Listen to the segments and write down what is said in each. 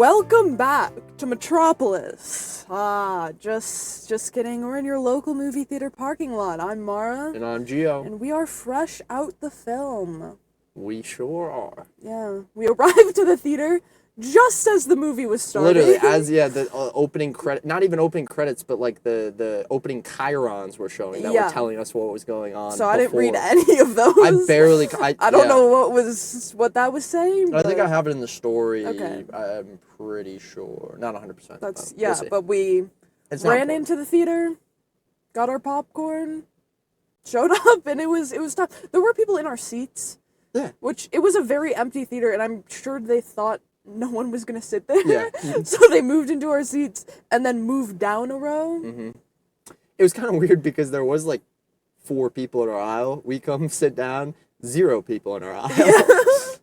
Welcome back to Metropolis. Just kidding. We're in your local movie theater parking lot. I'm Mara. And I'm Gio. And we are fresh out the film. We sure are. Yeah. We arrived to the theater just as the movie was starting. Literally, the opening credit, not even opening credits, but like the opening chyrons were showing that were telling us what was going on. So I didn't read any of those. I don't know what that was saying. I think I have it in the story. Okay. I'm pretty sure. Not 100%. But we ran into the theater, got our popcorn, showed up, and it was tough. There were people in our seats. Yeah. Which, it was a very empty theater, and I'm sure they thought no one was going to sit there. Yeah. So they moved into our seats and then moved down a row. Mm-hmm. It was kind of weird because there was like 4 people in our aisle. We come sit down, 0 people in our aisle. Yeah.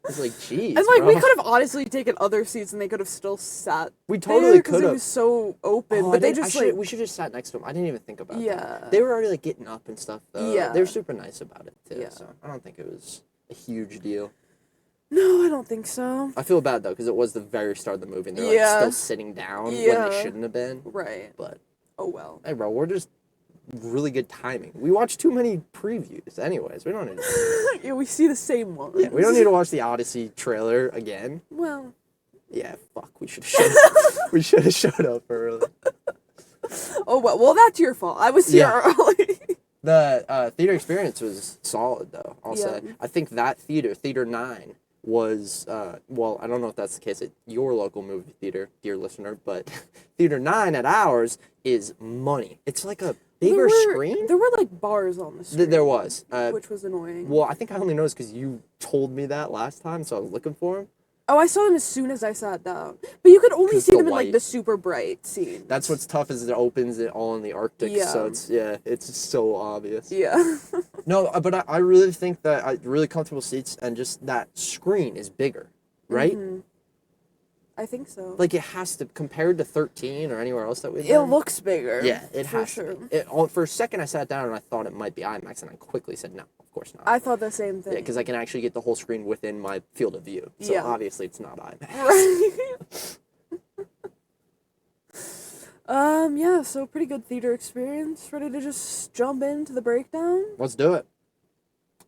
It's like, geez, and like, bro. we could have honestly taken other seats and they could have still sat. We totally could have. It was so open, but they just we should have sat next to them. I didn't even think about that. They were already like getting up and stuff though. Yeah. They were super nice about it too. Yeah. So I don't think it was a huge deal. No, I don't think so. I feel bad though because it was the very start of the movie and they're like still sitting down when they shouldn't have been. Right. But oh well. Hey bro, we're just really good timing. We watch too many previews anyways. We don't need to... Yeah, we see the same ones. Yeah, we don't need to watch the Odyssey trailer again. Well. Yeah, fuck. We should have showed up early. Oh well, that's your fault. I was here early. The theater experience was solid though, I'll say. I think that Theater 9 was, well, I don't know if that's the case at your local movie theater, dear listener, but Theater 9 at ours is money. It's like a bigger screen. There were like bars on the screen. There was. Which was annoying. Well, I think I only noticed because you told me that last time, so I was looking for them. Oh, I saw them as soon as I sat down. But you could only see them in like the super bright scene. That's what's tough is it opens it all in the Arctic, so it's so obvious. Yeah. No, but I really think that really comfortable seats and just that screen is bigger, right? Mm-hmm. I think so. Like it has to, compared to 13 or anywhere else that we've done. It looks bigger. Yeah, it has to. For a second I sat down and I thought it might be IMAX and I quickly said no, of course not. I thought the same thing. Yeah, because I can actually get the whole screen within my field of view. So obviously it's not IMAX. Right. Yeah, so pretty good theater experience. Ready to just jump into the breakdown? Let's do it.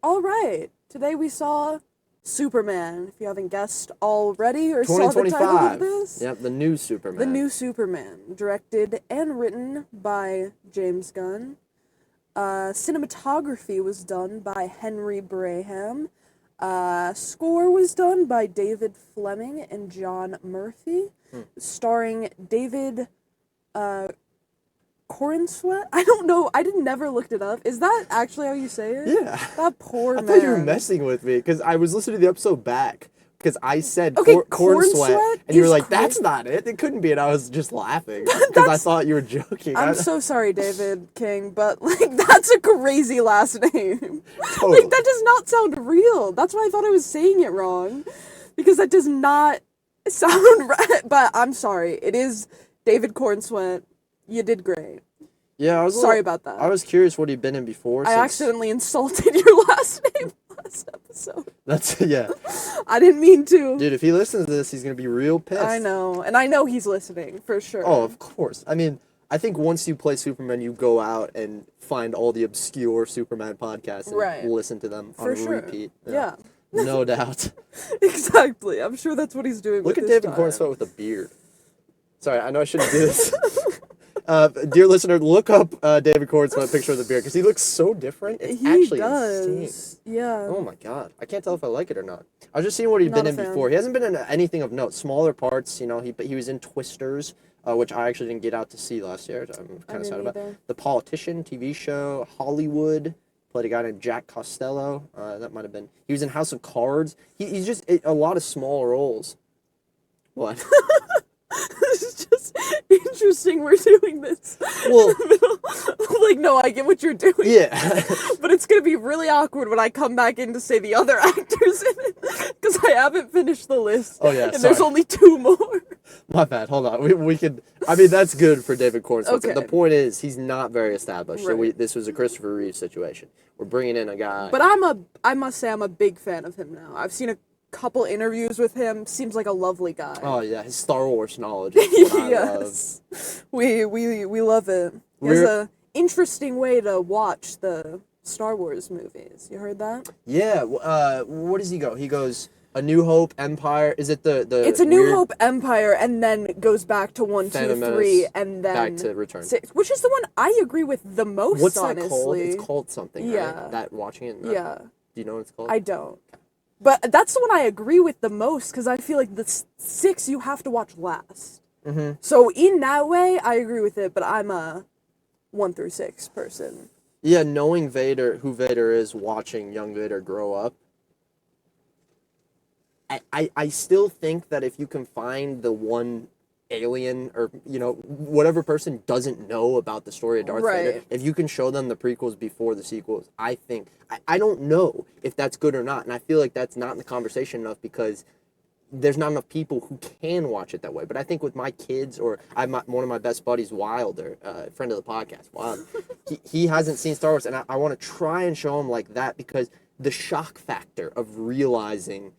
All right. Today we saw Superman, if you haven't guessed already or saw the title of this. Yep, the new Superman. The new Superman, directed and written by James Gunn. Cinematography was done by Henry Braham. Score was done by David Fleming and John Murphy, starring David Cornsweet? I don't know. I never looked it up. Is that actually how you say it? Yeah. That poor man. I thought you were messing with me because I was listening to the episode back because I said Cornsweet and you were like, that's not it. It couldn't be. And I was just laughing because I thought you were joking. I'm so sorry, David King, but like that's a crazy last name. Totally. Like that does not sound real. That's why I thought I was saying it wrong because that does not sound right. But I'm sorry. It is David Cornsweet. You did great. Yeah, I was sorry about that. I was curious what he'd been in before. I accidentally insulted your last name last episode. That's I didn't mean to. Dude, if he listens to this, he's gonna be real pissed. I know, and I know he's listening for sure. Oh, of course. I mean, I think once you play Superman, you go out and find all the obscure Superman podcasts and listen to them on repeat. Yeah. No doubt. Exactly. I'm sure that's what he's doing. Look at David Cornsweet with a beard. Sorry, I know I shouldn't do this. Dear listener, look up David Cornsweet picture of the beard because he looks so different. It's actually insane. Yeah. Oh my god, I can't tell if I like it or not. I was just seeing what he'd been in before. He hasn't been in anything of note. Smaller parts, you know. He was in Twisters, which I actually didn't get out to see last year. I'm kind of sad about. The Politician TV show, Hollywood. Played a guy named Jack Costello. That might have been. He was in House of Cards. He's just a lot of small roles. What? It's just interesting we're doing this. Well, like, no, I get what you're doing. Yeah. But it's going to be really awkward when I come back in to say the other actors in it. Because I haven't finished the list. Oh, yeah, and there's only 2 more. My bad. Hold on. We could... I mean, that's good for David Cornsweet. Okay. The point is, he's not very established. Right. So this was a Christopher Reeve situation. We're bringing in a guy... But I must say I'm a big fan of him now. I've seen couple interviews with him. Seems like a lovely guy. Oh yeah, his Star Wars knowledge is what I love. Yes, we love it. It's a interesting way to watch the Star Wars movies. You heard that? Yeah. What does he go? He goes A New Hope, Empire. Is it the? It's A New Hope, Empire, and then goes back to 1, 2, 3, and then back to Return. 6, which is the one I agree with the most. What's honestly. that called? It's called something. Yeah. Right? That watching it. Yeah. Do you know what it's called? I don't. But that's the one I agree with the most because I feel like the 6 you have to watch last. Mm-hmm. So in that way, I agree with it. But I'm a 1 through 6 person. Yeah, knowing who Vader is, watching young Vader grow up. I still think that if you can find the one alien or, whatever person doesn't know about the story of Darth Vader, if you can show them the prequels before the sequels, I think, I don't know if that's good or not, and I feel like that's not in the conversation enough because there's not enough people who can watch it that way. But I think with my kids, or one of my best buddies, Wilder, friend of the podcast, Wilder, he hasn't seen Star Wars, and I want to try and show him like that because the shock factor of realizing,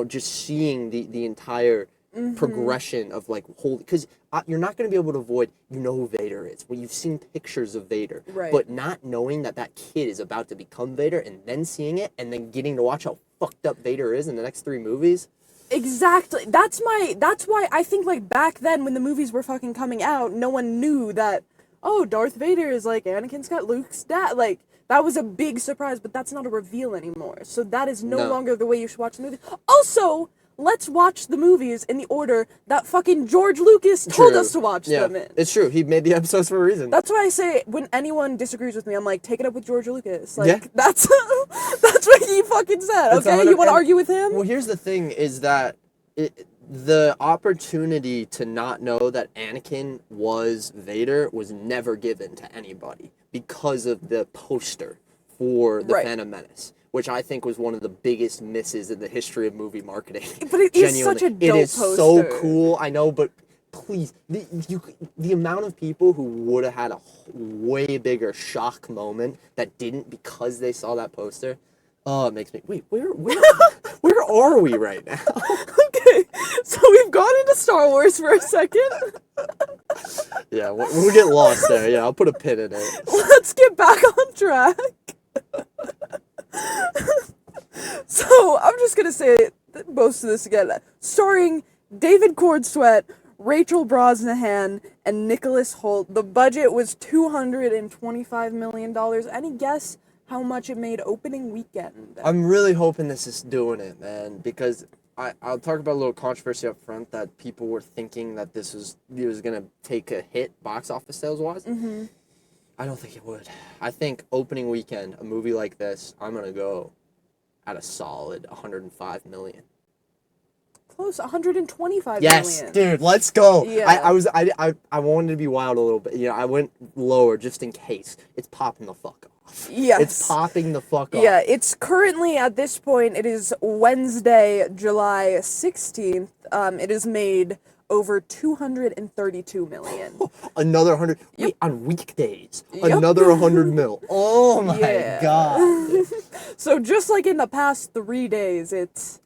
just seeing the entire progression of like holy, because you're not going to be able to avoid who Vader is. Well, you've seen pictures of Vader, but not knowing that kid is about to become Vader and then seeing it and then getting to watch how fucked up Vader is in the next 3 movies. Exactly. That's why I think like back then when the movies were fucking coming out, no one knew that, oh, Darth Vader is like Anakin's got Luke's dad. Like that was a big surprise, but that's not a reveal anymore. So that is no longer the way you should watch the movie. Also, let's watch the movies in the order that fucking George Lucas told us to watch them in. It's true. He made the episodes for a reason. That's why I say when anyone disagrees with me, I'm like, take it up with George Lucas. Like, that's what he fucking said, okay? You want to argue with him? Well, here's the thing is that the opportunity to not know that Anakin was Vader was never given to anybody because of the poster for The Phantom Menace, which I think was one of the biggest misses in the history of movie marketing. But it is such a dope poster. It is so cool, I know, but please, the amount of people who would have had a way bigger shock moment that didn't because they saw that poster, it makes me, wait, where are we right now? Okay, so we've gone into Star Wars for a second. Yeah, we'll get lost there. Yeah, I'll put a pin in it. Let's get back on track. So, I'm just gonna say most of this again. Starring David Cornsweet, Rachel Brosnahan, and Nicholas Hoult. The budget was $225 million. Any guess how much it made opening weekend? I'm really hoping this is doing it, man, because I'll talk about a little controversy up front that people were thinking that it was going to take a hit box office sales-wise. Mm-hmm. I don't think it would. I think opening weekend, a movie like this, I'm going to go at a solid $105 million. Close, $125 million. Yes, dude, let's go. Yeah. I wanted to be wild a little bit. I went lower just in case. It's popping the fuck off. Yes. It's popping the fuck off. Yeah, it's currently, at this point, it is Wednesday, July 16th. It has made over $232 million. Another 100. Wait, on weekdays. Yep. Another 100 mil. Oh my god. So just like in the past 3 days, it's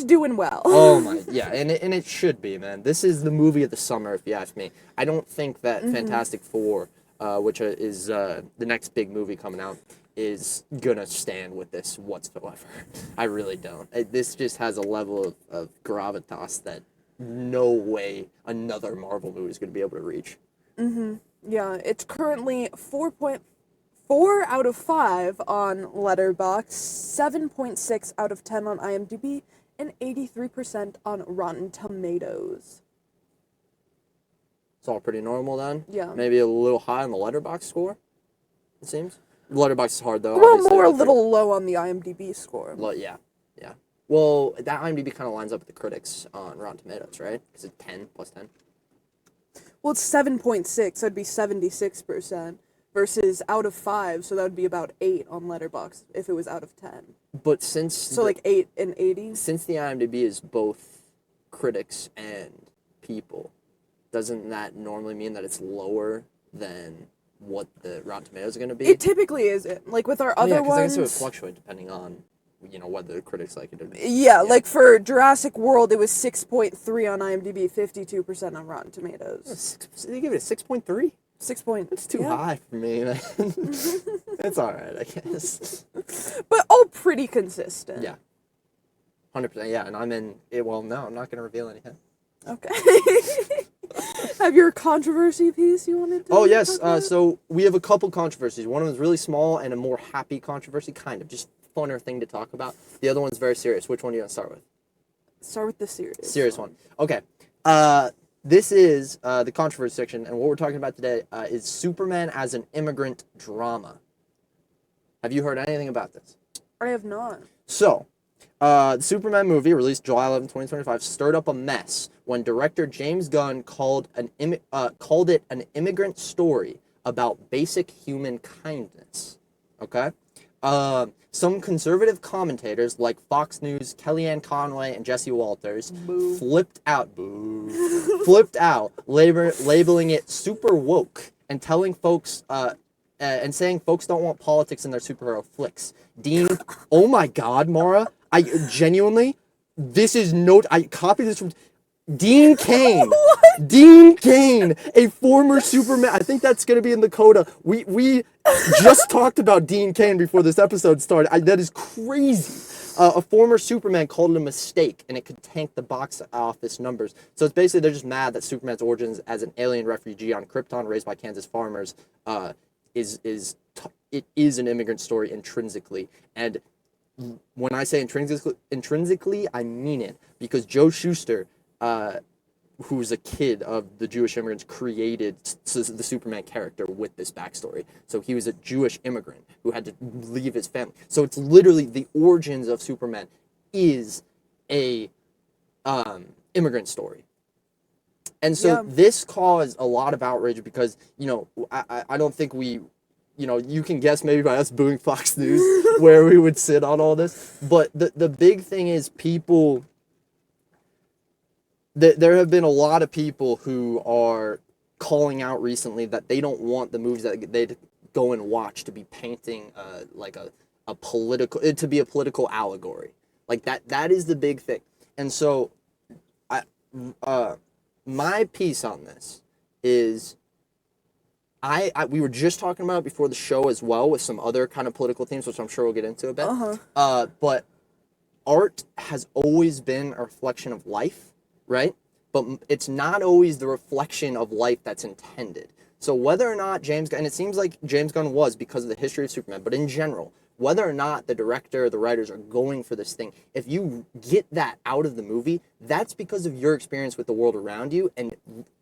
doing well. Oh my, yeah, and it should be, man. This is the movie of the summer, if you ask me. I don't think that Fantastic Four, which is the next big movie coming out, is gonna stand with this whatsoever. I really don't. This just has a level of gravitas that no way another Marvel movie is gonna be able to reach. Yeah, it's currently 4.4 out of 5 on Letterboxd, 7.6 out of 10 on IMDb, and 83% on Rotten Tomatoes. It's all pretty normal then? Yeah. Maybe a little high on the Letterboxd score, it seems. Letterboxd is hard though. Well, more a little low on the IMDb score. Yeah. Well, that IMDb kind of lines up with the critics on Rotten Tomatoes, right? Because it's 10 plus 10. Well, it's 7.6, so it'd be 76%, versus out of 5, so that would be about 8 on Letterboxd if it was out of 10. But since... So like 8 and 80? Since the IMDb is both critics and people, doesn't that normally mean that it's lower than what the Rotten Tomatoes are going to be? It typically isn't. Like with our other ones... Yeah, because I guess it would fluctuate depending on whether the critics like it or not. Yeah, like for Jurassic World, it was 6.3 on IMDb, 52% on Rotten Tomatoes. They give it a 6.3? 6 point. That's too high for me, man. It's alright, I guess. But all pretty consistent. Yeah. 100%, yeah, and I'm in it. Well, no, I'm not going to reveal anything. Okay. Have your controversy piece you wanted to Oh, yes, talk about? so we have a couple controversies. One of them is really small and a more happy controversy, kind of, just funner thing to talk about. The other one's very serious. Which one do you want to start with? Start with the serious. Serious one. Okay. This is the controversy section, and what we're talking about today is Superman as an immigrant drama. Have you heard anything about this? I have not. So, the Superman movie, released July 11, 2025, stirred up a mess when director James Gunn called it an immigrant story about basic human kindness. Okay? Some conservative commentators like Fox News, Kellyanne Conway, and Jesse Walters flipped out, labeling it super woke and telling folks and saying folks don't want politics in their superhero flicks. Dean, oh my God, Mara, I genuinely, I copied this from Dean Cain. Dean Cain, a former Superman. I think that's going to be in the coda. We just talked about Dean Cain before this episode started. That is crazy. A former Superman called it a mistake, and it could tank the box office numbers. So it's basically they're just mad that Superman's origins as an alien refugee on Krypton raised by Kansas farmers it is an immigrant story intrinsically. And when I say intrinsically, I mean it, because Joe Shuster, who's a kid of the Jewish immigrants, created the Superman character with this backstory. So he was a Jewish immigrant who had to leave his family. So it's literally the origins of Superman is a immigrant story. And so this caused a lot of outrage because, I don't think you can guess maybe by us booing Fox News where we would sit on all this. But the big thing is there have been a lot of people who are calling out recently that they don't want the movies that they go and watch to be painting a political allegory. Like that is the big thing. And so my piece on this is we were just talking about it before the show as well with some other kind of political themes, which I'm sure we'll get into a bit. But art has always been a reflection of life, right? But it's not always the reflection of life that's intended. So whether or not James Gunn, and it seems like James Gunn was because of the history of Superman, but in general, whether or not the director or the writers are going for this thing, if you get that out of the movie, that's because of your experience with the world around you, and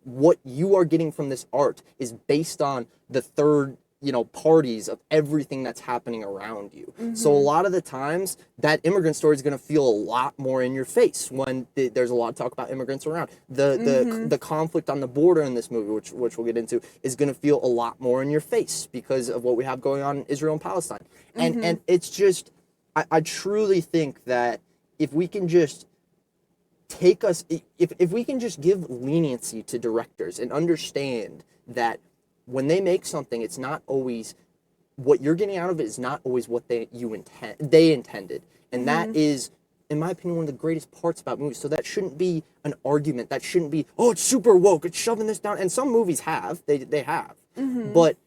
what you are getting from this art is based on the third, parties of everything that's happening around you. So a lot of the times, that immigrant story is going to feel a lot more in your face when there's a lot of talk about immigrants around. The conflict on the border in this movie, which we'll get into, is going to feel a lot more in your face because of what we have going on in Israel and Palestine. And it's just, I truly think that if we can just if we can just give leniency to directors and understand that when they make something, it's not always what you're getting out of it is not always what they intended, and that is, in my opinion, one of the greatest parts about movies. So that shouldn't be an argument. That shouldn't be, oh, it's super woke, it's shoving this down. And some movies have, they have, but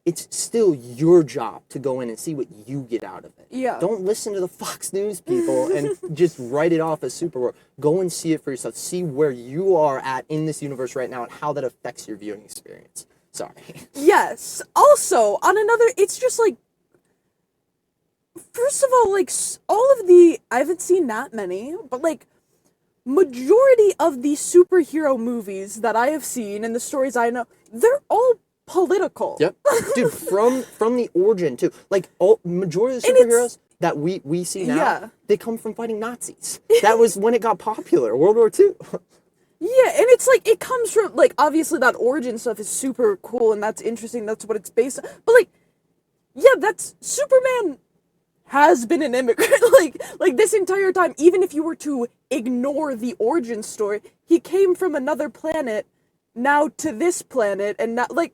it's still your job to go in and see what you get out of it. Yeah. Don't listen to the Fox News people and just write it off as super woke. Go and see it for yourself. See where you are at in this universe right now and how that affects your viewing experience. Sorry. Yes. Also, on another, it's just like, first of all, like, all of the, I haven't seen that many, but like, majority of the superhero movies that I have seen and the stories I know, they're all political. Yep. Dude, from the origin too. Like, majority of the superheroes that we see now, they come from fighting Nazis. That was when it got popular, World War II. Yeah, and it's like, it comes from, like, obviously that origin stuff is super cool, and that's interesting, that's what it's based on, but, like, yeah, Superman has been an immigrant, like, this entire time, even if you were to ignore the origin story, he came from another planet, now to this planet, and now, like,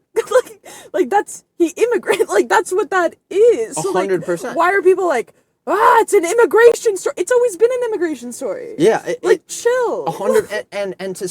that's, he immigrant, like, that's what that is. So, 100%. Like, why are people like, it's an immigration story. It's always been an immigration story. Yeah, chill. 100 and to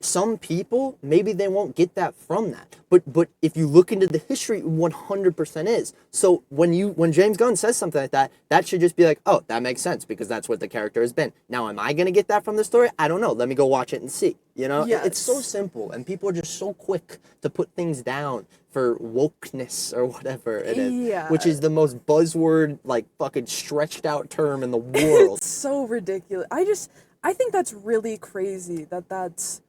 some people, maybe they won't get that from that. But if you look into the history, 100% is. So when James Gunn says something like that, that should just be like, oh, that makes sense because that's what the character has been. Now, am I gonna get that from the story? I don't know. Let me go watch it and see. You know, it's so simple, and people are just so quick to put things down for wokeness or whatever it is, which is the most buzzword, like fucking stretched out term in the world. It's so ridiculous. I think that's really crazy that's.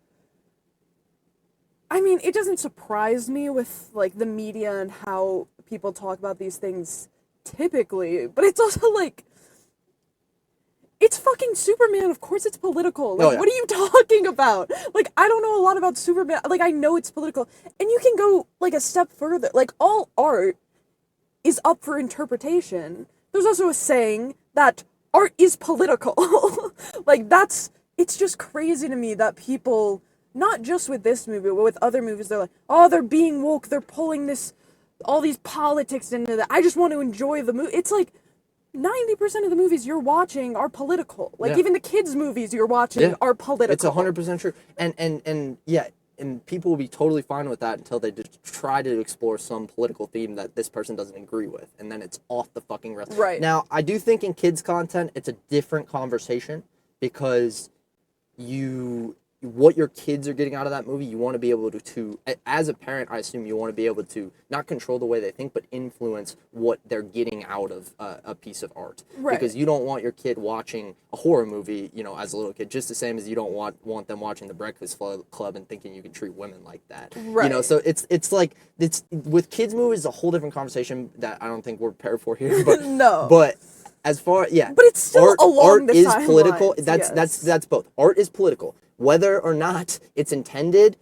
I mean, it doesn't surprise me with, like, the media and how people talk about these things typically, but it's also, like, it's fucking Superman, of course it's political. Like, what are you talking about? Like, I don't know a lot about Superman. Like, I know it's political. And you can go, like, a step further. Like, all art is up for interpretation. There's also a saying that art is political. Like, it's just crazy to me that people... Not just with this movie, but with other movies, they're like, oh, they're being woke, they're pulling all these politics into that. I just want to enjoy the movie. It's like, 90% of the movies you're watching are political. Like, even the kids' movies you're watching are political. It's 100% true. And people will be totally fine with that until they just try to explore some political theme that this person doesn't agree with. And then it's off the fucking rails. Right. Now, I do think in kids' content, it's a different conversation because what your kids are getting out of that movie, you want to be able to, as a parent, I assume you want to be able to not control the way they think, but influence what they're getting out of a piece of art. Right. Because you don't want your kid watching a horror movie, you know, as a little kid, just the same as you don't want them watching The Breakfast Club and thinking you can treat women like that. Right. You know, so it's like, with kids' movies, a whole different conversation that I don't think we're prepared for here. But, no. But as far, But it's still along the art is political. Lines, That's both. Art is political. Whether or not it's intended,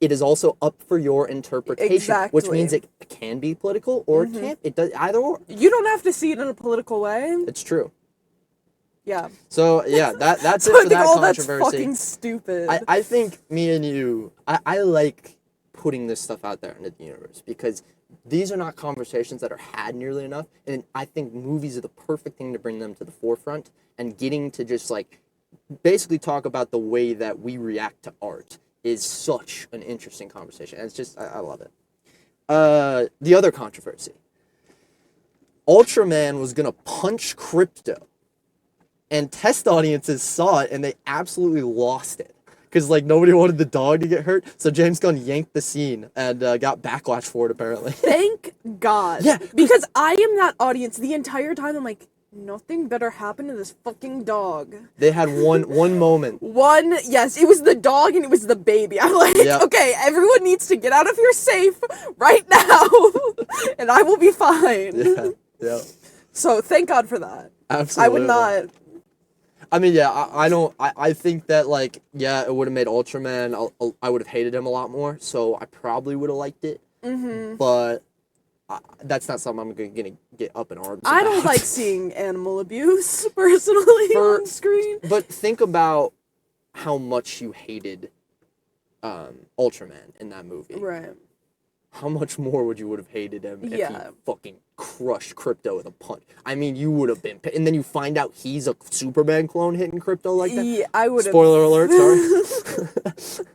it is also up for your interpretation. Exactly. Which means it can be political or it can't. It does either or. You don't have to see it in a political way. It's true. Yeah. So yeah, that's so it for that controversy. That's fucking stupid. I think me and you, I like putting this stuff out there into the universe because these are not conversations that are had nearly enough, and I think movies are the perfect thing to bring them to the forefront and getting to just like basically talk about the way that we react to art is such an interesting conversation. And it's just, I love it. The other controversy. Ultraman was going to punch Crypto. And test audiences saw it and they absolutely lost it. Because, like, nobody wanted the dog to get hurt. So James Gunn yanked the scene and got backlash for it, apparently. Thank God. Yeah. Because I am that audience the entire time. I'm like, nothing better happened to this fucking dog. They had one moment. Yes, it was the dog and it was the baby. I'm like, okay, everyone needs to get out of here safe right now, and I will be fine. Yeah. So thank God for that. Absolutely. I would not. I mean, yeah, I think that, like, yeah, it would have made Ultraman, I would have hated him a lot more, so I probably would have liked it. But that's not something I'm going to get up in arms about. I don't like seeing animal abuse, personally, on screen. But think about how much you hated Ultraman in that movie. Right. How much more would you have hated him if he fucking crushed Crypto with a punch? I mean, you would have been... And then you find out he's a Superman clone hitting Crypto like that? Yeah, I would have... Spoiler alert, sorry.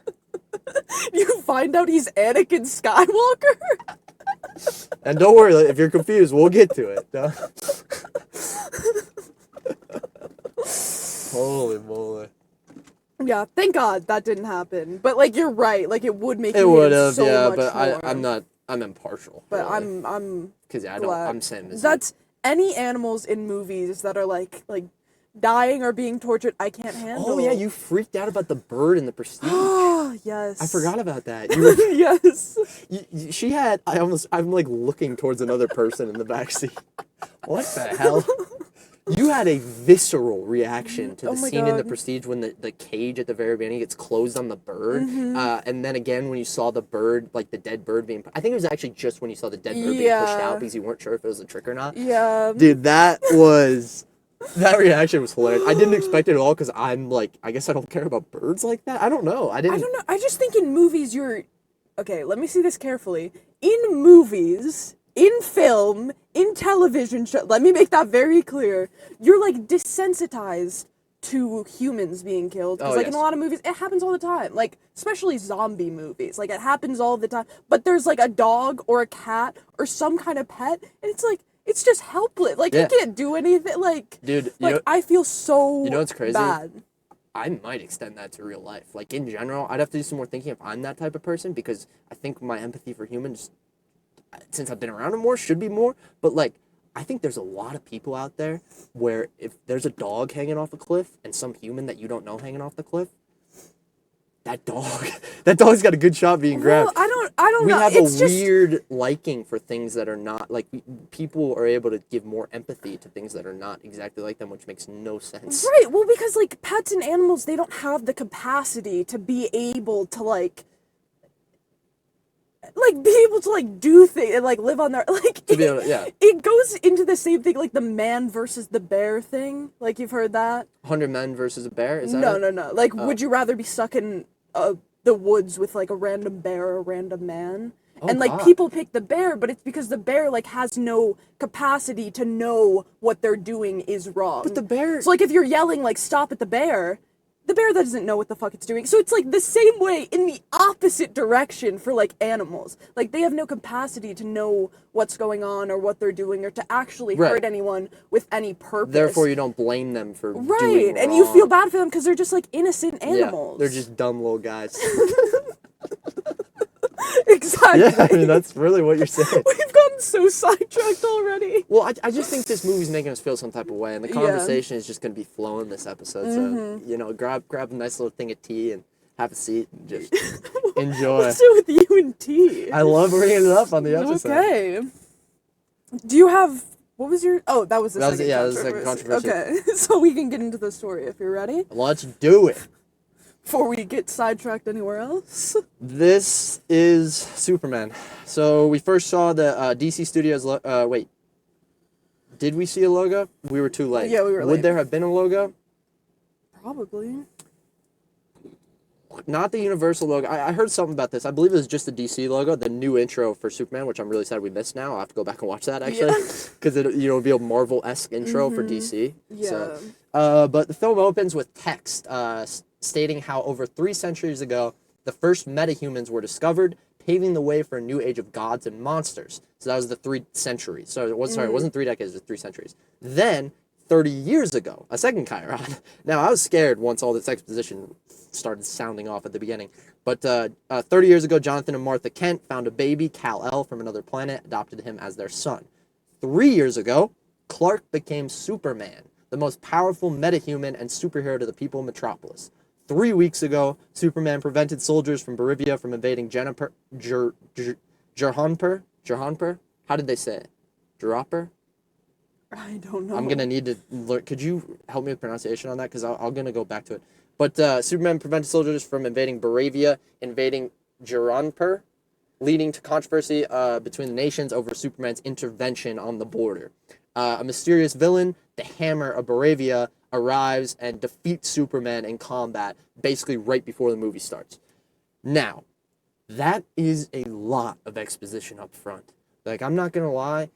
You find out he's Anakin Skywalker? And don't worry, if you're confused, we'll get to it. Holy moly. Yeah, thank God that didn't happen. But, like, you're right. Like, it would make it you would have, so yeah, much but more. I'm impartial. But really. I'm because yeah, I'm saying this. That's any animals in movies that are like dying or being tortured. I can't handle. Oh yeah, you freaked out about the bird in the Prestige. Oh yes. I forgot about that. Yes. She had. I'm like looking towards another person in the backseat. What the hell? You had a visceral reaction to the scene in The Prestige when the cage at the very beginning gets closed on the bird. And then again when you saw the bird, like the dead bird being... I think it was actually just when you saw the dead bird being pushed out because you weren't sure if it was a trick or not. Yeah. Dude, that reaction was hilarious. I didn't expect it at all because I'm like, I guess I don't care about birds like that. I don't know. I don't know. I just think in movies okay, let me see this carefully. In movies... in film, in television show, let me make that very clear, you're like desensitized to humans being killed. Because in a lot of movies, it happens all the time. Like, especially zombie movies. Like, it happens all the time. But there's like a dog or a cat or some kind of pet, and it's like, it's just helpless. Like, it can't do anything. Like, dude, like, I feel so what's crazy? bad. I might extend that to real life. Like, in general, I'd have to do some more thinking if I'm that type of person, because I think my empathy for humans, since I've been around them more, should be more. But, like, I think there's a lot of people out there where if there's a dog hanging off a cliff and some human that you don't know hanging off the cliff, that dog's got a good shot being grabbed. Well, I don't know. We have a weird liking for things that are not, like, people are able to give more empathy to things that are not exactly like them, which makes no sense. Right, well, because, like, pets and animals, they don't have the capacity to be able to, like, be able to, like, do things and, like, live on their, like, to be able to, yeah. It goes into the same thing, like, the man versus the bear thing. Like, you've heard that? 100 men versus a bear? Is that No. Like, would you rather be stuck in the woods with, like, a random bear or a random man? And, like, people pick the bear, but it's because the bear, like, has no capacity to know what they're doing is wrong. But the bear... So, like, if you're yelling, like, stop at the bear doesn't know what the fuck it's doing. So it's, like, the same way in the opposite direction for, like, animals. Like, they have no capacity to know what's going on or what they're doing or to actually hurt anyone with any purpose. Therefore, you don't blame them for doing wrong. And you feel bad for them because they're just, like, innocent animals. Yeah, they're just dumb little guys. Exactly. Yeah, I mean, that's really what you're saying. We've gotten so sidetracked already. Well, I just think this movie's making us feel some type of way, and the conversation is just going to be flowing this episode. So, you know, grab a nice little thing of tea and have a seat and just enjoy. What's it with you and tea? I love bringing it up on the episode. Okay. Do you have... What was your... Oh, that was the second that was the second controversy. Okay, so we can get into the story if you're ready. Let's do it. Before we get sidetracked anywhere else. This is Superman. So we first saw the DC Studios... wait. Did we see a logo? We were too late. Yeah, we were late. Would there have been a logo? Probably. Not the Universal logo. I heard something about this. I believe it was just the DC logo, the new intro for Superman, which I'm really sad we missed now. I'll have to go back and watch that, actually. Because it'll be a Marvel-esque intro for DC. Yeah. So, but the film opens with text stating how over 3 centuries ago, the first metahumans were discovered, paving the way for a new age of gods and monsters. So that was the 3 centuries. So it wasn't 3 decades, it was 3 centuries. Then, 30 years ago, a second Chiron. Now, I was scared once all this exposition started sounding off at the beginning. But 30 years ago, Jonathan and Martha Kent found a baby, Kal-El, from another planet, adopted him as their son. 3 years ago, Clark became Superman, the most powerful metahuman and superhero to the people of Metropolis. 3 weeks ago, Superman prevented soldiers from Bolivia from invading Jahanpur? How did they say it? Jahanpur? I don't know. I'm going to need to learn. Could you help me with pronunciation on that? Because I'm going to go back to it. But Superman prevented soldiers from invading Bolivia, invading Jahanpur, leading to controversy between the nations over Superman's intervention on the border. A mysterious villain, the Hammer of Bolivia, arrives and defeats Superman in combat, basically right before the movie starts. Now, that is a lot of exposition up front. Like, I'm not going to lie.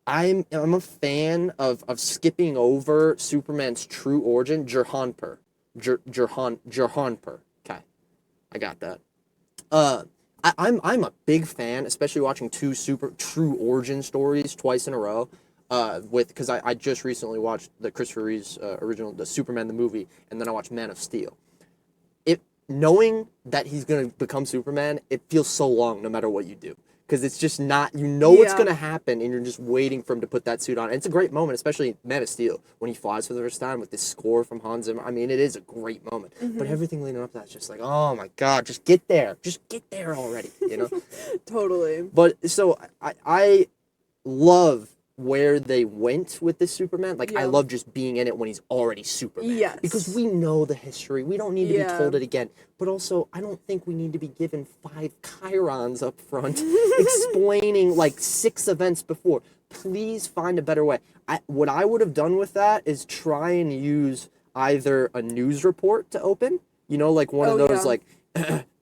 I'm a fan of skipping over Superman's true origin, Jahanpur. Jahanpur. Okay, I got that. I'm a big fan, especially watching 2 true origin stories twice in a row. Because I just recently watched the Christopher Reeves original, the Superman the movie, and then I watched Man of Steel. Knowing that he's gonna become Superman, it feels so long no matter what you do. Because it's just not, what's going to happen, and you're just waiting for him to put that suit on. And it's a great moment, especially Man of Steel, when he flies for the first time with this score from Hans Zimmer. I mean, it is a great moment. But everything leading up to that's just like, oh my God, just get there. Just get there already, Totally. But, so, I love where they went with this Superman. Like, I love just being in it when he's already Superman. Yes. Because we know the history. We don't need to be told it again. But also, I don't think we need to be given 5 chyrons up front explaining, like, 6 events before. Please find a better way. What I would have done with that is try and use either a news report to open, like one of those, like,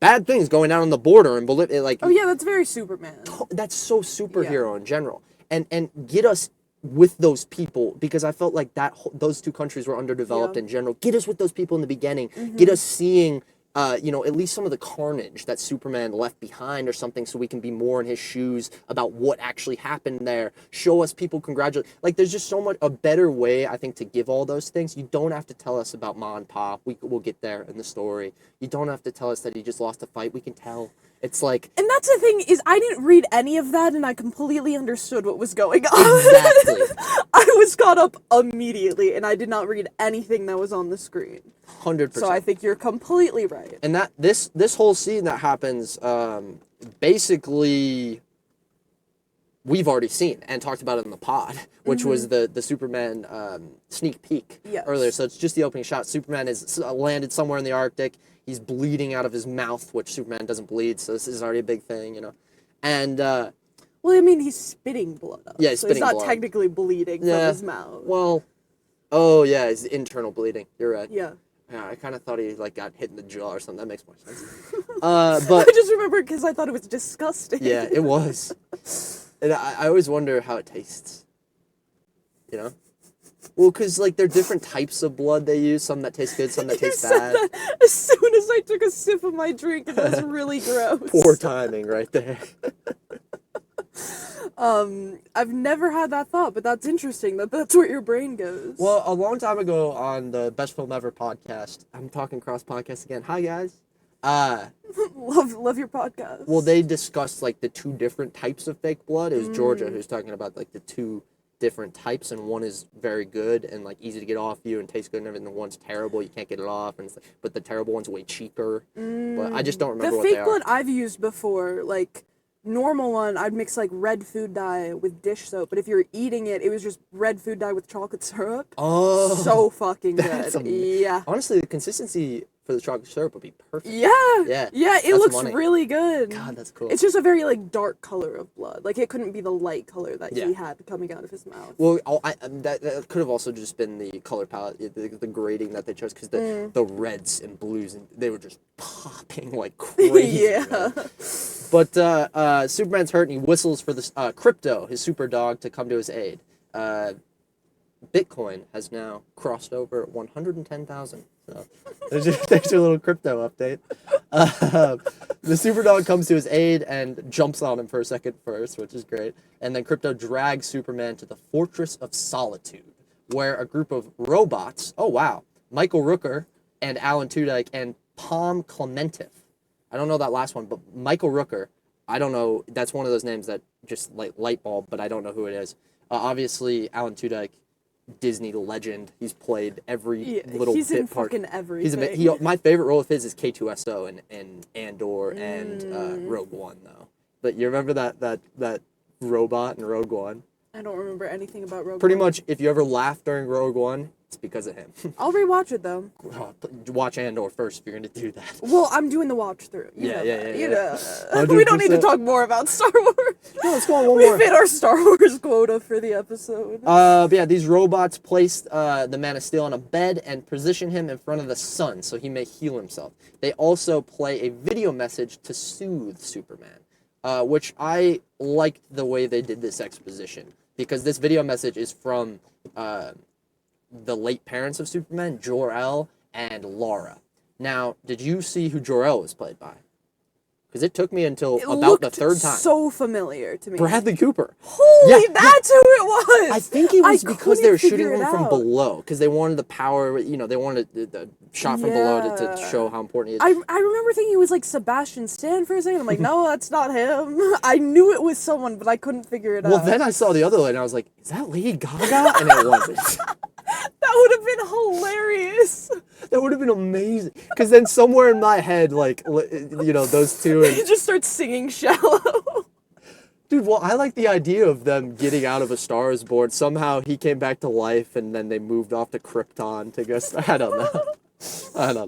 bad things going down on the border and like. Oh yeah, that's very Superman. That's so superhero in general, and get us with those people, because I felt like those two countries were underdeveloped in general. Get us with those people in the beginning. Get us seeing. At least some of the carnage that Superman left behind or something, so we can be more in his shoes about what actually happened there. Show us people congratulate. Like, there's just so much, a better way, I think, to give all those things. You don't have to tell us about Ma and Pa. We'll get there in the story. You don't have to tell us that he just lost a fight. We can tell. It's like... And that's the thing, is I didn't read any of that, and I completely understood what was going on. Exactly. I was caught up immediately, and I did not read anything that was on the screen. 100%. So I think you're completely right. And this whole scene that happens, basically, we've already seen and talked about it in the pod, which was the Superman sneak peek earlier. So it's just the opening shot. Superman is landed somewhere in the Arctic. He's bleeding out of his mouth, which Superman doesn't bleed, so this is already a big thing, And well, I mean, he's spitting blood up. Yeah, he's spitting blood. So he's not technically bleeding from his mouth. Well, oh yeah, it's internal bleeding. You're right. Yeah. Yeah, I kind of thought he got hit in the jaw or something. That makes more sense. But I just remember because I thought it was disgusting. Yeah, it was. And I always wonder how it tastes. Well, because there are different types of blood they use. Some that taste good, some that taste bad. That as soon as I took a sip of my drink, it was really gross. Poor timing right there. I've never had that thought, but that's interesting that's where your brain goes. Well, a long time ago on the Best Film Ever podcast, I'm talking cross podcast again. Hi guys. Love your podcast. Well, they discussed the two different types of fake blood. It was Georgia who's talking about the two different types, and one is very good and easy to get off you and tastes good and everything. The one's terrible, you can't get it off, but the terrible one's way cheaper. But I just don't remember what they are. The fake blood I've used before, normal one, I'd mix red food dye with dish soap, but if you're eating it, it was just red food dye with chocolate syrup. Oh, so fucking good. Yeah. Honestly, the consistency for the chocolate syrup would be perfect. Yeah. It looks really good. God, that's cool. It's just a very dark color of blood. It couldn't be the light color that he had coming out of his mouth. Well, that could have also just been the color palette, the grading that they chose, because the reds and blues, and they were just popping like crazy. Yeah. But Superman's hurt, and he whistles for the Crypto, his super dog, to come to his aid. Bitcoin has now crossed over 110,000. So there's your little crypto update. The Superdog comes to his aid and jumps on him for a second first, which is great. And then Crypto drags Superman to the Fortress of Solitude, where a group of robots, Michael Rooker and Alan Tudyk and Palm Clementif. I don't know that last one, but Michael Rooker, I don't know, that's one of those names that just light bulb, but I don't know who it is. Obviously, Alan Tudyk, Disney legend. He's played every little he's bit in part. Fucking everything. My favorite role of his is K2SO and Andor and Rogue One, though. But you remember that robot in Rogue One? I don't remember anything about Rogue One. Pretty much, if you ever laugh during Rogue One, it's because of him. I'll rewatch it, though. Watch Andor first if you're going to do that. Well, I'm doing the watch through. Yeah. We don't need to talk more about Star Wars. No, let's go on one more. We've hit our Star Wars quota for the episode. But yeah, these robots place the Man of Steel on a bed and position him in front of the sun so he may heal himself. They also play a video message to soothe Superman, which I liked the way they did this exposition, because this video message is from the late parents of Superman, Jor-El and Lara. Now, did you see who Jor-El was played by? Because it took me until about the third time. So familiar to me. Bradley Cooper. Holy, that's who it was. I think it was because they were shooting him from below, because they wanted the power. They wanted the shot from below to show how important he is. I remember thinking it was Sebastian Stan for a second. I'm like, no, that's not him. I knew it was someone, but I couldn't figure it out. Well, then I saw the other one, and I was like, is that Lady Gaga? And it wasn't. That would have been hilarious. That would have been amazing. Because then somewhere in my head, those two. And he just starts singing Shallow. Dude, well, I like the idea of them getting out of A Star Is Born. Somehow he came back to life, and then they moved off to Krypton to go. I don't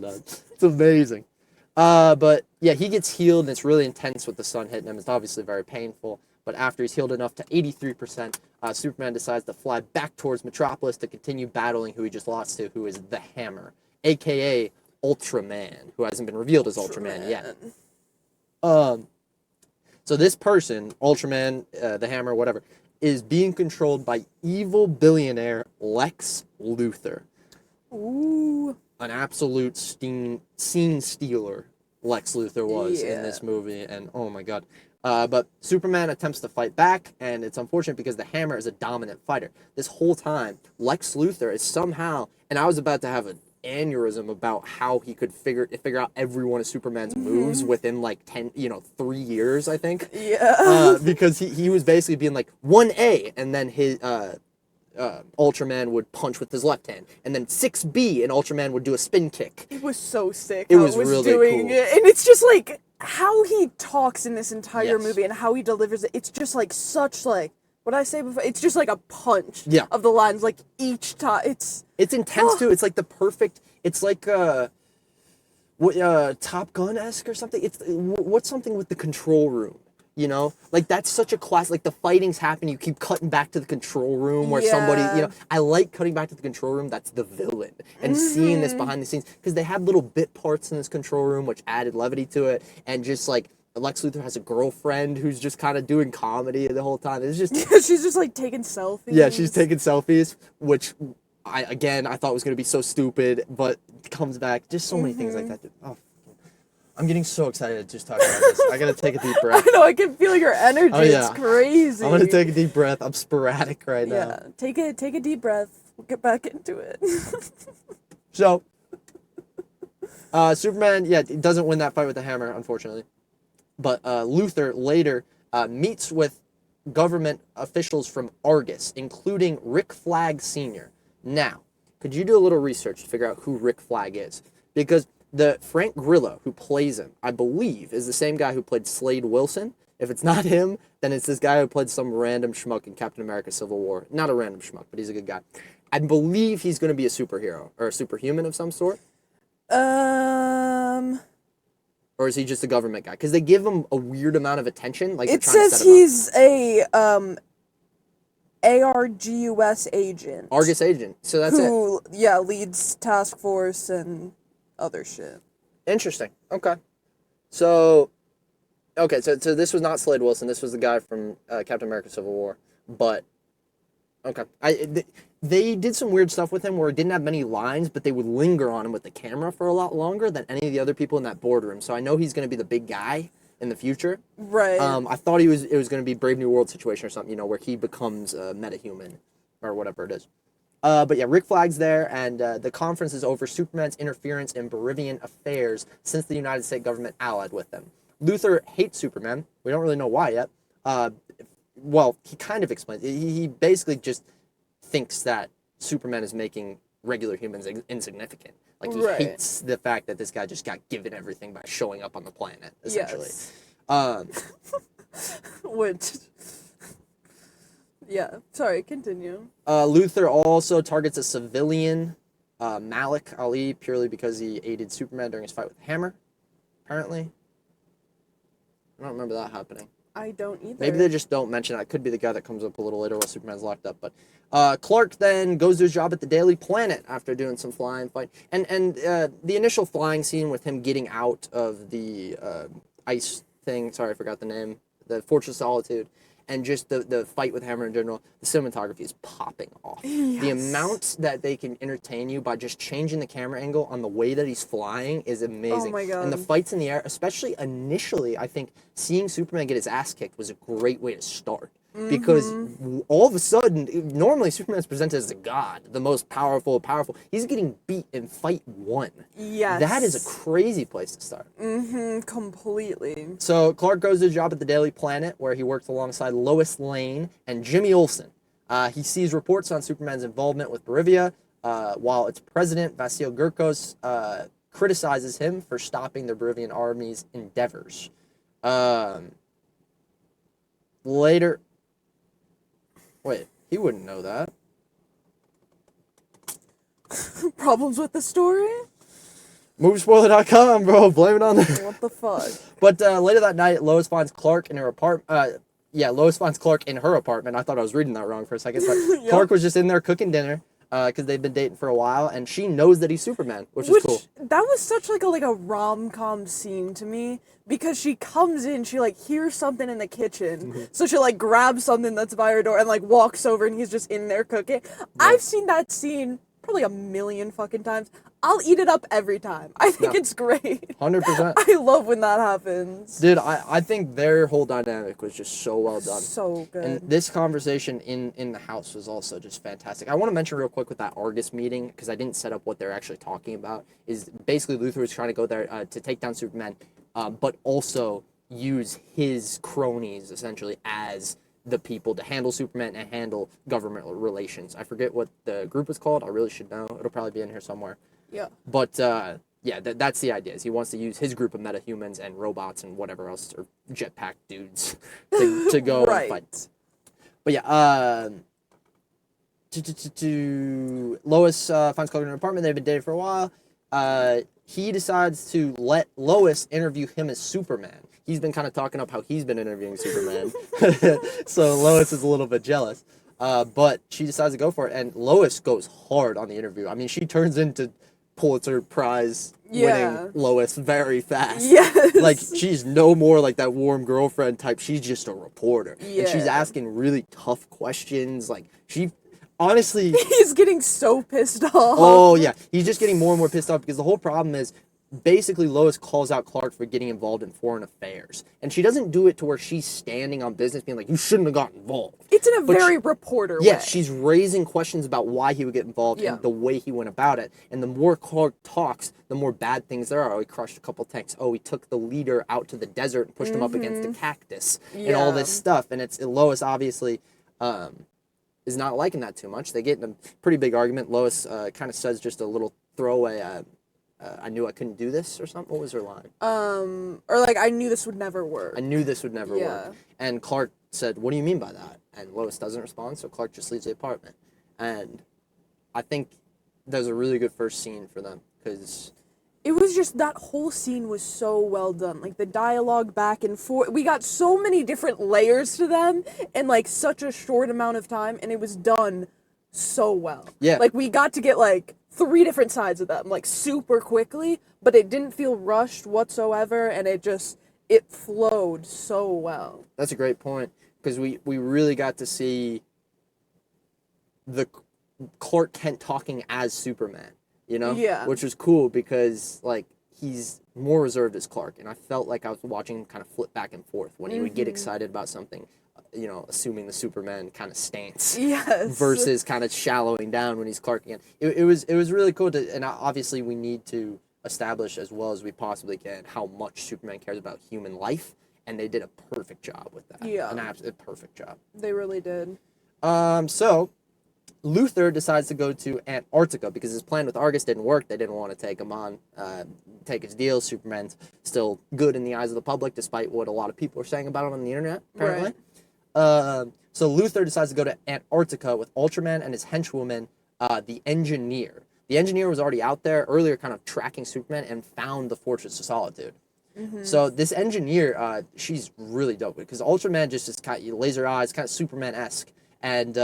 know. It's amazing. But yeah, he gets healed, and it's really intense with the sun hitting him. It's obviously very painful. But after he's healed enough to 83%, Superman decides to fly back towards Metropolis to continue battling who he just lost to, who is the Hammer, a.k.a. Ultraman, who hasn't been revealed as Ultraman yet. So this person, Ultraman, the Hammer, whatever, is being controlled by evil billionaire Lex Luthor. Ooh. An absolute scene stealer Lex Luthor was in this movie, and oh my god. But Superman attempts to fight back, and it's unfortunate because the Hammer is a dominant fighter. This whole time, Lex Luthor is somehow, and I was about to have an aneurysm about how he could figure out every one of Superman's moves within like 3 years, I think. Yeah. Because he was basically being like 1A, and then his Ultraman would punch with his left hand, and then 6B, and Ultraman would do a spin kick. It was so sick. It was really doing cool. It. And it's just like how he talks in this entire movie and how he delivers it. It's just like such like what I say before. It's just like a punch of the lines like each time. It's intense too. It's like the perfect. It's like Top Gun-esque or something. It's what's something with the control room. You know, like that's such a class. Like the fighting's happening, you keep cutting back to the control room where somebody, I like cutting back to the control room. That's the villain, and seeing this behind the scenes because they had little bit parts in this control room which added levity to it, and just like Lex Luthor has a girlfriend who's just kind of doing comedy the whole time. It's just she's just like taking selfies. Yeah, she's taking selfies, which I thought was gonna be so stupid, but comes back. Just so many things like that. Oh. I'm getting so excited to just talk about this. I gotta take a deep breath. I know, I can feel your energy. Oh, yeah. It's crazy. I'm gonna take a deep breath. I'm sporadic right now. Yeah, take a deep breath. We'll get back into it. So, Superman, doesn't win that fight with the Hammer, unfortunately. But Luthor later meets with government officials from Argus, including Rick Flag Sr. Now, could you do a little research to figure out who Rick Flag is? Because the Frank Grillo who plays him, I believe, is the same guy who played Slade Wilson. If it's not him, then it's this guy who played some random schmuck in Captain America Civil War. Not a random schmuck, but he's a good guy. I believe he's going to be a superhero or a superhuman of some sort. Or is he just a government guy? Because they give him a weird amount of attention. Like it says he's a ARGUS agent. Argus agent. So that's it. Yeah, leads task force and other shit. Interesting. Okay. So this was not Slade Wilson. This was the guy from Captain America Civil War. But, okay. They did some weird stuff with him where he didn't have many lines, but they would linger on him with the camera for a lot longer than any of the other people in that boardroom. So I know he's going to be the big guy in the future. Right. I thought it was going to be Brave New World situation or something, where he becomes a metahuman or whatever it is. But yeah, Rick Flag's there, and the conference is over Superman's interference in Bolivian affairs since the United States government allied with them. Luthor hates Superman. We don't really know why yet. Well, he kind of explains. He basically just thinks that Superman is making regular humans insignificant. Like, he hates the fact that this guy just got given everything by showing up on the planet, essentially. Yes. Which... Yeah, sorry, continue. Luthor also targets a civilian, Malik Ali, purely because he aided Superman during his fight with Hammer, apparently. I don't remember that happening. I don't either. Maybe they just don't mention it. It could be the guy that comes up a little later while Superman's locked up. But Clark then goes to his job at the Daily Planet after doing some flying fight. And the initial flying scene with him getting out of the ice thing, sorry, I forgot the name, the Fortress of Solitude, and just the fight with Hammer in general, the cinematography is popping off. Yes. The amount that they can entertain you by just changing the camera angle on the way that he's flying is amazing. Oh my god. And the fights in the air, especially initially, I think seeing Superman get his ass kicked was a great way to start. Because all of a sudden, normally Superman's presented as a god, the most powerful. He's getting beat in fight 1. Yes. That is a crazy place to start. Completely. So Clark goes to a job at the Daily Planet, where he works alongside Lois Lane and Jimmy Olsen. He sees reports on Superman's involvement with Bolivia, while its president, Vasil Gurkos, criticizes him for stopping the Bolivian army's endeavors. Later... Wait, he wouldn't know that. Problems with the story? Moviespoiler.com, bro. Blame it on the... What the fuck? But later that night, Lois finds Clark in her apartment. Lois finds Clark in her apartment. I thought I was reading that wrong for a second. But yep. Clark was just in there cooking dinner. because they've been dating for a while, and she knows that he's Superman, which is cool. That was such like a rom-com scene to me, because she comes in, she like hears something in the kitchen, so she like grabs something that's by her door and like walks over, and he's just in there cooking. Yeah. I've seen that scene probably a million fucking times. I'll eat it up every time. I think it's great. 100%. I love when that happens. Dude, I think their whole dynamic was just so well done. So good. And this conversation in the house was also just fantastic. I want to mention real quick with that Argus meeting, because I didn't set up what they're actually talking about, is basically Luthor was trying to go there to take down Superman, but also use his cronies, essentially, as the people to handle Superman and handle government relations. I forget what the group was called. I really should know. It'll probably be in here somewhere. Yeah. But, that's the idea. Is he wants to use his group of metahumans and robots and whatever else, or jetpack dudes, to go and fight. But yeah, Lois finds Clark in an apartment. They've been dating for a while. He decides to let Lois interview him as Superman. He's been kind of talking up how he's been interviewing Superman. So Lois is a little bit jealous. But she decides to go for it, and Lois goes hard on the interview. I mean, she turns into Pulitzer Prize winning Lois very fast. Yes. Like, she's no more like that warm girlfriend type. She's just a reporter. Yeah. And she's asking really tough questions. Like, she honestly... He's getting so pissed off. Oh, yeah. He's just getting more and more pissed off, because the whole problem is, basically, Lois calls out Clark for getting involved in foreign affairs. And she doesn't do it to where she's standing on business being like, you shouldn't have gotten involved. It's in a very reporter way. Yes, she's raising questions about why he would get involved and the way he went about it. And the more Clark talks, the more bad things there are. Oh, he crushed a couple tanks. Oh, he took the leader out to the desert and pushed him up against a cactus. And all this stuff. And Lois, obviously, is not liking that too much. They get in a pretty big argument. Lois kind of says just a little throwaway... I knew I couldn't do this, or something. What was her line? Or like, I knew this would never work. I knew this would never work. And Clark said, what do you mean by that? And Lois doesn't respond, so Clark just leaves the apartment. And I think that was a really good first scene for them, because... It was just, that whole scene was so well done. Like, the dialogue back and forth. We got so many different layers to them in, like, such a short amount of time, and it was done so well. Yeah. Like, we got to get, like... 3 different sides of them, like, super quickly, but it didn't feel rushed whatsoever, and it flowed so well. That's a great point, because we really got to see the Clark Kent talking as Superman, you know? Yeah. Which was cool, because, like, he's more reserved as Clark, and I felt like I was watching him kind of flip back and forth when he would get excited about something. You know, assuming the Superman kind of stance. Yes. Versus kind of shallowing down when he's Clark again. It was really cool to, and obviously we need to establish as well as we possibly can how much Superman cares about human life, and they did a perfect job with that. Yeah. An absolute perfect job. They really did. So Luthor decides to go to Antarctica because his plan with Argus didn't work. They didn't want to take him on, take his deal. Superman's still good in the eyes of the public, despite what a lot of people are saying about him on the internet, apparently. Right. So Luthor decides to go to Antarctica with Ultraman and his henchwoman, the Engineer. The Engineer was already out there earlier kind of tracking Superman and found the Fortress of Solitude. Mm-hmm. So this Engineer, she's really dope because Ultraman just is kind of laser eyes, kind of Superman-esque. And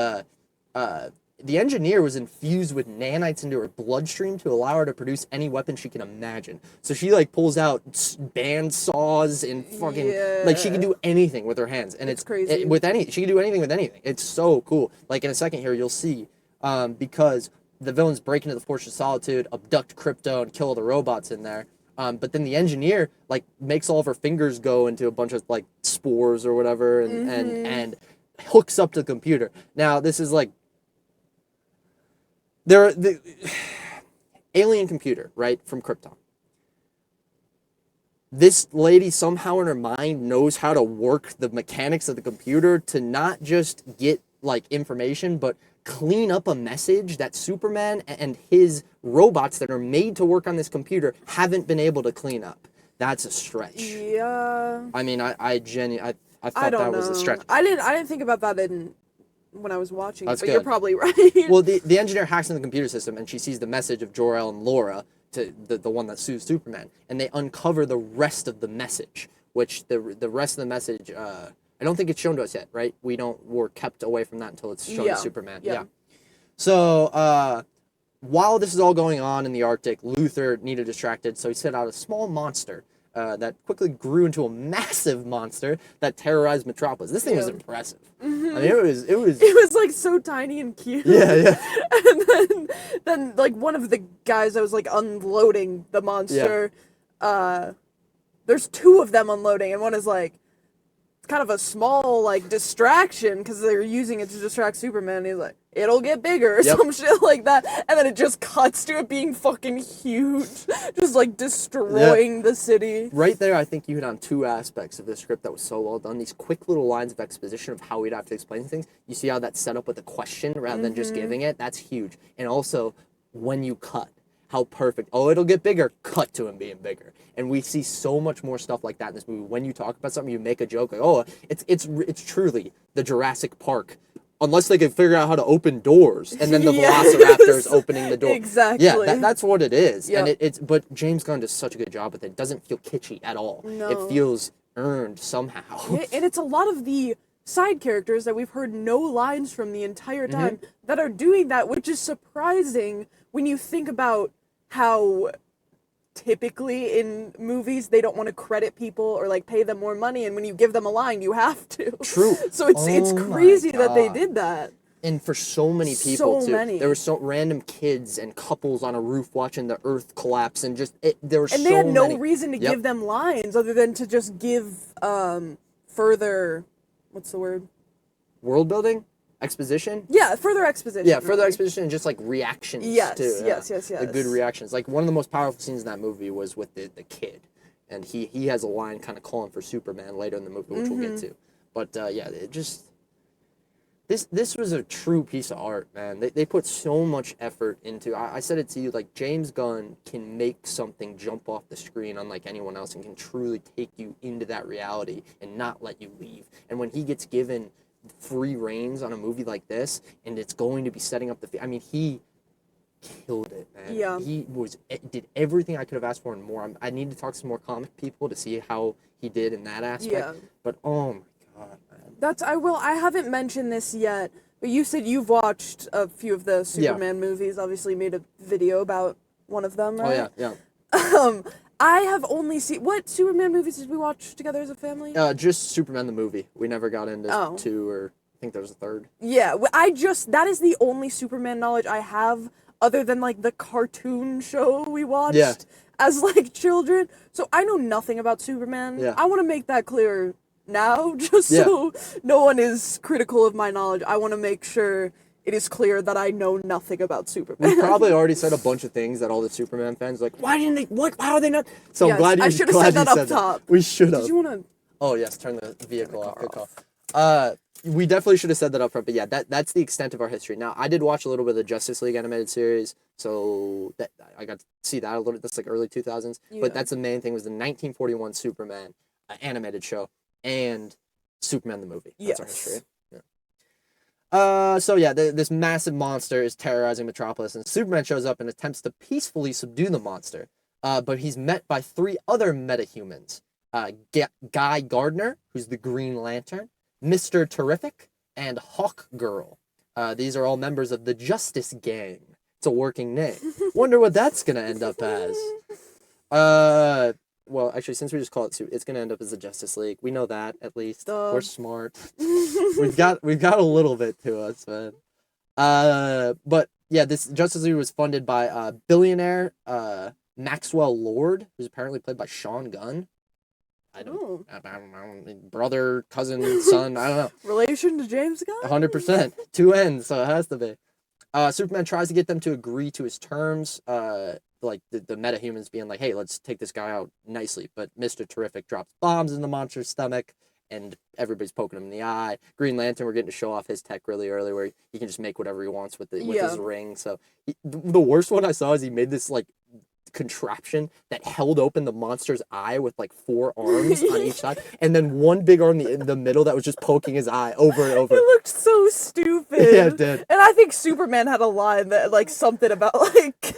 the Engineer was infused with nanites into her bloodstream to allow her to produce any weapon she can imagine. So she, like, pulls out band saws and fucking... Yeah. Like, she can do anything with her hands. And it's crazy. She can do anything with anything. It's so cool. Like, in a second here, you'll see, because the villains break into the Fortress of Solitude, abduct Krypto, and kill all the robots in there. But then the Engineer, like, makes all of her fingers go into a bunch of, like, spores or whatever and hooks up to the computer. Now, this is, like... the alien computer, right, from Krypton. This lady somehow in her mind knows how to work the mechanics of the computer to not just get, like, information, but clean up a message that Superman and his robots that are made to work on this computer haven't been able to clean up. That's a stretch. Yeah. I mean, I thought that was a stretch. I didn't think about that when I was watching That's it, but good. you're probably right. Well, the Engineer hacks into the computer system, and she sees the message of Jor-El and Laura, to the one that sues Superman, and they uncover the rest of the message, which the rest of the message, I don't think it's shown to us yet, right? We're kept away from that until it's shown to Superman. Yeah. So, while this is all going on in the Arctic, Luther needed distracted, so he sent out a small monster that quickly grew into a massive monster that terrorized Metropolis. This thing was impressive. Mm-hmm. I mean, it was like so tiny and cute. Yeah. And then like one of the guys that was like unloading the monster, there's two of them unloading, and one is like kind of a small like distraction because they're using it to distract Superman. And he's like, it'll get bigger or some shit like that, and then it just cuts to it being fucking huge, just like destroying the city. Right there, I think you hit on two aspects of the script that was so well done. These quick little lines of exposition of how we'd have to explain things. You see how that's set up with a question rather than just giving it? That's huge. And also, when you cut, how perfect. Oh, it'll get bigger. Cut to him being bigger. And we see so much more stuff like that in this movie. When you talk about something, you make a joke like, "Oh, it's truly the Jurassic Park." Unless they can figure out how to open doors, and then the Velociraptor is opening the door. Exactly. Yeah, that's what it is. Yep. And but James Gunn does such a good job with it. It doesn't feel kitschy at all. No. It feels earned somehow. Yeah, and it's a lot of the side characters that we've heard no lines from the entire time that are doing that, which is surprising when you think about how typically in movies they don't want to credit people or like pay them more money, and when you give them a line you have to. True. So it's crazy that they did that. And for so many people So too. many. There were so random kids and couples on a roof watching the earth collapse, and there were so And many. they had no reason to give them lines other than to just give further, what's the word? World building? Exposition? Yeah, further exposition. Yeah, further exposition and just like reactions Yes, too. yes. The good reactions. Like one of the most powerful scenes in that movie was with the kid. And he has a line kind of calling for Superman later in the movie, which we'll get to. But it just this was a true piece of art, man. They put so much effort into. I said it to you, like James Gunn can make something jump off the screen unlike anyone else, and can truly take you into that reality and not let you leave. And when he gets given free reins on a movie like this, and it's going to be setting up I mean, he killed it, man. Yeah. He did everything I could have asked for and more. I need to talk to some more comic people to see how he did in that aspect. Yeah. But oh my god, man. I haven't mentioned this yet, but you said you've watched a few of the Superman movies, obviously made a video about one of them, right? Oh yeah. I have only seen, what Superman movies did we watch together as a family? Just Superman the movie. We never got into two, or I think there was a third. Yeah, that is the only Superman knowledge I have, other than like the cartoon show we watched as like children. So I know nothing about Superman. Yeah. I want to make that clear now, just so no one is critical of my knowledge. I want to make sure it is clear that I know nothing about Superman. We probably already said a bunch of things that all the Superman fans are like, why didn't they, what, how are they not? So I'm glad you I should have said that up top. We should have. Did you want to? Oh yes, turn the vehicle off. Good call. We definitely should have said that up front, but yeah, that's the extent of our history. Now, I did watch a little bit of the Justice League animated series, so that I got to see that a little. That's like early 2000s, but that's the main thing, was the 1941 Superman animated show and Superman the movie. That's our history. This massive monster is terrorizing Metropolis, and Superman shows up and attempts to peacefully subdue the monster. But he's met by three other metahumans. Guy Gardner, who's the Green Lantern, Mr. Terrific, and Hawk Girl. These are all members of the Justice Gang. It's a working name. Wonder what that's gonna end up as. Well, actually, since we just call it it's gonna end up as the Justice League. We know that, at least. We're smart. we've got a little bit to us, man. But yeah, this Justice League was funded by billionaire Maxwell Lord, who's apparently played by Sean Gunn. I don't know, brother, cousin, son, I don't know. Relation to James Gunn? 100%. Two ends, so it has to be. Superman tries to get them to agree to his terms, like the metahumans being like, hey, let's take this guy out nicely. But Mr. Terrific drops bombs in the monster's stomach, and everybody's poking him in the eye. Green Lantern, we're getting to show off his tech really early, where he can just make whatever he wants with his ring. So the worst one I saw is he made this like contraption that held open the monster's eye with like 4 arms on each side, and then one big arm in the middle that was just poking his eye over and over. It looked so stupid. Yeah, it did. And I think Superman had a line that like something about like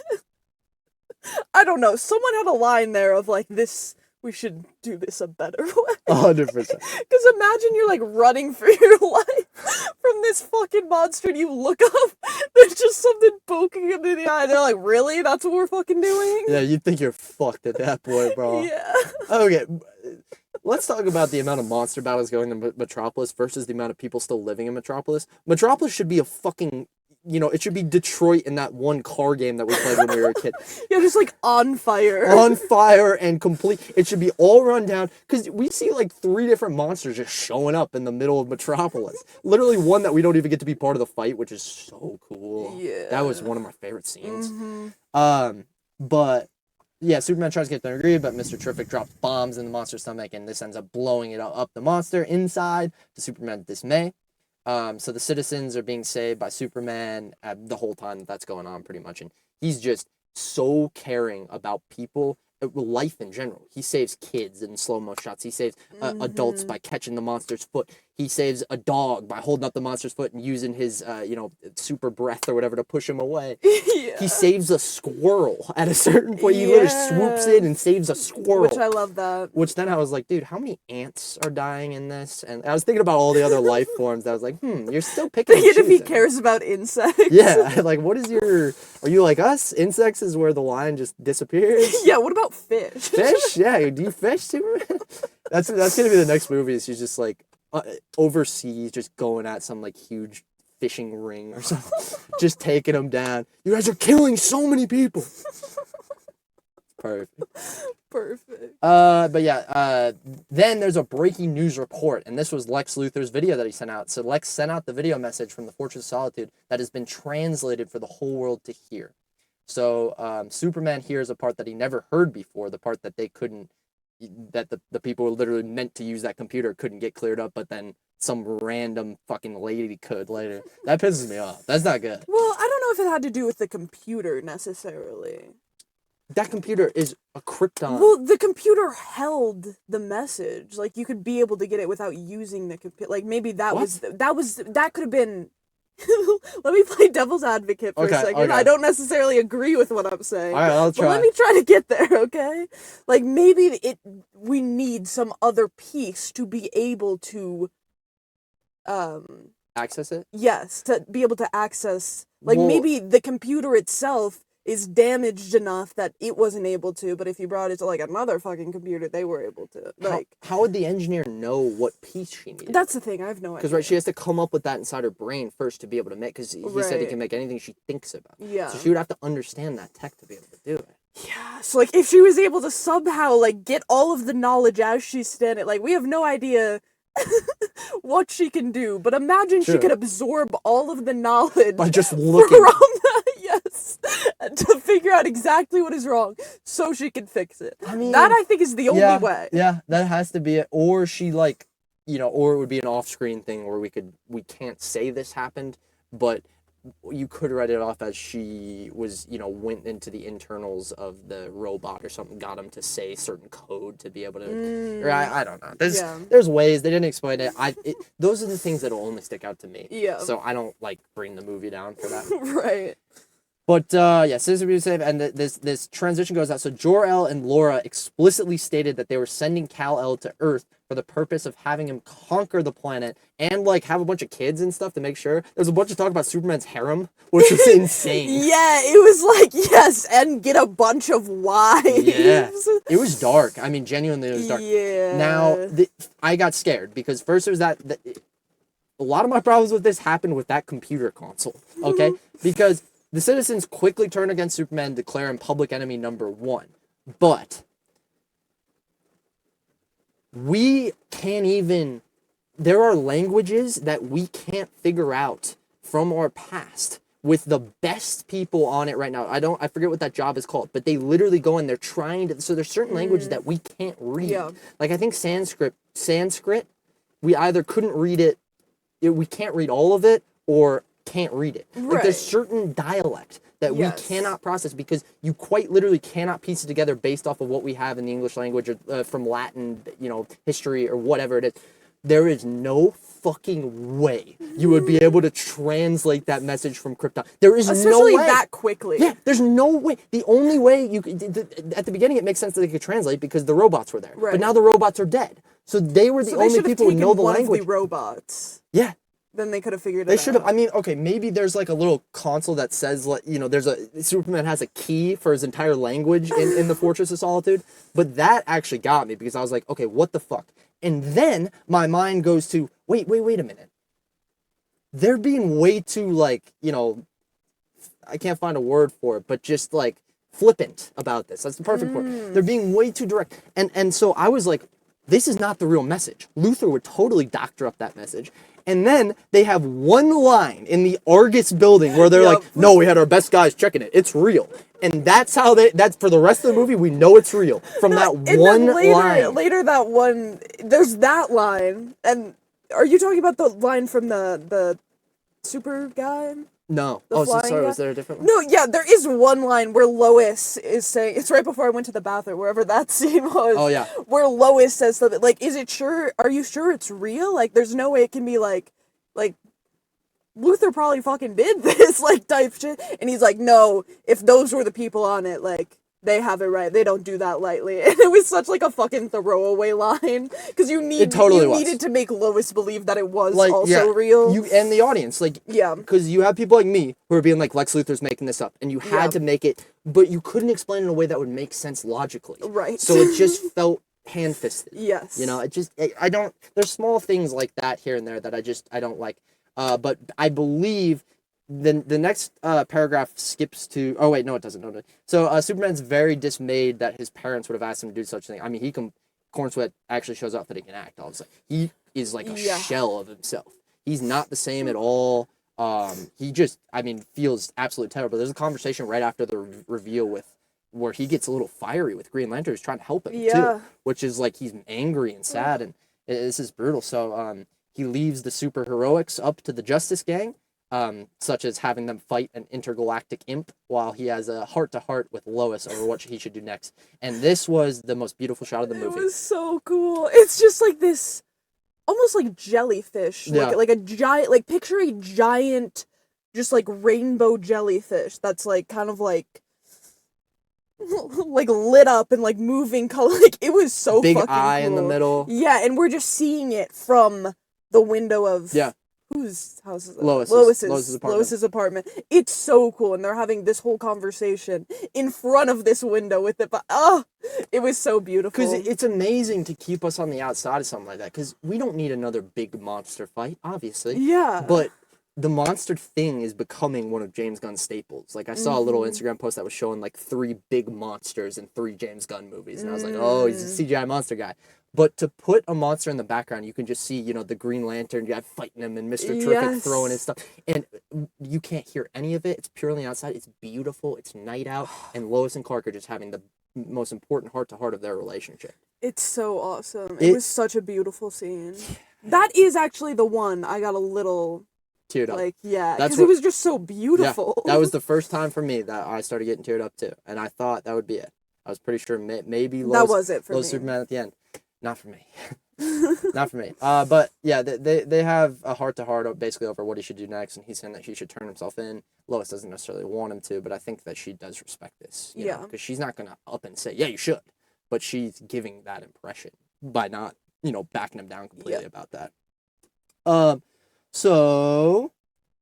I don't know, someone had a line there of like, this, we should do this a better way. 100%. Because imagine you're like running for your life from this fucking monster and you look up, there's just something poking him in the eye. They're like, really? That's what we're fucking doing? Yeah, you'd think you're fucked at that point, bro. Yeah. Okay, let's talk about the amount of monster battles going to Metropolis versus the amount of people still living in Metropolis. Metropolis should be a fucking, it should be Detroit in that one car game that we played when we were a kid. Yeah, just like on fire. On fire and complete. It should be all run down because we see like 3 different monsters just showing up in the middle of Metropolis. Literally one that we don't even get to be part of the fight, which is so cool. Yeah. That was one of my favorite scenes. Mm-hmm. But yeah, Superman tries to get them to agree, but Mr. Terrific drops bombs in the monster's stomach, and this ends up blowing it up the monster inside to Superman's dismay. So the citizens are being saved by Superman the whole time that's going on, pretty much. And he's just so caring about people, life in general. He saves kids in slow-mo shots. He saves adults by catching the monster's foot. He saves a dog by holding up the monster's foot and using his, super breath or whatever to push him away. Yeah. He saves a squirrel at a certain point. He literally swoops in and saves a squirrel. Which I love that. Which then I was like, dude, how many ants are dying in this? And I was thinking about all the other life forms. I was like, you're still picking and if he choosing. cares about insects. Yeah, like, what is your... Are you like us? Insects is where the line just disappears? Yeah, what about fish? Fish? Yeah, do you fish, Superman? That's gonna be the next movie. Is he's just like overseas, just going at some like huge fishing ring or something, just taking them down. You guys are killing so many people. Perfect. But yeah, then there's a breaking news report, and this was Lex Luthor's video that he sent out. So Lex sent out the video message from the Fortress of Solitude that has been translated for the whole world to hear. So Superman hears a part that he never heard before, the part that they couldn't, that the people who literally meant to use that computer couldn't get cleared up, but then some random fucking lady could later. That pisses me off. That's not good. Well, I don't know if it had to do with the computer necessarily. That computer is a Krypton. Well, the computer held the message. Like, you could be able to get it without using the computer. Like, maybe that could have been... Let me play devil's advocate for a second. Okay. I don't necessarily agree with what I'm saying. All right, I'll try. But let me try to get there, okay? Like, maybe we need some other piece to be able to... access it? Yes, to be able to access... Like, maybe the computer itself is damaged enough that it wasn't able to, but if you brought it to, like, another fucking computer, they were able to. Like, how would the engineer know what piece she needed? That's the thing, I have no idea. Because, right, she has to come up with that inside her brain first to be able to make, because he said he can make anything she thinks about. Yeah. So she would have to understand that tech to be able to do it. Yeah, so, like, if she was able to somehow, like, get all of the knowledge as she's standing, like, we have no idea what she can do, but imagine she could absorb all of the knowledge by just looking from that, yes, to figure out exactly what is wrong so she can fix it. I mean, that I think is the only way. Yeah, that has to be it. Or she, like, or it would be an off-screen thing where we can't say this happened, but you could write it off as she was, went into the internals of the robot or something, got him to say certain code to be able to, or I don't know. There's ways, they didn't explain it. Those are the things that'll only stick out to me. Yeah. So I don't, like, bring the movie down for that. Right. But, Citizen Reviews save, and this transition goes out. So Jor-El and Laura explicitly stated that they were sending Kal-El to Earth for the purpose of having him conquer the planet and, like, have a bunch of kids and stuff to make sure. There's a bunch of talk about Superman's harem, which was insane. Yeah, it was like, yes, and get a bunch of wives. Yeah, it was dark. I mean, genuinely, it was dark. Yeah. Now, I got scared because first it was that a lot of my problems with this happened with that computer console, okay? Because the citizens quickly turn against Superman and declare him public enemy number 1. But we can't even... There are languages that we can't figure out from our past with the best people on it right now. I forget what that job is called, but they literally go in, they're trying to... So there's certain languages that we can't read. Yeah. Like, I think Sanskrit, we either couldn't read it, we can't read all of it, or can't read it. Right. Like, there's certain dialect that we cannot process because you quite literally cannot piece it together based off of what we have in the English language or from Latin, history or whatever it is. There is no fucking way you would be able to translate that message from Krypton. There is Especially no way. that quickly. Yeah, there's no way. The only way you could, at the beginning it makes sense that they could translate because the robots were there. Right. But now the robots are dead. So they were the only people who know the language. The robots. Yeah. then they could have figured it out. They should have. I mean, okay, maybe there's like a little console that says, like, you know, Superman has a key for his entire language in the Fortress of Solitude. But that actually got me because I was like, okay, what the fuck? And then my mind goes to, wait a minute. They're being way too, like, you know, I can't find a word for it, but just like flippant about this. That's the perfect word. They're being way too direct. And so I was like, this is not the real message. Luthor would totally doctor up that message. And then they have one line in the Argus building where they're like, no, we had our best guys checking it. It's real. And that's how that's for the rest of the movie, we know it's real. From that one line. Later that one, there's that line. And are you talking about the line from the super guy? No. Oh, so sorry, was there a different one? No, yeah, there is one line where Lois is saying, it's right before I went to the bathroom, wherever that scene was. Oh, yeah. Where Lois says something, like, are you sure it's real? Like, there's no way it can be, like, Luthor probably fucking did this, like, type shit. And he's like, no, if those were the people on it, like, they have it right. They don't do that lightly. And it was such, like, a fucking throwaway line. Because you needed to make Lois believe that it was like, also real. You and the audience, like, yeah. Because you have people like me who are being like, Lex Luthor's making this up. And you had to make it, but you couldn't explain it in a way that would make sense logically. Right. So it just felt hand-fisted. Yes. You know, there's small things like that here and there that I don't like. But I believe the next paragraph skips to... Oh, wait, no, it doesn't. No. So Superman's very dismayed that his parents would have asked him to do such a thing. I mean, Corn Sweat actually shows out that he can act, all of a sudden. He is like a shell of himself. He's not the same at all. He just, feels absolutely terrible. There's a conversation right after the reveal where he gets a little fiery with Green Lantern, who's trying to help him, too. Which is like he's angry and sad, and this is brutal. So he leaves the superheroics up to the Justice Gang, such as having them fight an intergalactic imp while he has a heart-to-heart with Lois over what he should do next. And this was the most beautiful shot of the movie. It was so cool. It's just like this, almost like jellyfish. Like a giant, like picture a giant, just like rainbow jellyfish that's like kind of like lit up and like moving color. Like it was so big fucking eye cool. In the middle. Yeah, and we're just seeing it from the window of whose house is it? Lois's apartment. It's so cool, and they're having this whole conversation in front of this window with it. But it was so beautiful. Because it's amazing to keep us on the outside of something like that. Because we don't need another big monster fight, obviously. Yeah. But the monster thing is becoming one of James Gunn's staples. Like I saw a little Instagram post that was showing like 3 big monsters in 3 James Gunn movies, and I was like, oh, he's a CGI monster guy. But to put a monster in the background, you can just see, you know, the Green Lantern guy fighting him and Mr. Terrific throwing his stuff. And you can't hear any of it. It's purely outside. It's beautiful. It's night out. And Lois and Clark are just having the most important heart-to-heart of their relationship. It's so awesome. It was such a beautiful scene. That is actually the one I got a little... teared up. Like, yeah, because it was just so beautiful. Yeah, that was the first time for me that I started getting teared up, too. And I thought that would be it. I was pretty sure maybe Lois... That was it for me. Superman at the end. Not for me. Not for me. But yeah, they have a heart-to-heart basically over what he should do next, and he's saying that he should turn himself in. Lois doesn't necessarily want him to, but I think that she does respect this. You know, because she's not going to up and say, yeah, you should. But she's giving that impression by not, you know, backing him down completely about that. So,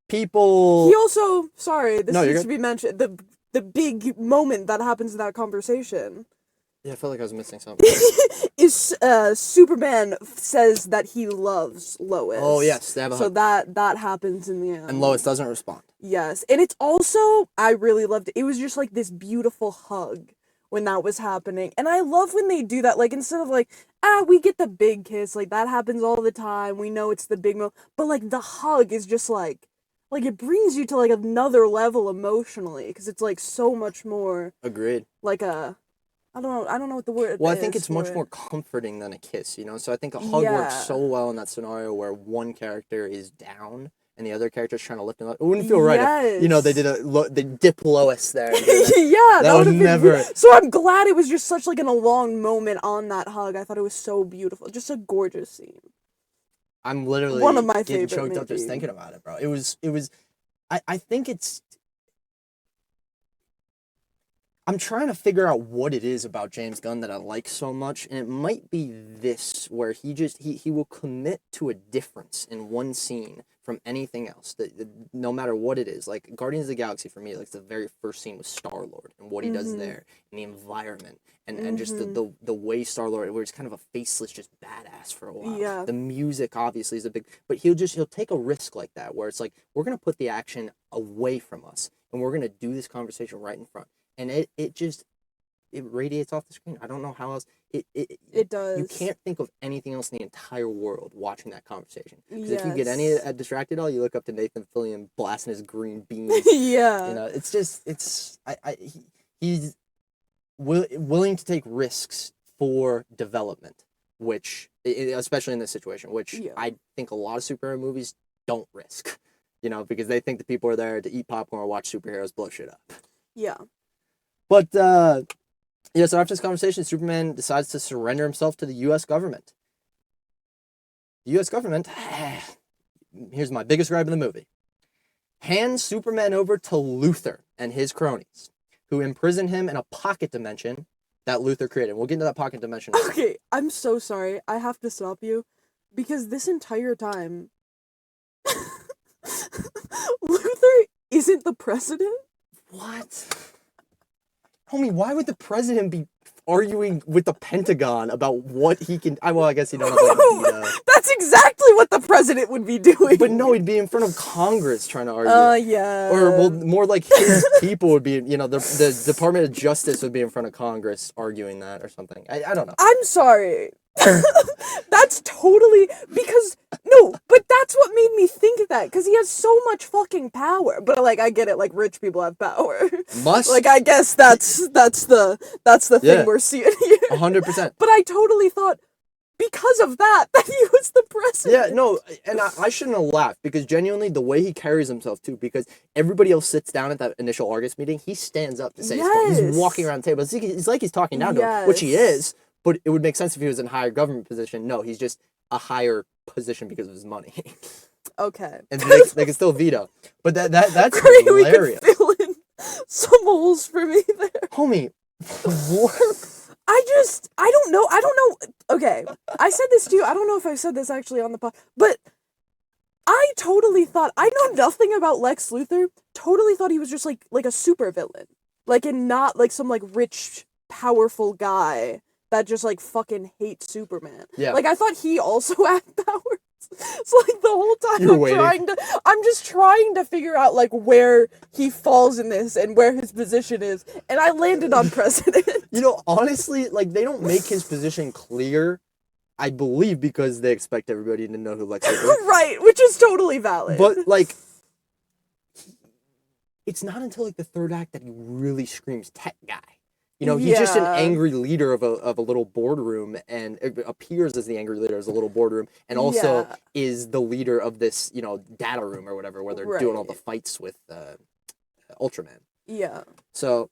people... He also... Sorry, this needs to be mentioned. The big moment that happens in that conversation... Yeah, I felt like I was missing something. is Superman says that he loves Lois. Oh, yes. So that happens in the end. And Lois doesn't respond. Yes. And it's also... I really loved it. It was just like this beautiful hug when that was happening. And I love when they do that. Like, instead of like, we get the big kiss. Like, that happens all the time. We know it's the big moment. But, like, the hug is just like... Like, it brings you to, like, another level emotionally. Because it's, like, so much more... Agreed. Like a... I don't know what the word is. Well, I think it's much more comforting than a kiss, you know? So I think a hug works so well in that scenario where one character is down and the other character is trying to lift him up. It wouldn't feel right if, you know, they dip Lois there. That would have never... So I'm glad it was just such, like, a long moment on that hug. I thought it was so beautiful. Just a gorgeous scene. I'm literally one of my getting favorite, choked up just thinking about it, bro. It was... I think it's... I'm trying to figure out what it is about James Gunn that I like so much, and it might be this, where he will commit to a difference in one scene from anything else. No matter what it is, like Guardians of the Galaxy for me, like the very first scene was Star-Lord and what he does there, and the environment, and just the way Star-Lord, where he's kind of a faceless, just badass for a while. Yeah. The music obviously is a big, but he'll take a risk like that, where it's like, we're gonna put the action away from us, and we're gonna do this conversation right in front, and it radiates off the screen. I don't know how else. It does. You can't think of anything else in the entire world watching that conversation. Because Yes. if you get any distracted at all, you look up to Nathan Fillion blasting his green beans. Yeah. You know, it's just, he's willing to take risks for development, which, especially in this situation, which I think a lot of superhero movies don't risk. You know, because they think the people are there to eat popcorn or watch superheroes blow shit up. Yeah. But, yeah, so after this conversation, Superman decides to surrender himself to the U.S. government. The U.S. government, here's my biggest gripe of the movie, hands Superman over to Luthor and his cronies, who imprison him in a pocket dimension that Luthor created. We'll get into that pocket dimension. Okay, I'm so sorry. I have to stop you, because this entire time, Luthor isn't the president? What? Homie, why would the president be arguing with the Pentagon about what he can... well, I guess he don't have like That's exactly what the president would be doing. But no, he'd be in front of Congress trying to argue. Yeah. Or, well, more like his people would be, you know, the Department of Justice would be in front of Congress arguing that or something. I don't know. I'm sorry. That's totally... Because... No, but that's what made me think that, because he has so much fucking power. But, like, I get it, like, rich people have power. Must. Like, I guess that's the thing we're seeing here. 100%. But I totally thought, because of that he was the president. Yeah, no, and I shouldn't have laughed, because genuinely, the way he carries himself, too, because everybody else sits down at that initial Argus meeting, he stands up to say his point. He's walking around the table. It's like he's talking down to him, which he is, but it would make sense if he was in a higher government position. No, he's just a higher position because of his money. Okay. And they can still veto. But that's hilarious. We could fill in some holes for me there. Homie, what? I don't know. Okay, I said this to you. I don't know if I said this actually on the pod, but I totally thought, I know nothing about Lex Luthor, totally thought he was just like a supervillain. Like, and not like some like rich, powerful guy that just like fucking hates Superman. Yeah. Like, I thought he also had powers. So like the whole time I'm just trying to figure out like where he falls in this and where his position is, and I landed on president. You know, honestly, like, they don't make his position clear, I believe, because they expect everybody to know who Lex Luthor is. Right, which is totally valid. But like, it's not until like the third act that he really screams tech guy. You know, he's just an angry leader of a little boardroom, and it appears as the angry leader of a little boardroom, and also is the leader of this, you know, data room or whatever, where they're doing all the fights with Ultraman. Yeah. So.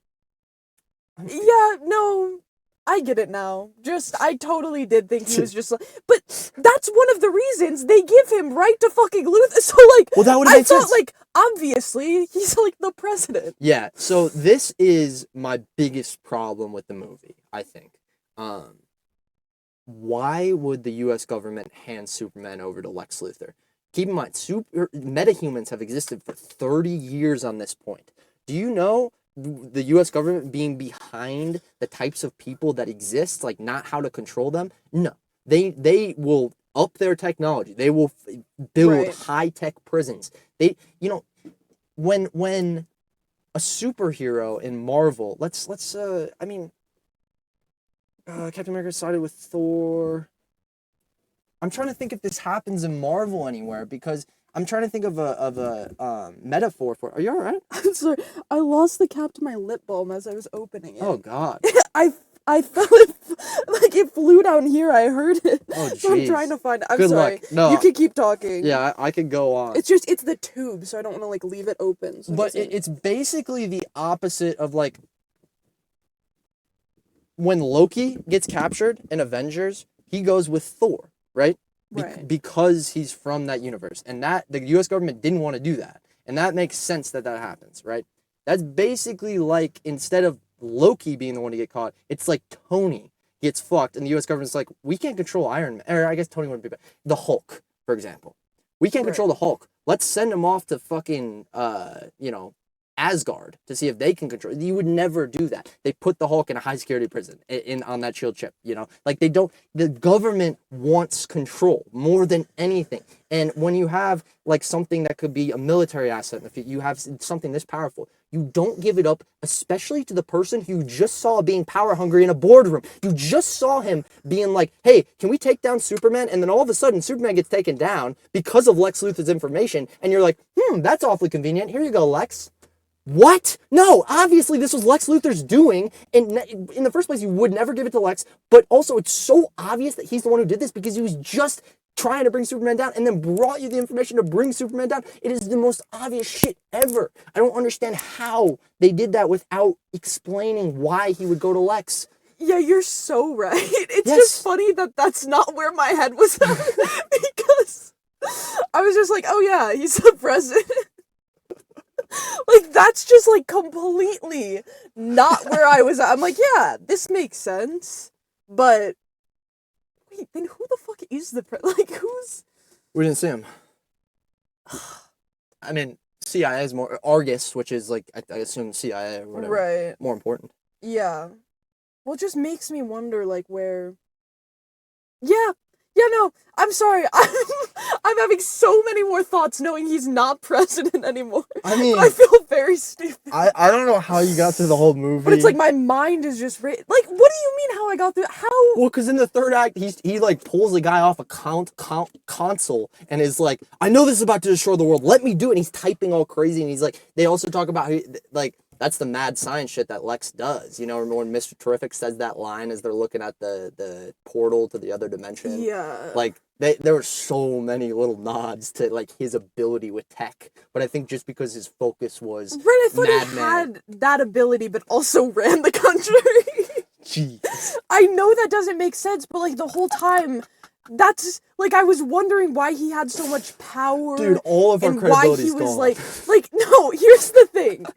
Yeah, no, I get it now. I totally did think he was just like, but that's one of the reasons they give him right to fucking Luthor. So like, well, that would I make thought sense. like, obviously he's like the president. Yeah. So this is my biggest problem with the movie, I think. Why would the U.S. government hand Superman over to Lex Luthor? Keep in mind, metahumans have existed for 30 years on this point. Do you know the U.S. government being behind the types of people that exist, like not how to control them? No. They will up their technology. They will build high-tech prisons. They, you know, when a superhero in Marvel, Captain America started with Thor. I'm trying to think if this happens in Marvel anywhere, because I'm trying to think of a metaphor for. Are you all right? I'm sorry. I lost the cap to my lip balm as I was opening it. Oh God. I felt it, like it flew down here. I heard it. Oh jeez. So I'm trying to find it. I'm Good sorry. luck. No, you can keep talking. Yeah, I could go on. It's the tube, so I don't want to like leave it open. So but it's basically the opposite of like when Loki gets captured in Avengers, he goes with Thor, right? Right. Because he's from that universe, and that the U.S. government didn't want to do that, and that makes sense that happens, right? That's basically like, instead of Loki being the one to get caught, it's like Tony gets fucked, and the U.S. government's like, we can't control Iron Man, or I guess Tony wouldn't be bad. The Hulk, for example. We can't control the Hulk, let's send him off to fucking, Asgard to see if they can control. You would never do that. They put the Hulk in a high security prison on that shield ship, Like they don't, the government wants control more than anything. And when you have like something that could be a military asset, if you have something this powerful, you don't give it up, especially to the person who you just saw being power hungry in a boardroom. You just saw him being like, hey, can we take down Superman? And then all of a sudden Superman gets taken down because of Lex Luthor's information. And you're like, that's awfully convenient. Here you go, Lex. What? No, obviously this was Lex Luthor's doing, and in the first place, you would never give it to Lex, but also it's so obvious that he's the one who did this because he was just trying to bring Superman down and then brought you the information to bring Superman down. It is the most obvious shit ever. I don't understand how they did that without explaining why he would go to Lex. Yeah, you're so right. It's just funny that that's not where my head was at because I was just like, oh yeah, he's the president. Like, that's just, like, completely not where I was at. I'm like, yeah, this makes sense, but wait, then who the fuck is the like, who's... We didn't see him. I mean, CIA is more... Argus, which is, like, I assume CIA or whatever. Right. More important. Yeah. Well, it just makes me wonder, like, where... Yeah, no, I'm sorry. I'm having so many more thoughts knowing he's not president anymore. I mean... I feel very stupid. I don't know how you got through the whole movie. But it's like my mind is just... Like, what do you mean how I got through... How... Well, because in the third act, he like, pulls the guy off a console and is like, I know this is about to destroy the world. Let me do it. And he's typing all crazy. And he's like... They also talk about, how, like... That's the mad science shit that Lex does. Remember when Mr. Terrific says that line as they're looking at the portal to the other dimension? Yeah. Like, there were so many little nods to, like, his ability with tech. But I think just because his focus was I thought he had that ability, but also ran the country. Jeez. I know that doesn't make sense, but, like, the whole time... That's, like, I was wondering why he had so much power. Dude, all of our credibility's gone. And why he was, like, no, here's the thing.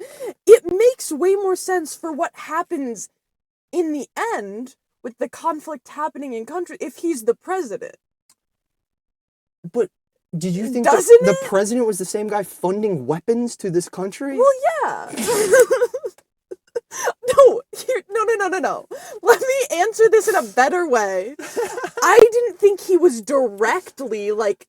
It makes way more sense for what happens in the end with the conflict happening in country if he's the president. But did you think the president was the same guy funding weapons to this country? Well, yeah. No. Let me answer this in a better way. I didn't think he was directly, like,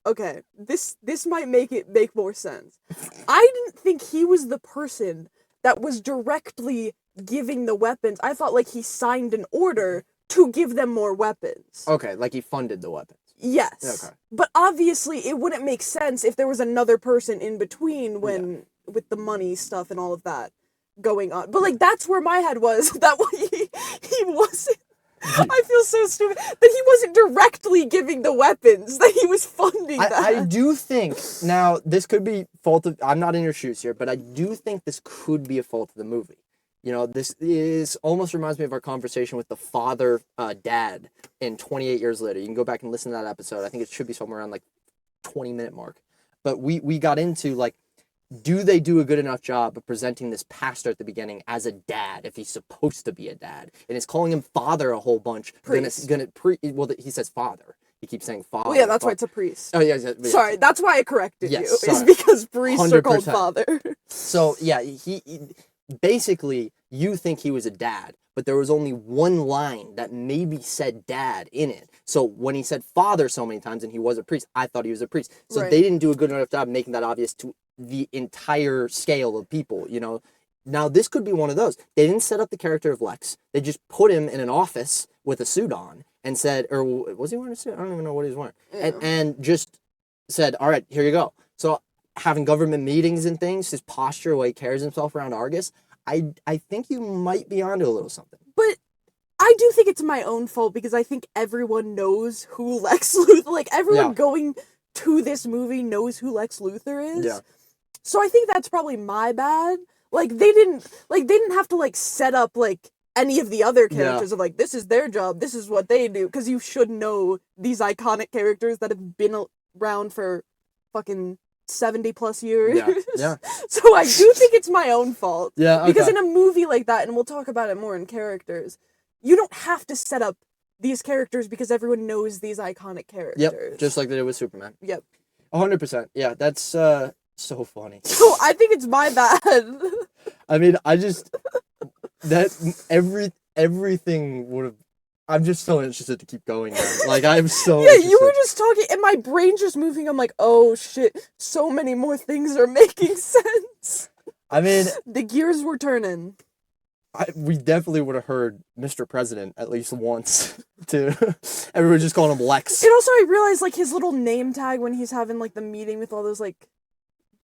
okay, this might make more sense. I didn't think he was the person that was directly giving the weapons. I thought, like, he signed an order to give them more weapons. Okay, like he funded the weapons. Yes. Okay. But obviously, it wouldn't make sense if there was another person in between with the money stuff and all of that going on. But, like, that's where my head was. That he wasn't... I feel so stupid that he wasn't directly giving the weapons, that he was funding that. I do think, now, this could be fault of... I'm not in your shoes here, but I do think this could be a fault of the movie. This almost reminds me of our conversation with the father-dad in 28 Years Later. You can go back and listen to that episode. I think it should be somewhere around, like, 20-minute mark. But we got into, like, do they do a good enough job of presenting this pastor at the beginning as a dad, if he's supposed to be a dad? And it's calling him father a whole bunch. Priest. He says father. He keeps saying father. Well, yeah, that's why it's a priest. Oh, yeah. Sorry, that's why I corrected you. Sorry. Is because priests 100%. are called father. So, yeah, he basically, you think he was a dad, but there was only one line that maybe said dad in it. So when he said father so many times and he was a priest, I thought he was a priest. So They didn't do a good enough job making that obvious to the entire scale of people, Now, this could be one of those. They didn't set up the character of Lex. They just put him in an office with a suit on and said, or was he wearing a suit? I don't even know what he was wearing. Yeah. And just said, all right, here you go. So having government meetings and things, his posture, the way he carries himself around Argus, I think you might be onto a little something. But I do think it's my own fault because I think everyone knows who Lex Luthor, like, everyone going to this movie knows who Lex Luthor is. Yeah. So I think that's probably my bad. Like, they didn't have to, like, set up, like, any of the other characters of, like, this is their job, this is what they do, because you should know these iconic characters that have been around for fucking 70 plus years. Yeah. So I do think it's my own fault. Yeah, okay. Because in a movie like that, and we'll talk about it more in characters, you don't have to set up these characters because everyone knows these iconic characters. Yep, just like they did with Superman. Yep. 100%. Yeah, that's so funny. So I think it's my bad. I mean, I just that everything would have. I'm just so interested to keep going now. Like I'm so Yeah, interested. you were just talking, and my brain just moving. I'm like, oh shit, so many more things are making sense. I mean, the gears were turning. we definitely would have heard Mr. President at least once. Too. Everyone just calling him Lex. And also, I realized like his little name tag when he's having like the meeting with all those like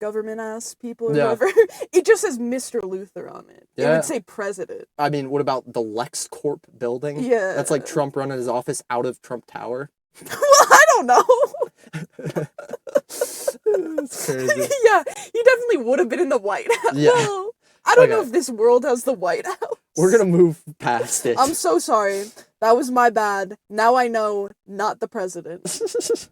government ass people or whatever. It just says Mr. Luther on it. Yeah. It would say president. I mean, what about the LexCorp building? Yeah. That's like Trump running his office out of Trump Tower. Well, I don't know. That's crazy. Yeah, he definitely would have been in the White House. Yeah. Well, I don't know if this world has the White House. We're gonna move past it. I'm so sorry. That was my bad. Now I know, not the president.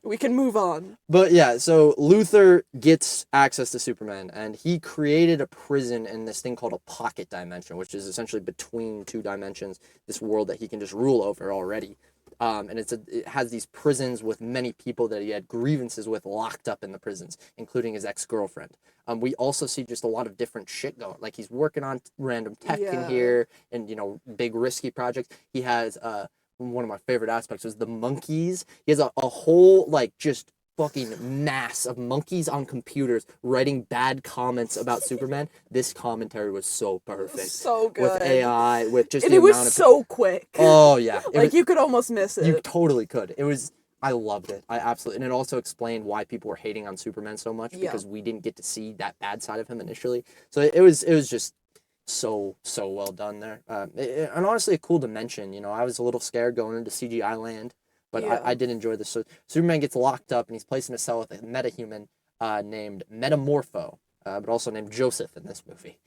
We can move on. But yeah, so Luther gets access to Superman, and he created a prison in this thing called a pocket dimension, which is essentially between two dimensions, this world that he can just rule over already. And it has these prisons with many people that he had grievances with locked up in the prisons, including his ex-girlfriend. We also see just a lot of different shit going. Like he's working on random tech in here, and big risky projects. He has one of my favorite aspects was the monkeys. He has a whole just fucking mass of monkeys on computers writing bad comments about Superman. This commentary was so perfect. So good. With AI, with just and the it was amount of so quick. Oh yeah. You could almost miss it. You totally could. I loved it. I absolutely, and it also explained why people were hating on Superman so much because we didn't get to see that bad side of him initially. So it was just so well done there. And honestly, a cool dimension. I was a little scared going into CGI land, but I did enjoy this. So Superman gets locked up and he's placed in a cell with a metahuman named Metamorpho, but also named Joseph in this movie.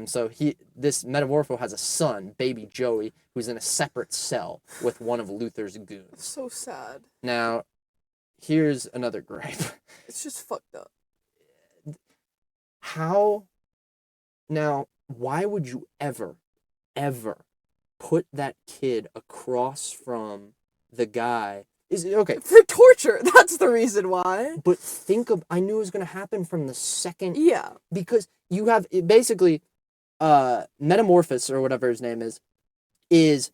So this Metamorpho has a son, baby Joey, who's in a separate cell with one of Luther's goons. So sad. Now, here's another gripe. It's just fucked up. Why would you ever put that kid across from the guy? For torture, that's the reason why. But I knew it was going to happen from the second. Yeah. Because you have, basically, Metamorphosis, or whatever his name is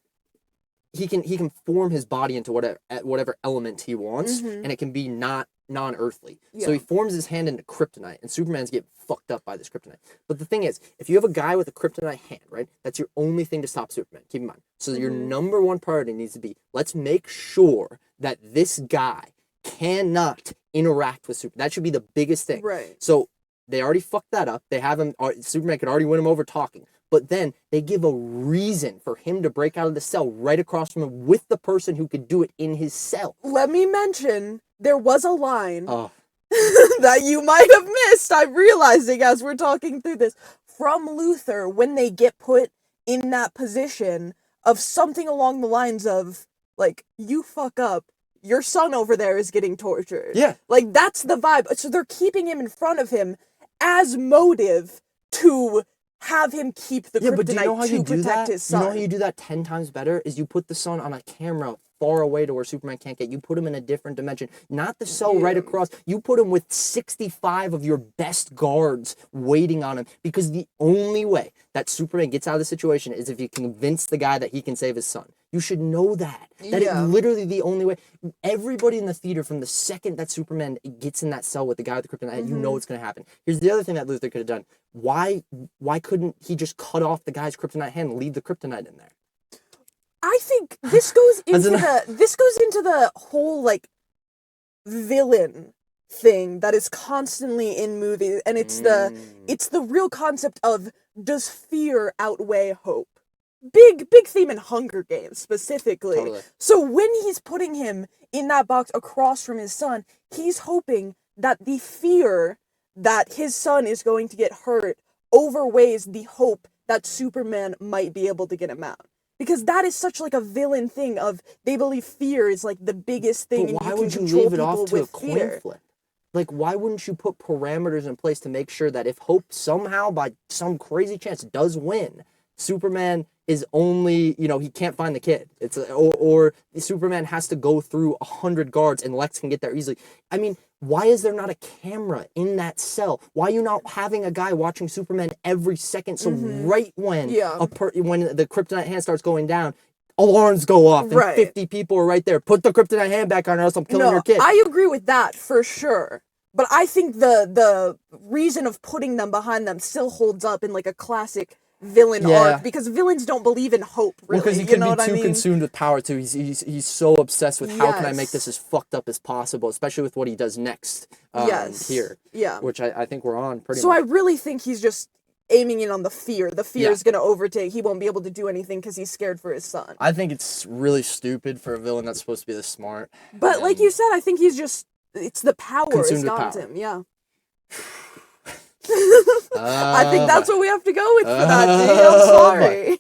he can form his body into whatever element he wants, and it can be not non-earthly. Yeah. So he forms his hand into kryptonite, and Superman's get fucked up by this kryptonite. But the thing is, if you have a guy with a kryptonite hand, right, that's your only thing to stop Superman. Keep in mind. So your number one priority needs to be, let's make sure that this guy cannot interact with Superman. That should be the biggest thing. Right. So they already fucked that up. They have him. Superman could already win him over talking. But then they give a reason for him to break out of the cell right across from him with the person who could do it in his cell. Let me mention, there was a line that you might have missed. I'm realizing as we're talking through this. From Luther, when they get put in that position of something along the lines of, you fuck up, your son over there is getting tortured. Yeah. That's the vibe. So they're keeping him in front of him as motive to have him keep the kryptonite to protect his son. You know how you do that 10 times better? Is you put the son on a camera far away to where Superman can't get. You put him in a different dimension. Not the cell right across. You put him with 65 of your best guards waiting on him, because the only way that Superman gets out of the situation is if you convince the guy that he can save his son. You should know that. That is literally the only way. Everybody in the theater, from the second that Superman gets in that cell with the guy with the kryptonite, you know what's going to happen. Here's the other thing that Luther could have done. Why couldn't he just cut off the guy's kryptonite hand and leave the kryptonite in there? I think this goes into the whole villain thing that is constantly in movies, and it's the real concept of, does fear outweigh hope? Big theme in Hunger Games specifically. Totally. So when he's putting him in that box across from his son, he's hoping that the fear that his son is going to get hurt overweighs the hope that Superman might be able to get him out. Because that is such a villain thing of, they believe fear is the biggest thing, and you can control people with fear. Why wouldn't you put parameters in place to make sure that if hope somehow, by some crazy chance, does win, Superman is only, you know, he can't find the kid. It's or Superman has to go through 100 guards and Lex can get there easily. I mean, why is there not a camera in that cell? Why are you not having a guy watching Superman every second? So right when when the kryptonite hand starts going down, alarms go off and 50 people are right there. Put the kryptonite hand back on or else I'm killing your kid. I agree with that for sure. But I think the reason of putting them behind them still holds up in like a classic villain arc, because villains don't believe in hope, really. Because he could be too consumed with power too. He's so obsessed with how can I make this as fucked up as possible, especially with what he does next here. Yeah. Which I think we're on pretty much. So I really think he's just aiming in on the fear. The fear is going to overtake. He won't be able to do anything because he's scared for his son. I think it's really stupid for a villain that's supposed to be this smart. But like you said, I think he's just, it's the power has gotten him. Yeah. I think that's what we have to go with for that, I'm sorry.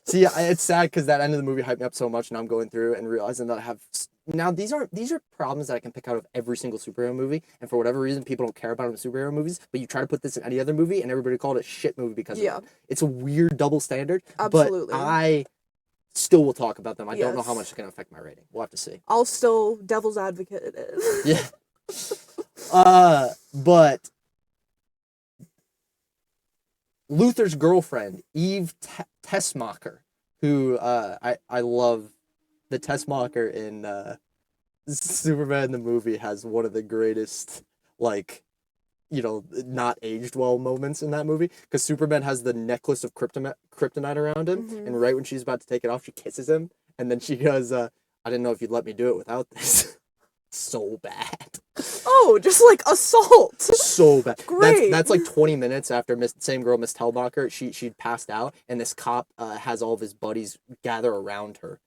See, it's sad because that end of the movie hyped me up so much, and I'm going through and realizing that I have... Now, these are problems that I can pick out of every single superhero movie, and for whatever reason, people don't care about them in superhero movies, but you try to put this in any other movie, and everybody called it a shit movie because of it. It's a weird double standard, absolutely. But I still will talk about them. I don't know how much it's going to affect my rating. We'll have to see. I'll still devil's advocate it. Yeah. But... Luthor's girlfriend, Eve Tessmacher, who I love. The Tessmacher in Superman the movie has one of the greatest, like, you know, not aged well moments in that movie. Because Superman has the necklace of kryptonite around him, and right when she's about to take it off, she kisses him, and then she goes, I didn't know if you'd let me do it without this. So bad. Oh, just like assault. So bad. Great. That's like 20 minutes after same girl, Miss Telbacher, she'd passed out, and this cop has all of his buddies gather around her.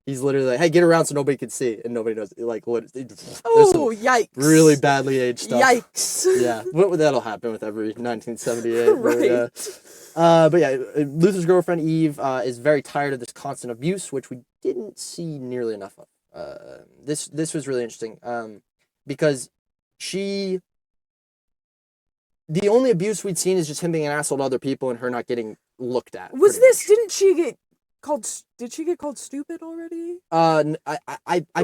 He's literally like, hey, get around so nobody can see, and nobody knows. Like, oh, yikes. Really badly aged stuff. Yikes. Yeah, that'll happen with every 1978. Right. But yeah, Luthor's girlfriend, Eve, is very tired of this constant abuse, which we didn't see nearly enough of. This was really interesting because the only abuse we'd seen is just him being an asshole to other people and her not getting looked at. Did she get called stupid already? Or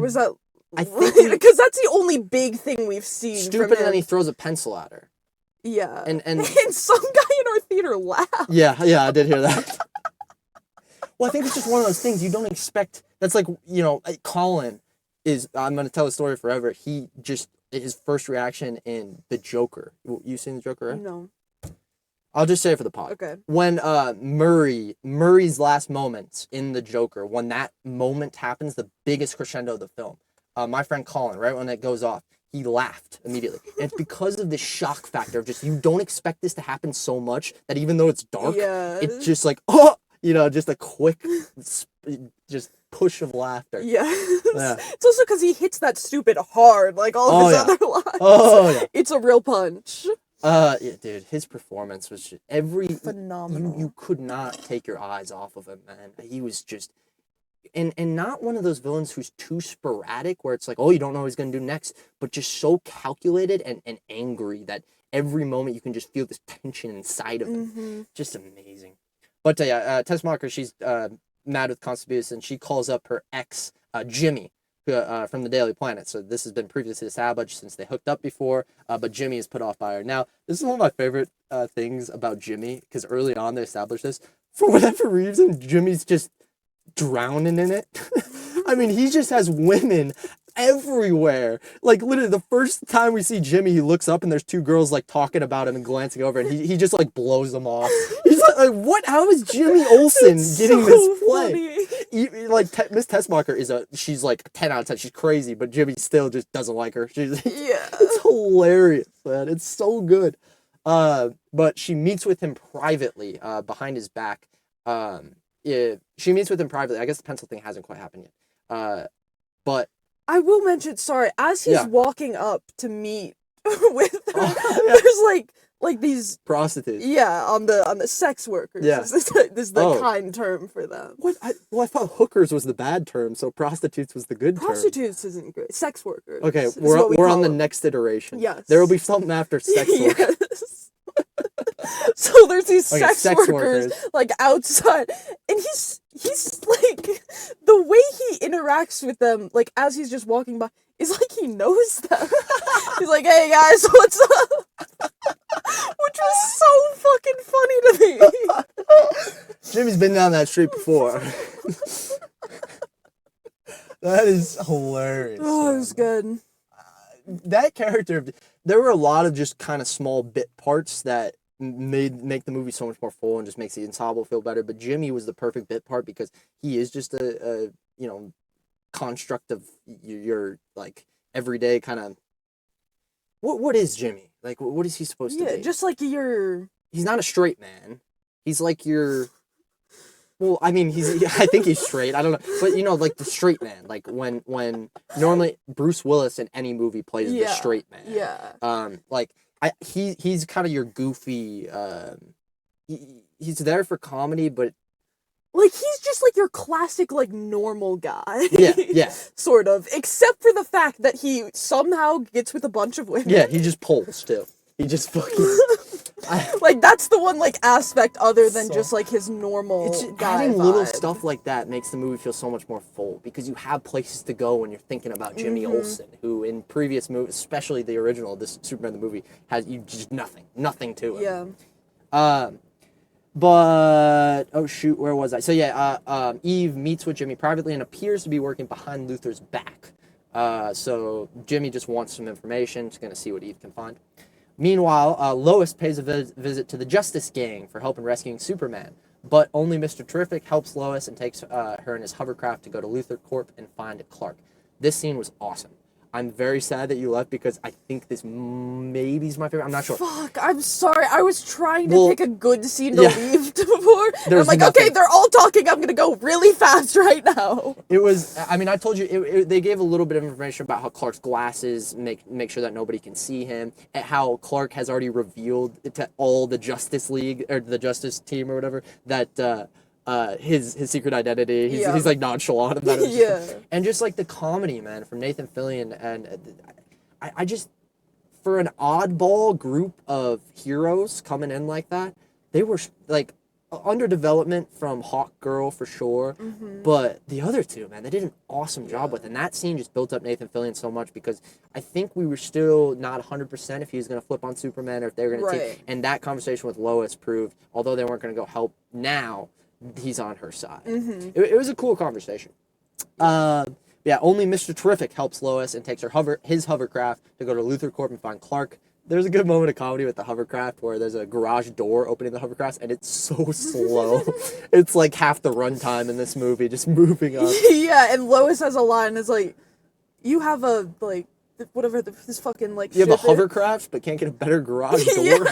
was that, I think because that's the only big thing we've seen. Stupid, and then he throws a pencil at her. Yeah, and some guy in our theater laughed. Yeah, I did hear that. Well, I think it's just one of those things you don't expect. That's like, you know, Colin is, I'm going to tell the story forever. His first reaction in The Joker. You seen The Joker, right? No. I'll just say it for the pod. Okay. When Murray's last moments in The Joker, when that moment happens, the biggest crescendo of the film, my friend Colin, right when it goes off, he laughed immediately. And it's because of the shock factor of just, you don't expect this to happen so much that even though it's dark, it's just like, oh! You know, just a quick, just push of laughter. Yeah. It's also because he hits that stupid hard, like all of his other lines. Oh, yeah. It's a real punch. Yeah, dude, his performance was just phenomenal. You could not take your eyes off of him, man. He was just, and not one of those villains who's too sporadic, where it's like, oh, you don't know what he's going to do next, but just so calculated and angry that every moment you can just feel this tension inside of him. Just amazing. But yeah, Tessmacher, she's mad with Constable, and she calls up her ex, Jimmy, from the Daily Planet. So this has been previously established since they hooked up before, but Jimmy is put off by her. Now, this is one of my favorite things about Jimmy, because early on they established this. For whatever reason, Jimmy's just drowning in it. I mean, he just has women everywhere. Like, literally, the first time we see Jimmy, he looks up and there's two girls, like, talking about him and glancing over, and he just, like, blows them off. He's like what? How is Jimmy Olsen getting this play? Like, Miss Tessmacher she's, like, 10 out of 10. She's crazy, but Jimmy still just doesn't like her. It's hilarious, man. It's so good. But she meets with him privately, behind his back. She meets with him privately. I guess the pencil thing hasn't quite happened yet. But I will mention, sorry, as he's walking up to meet with her, there's like these prostitutes. Yeah, on the sex workers. Yeah. This is the kind term for them. What? I thought hookers was the bad term, so prostitutes was the good term. Prostitutes isn't good. Sex workers. Okay, we're on the next iteration. Yes. There will be something after sex workers. Yes. So there's these sex workers like outside, and and he's like, the way he interacts with them, like, as he's just walking by, is like he knows them. He's like, hey guys, what's up? Which was so fucking funny to me. Jimmy's been down that street before. That is hilarious. Oh, it was good. That character, there were a lot of just kind of small bit parts that make the movie so much more full and just makes the ensemble feel better. But Jimmy was the perfect bit part because he is just a construct of your like everyday kind of. What is Jimmy? Like, what is he supposed to be? Yeah, just like your. He's not a straight man. He's like your. Well, I mean, I think he's straight. I don't know, but like the straight man. Like when normally Bruce Willis in any movie plays the straight man. Yeah. Like he's kind of your goofy. He's there for comedy, but like he's just like your classic like normal guy. Yeah. Sort of, except for the fact that he somehow gets with a bunch of women. Yeah, he just pulls too. He just fucking. Like that's the one like aspect other than just like his normal guy adding vibe. little stuff like that makes the movie feel so much more full because you have places to go when you're thinking about Jimmy Olsen, who in previous movies, especially the original, this Superman the movie, has you just nothing to it. Yeah. But oh shoot, where was I? So yeah, Eve meets with Jimmy privately and appears to be working behind Luthor's back. So Jimmy just wants some information. He's gonna see what Eve can find. Meanwhile, Lois pays a visit to the Justice Gang for help in rescuing Superman, but only Mr. Terrific helps Lois and takes her in his hovercraft to go to Luthor Corp and find Clark. This scene was awesome. I'm very sad that you left because I think this maybe is my favorite. I'm not sure. Fuck, I'm sorry. I was trying to pick a good scene to leave before. I'm like, nothing. okay, they're all talking. I'm gonna go really fast right now. It was. I mean, I told you. They gave a little bit of information about how Clark's glasses make sure that nobody can see him, and how Clark has already revealed to all the Justice League or the Justice Team or whatever that. His secret identity. He's like nonchalant about it. Yeah. And just like the comedy, man, from Nathan Fillion, and I just, for an oddball group of heroes coming in like that, they were like under development from Hawk Girl for sure, but the other two, man, they did an awesome job with it. And that scene just built up Nathan Fillion so much because I think we were still not 100% if he was going to flip on Superman or if they were going to take. And that conversation with Lois proved, although they weren't going to go help now, he's on her side. It was a cool conversation. Yeah, only Mr. Terrific helps Lois and takes his hovercraft to go to Luthor Corp and find Clark. There's a good moment of comedy with the hovercraft where there's a garage door opening the hovercraft and it's so slow. It's like half the runtime in this movie, just moving up. Yeah, and Lois has a line. It's like, you have a like whatever this fucking like. You have a hovercraft, but can't get a better garage door.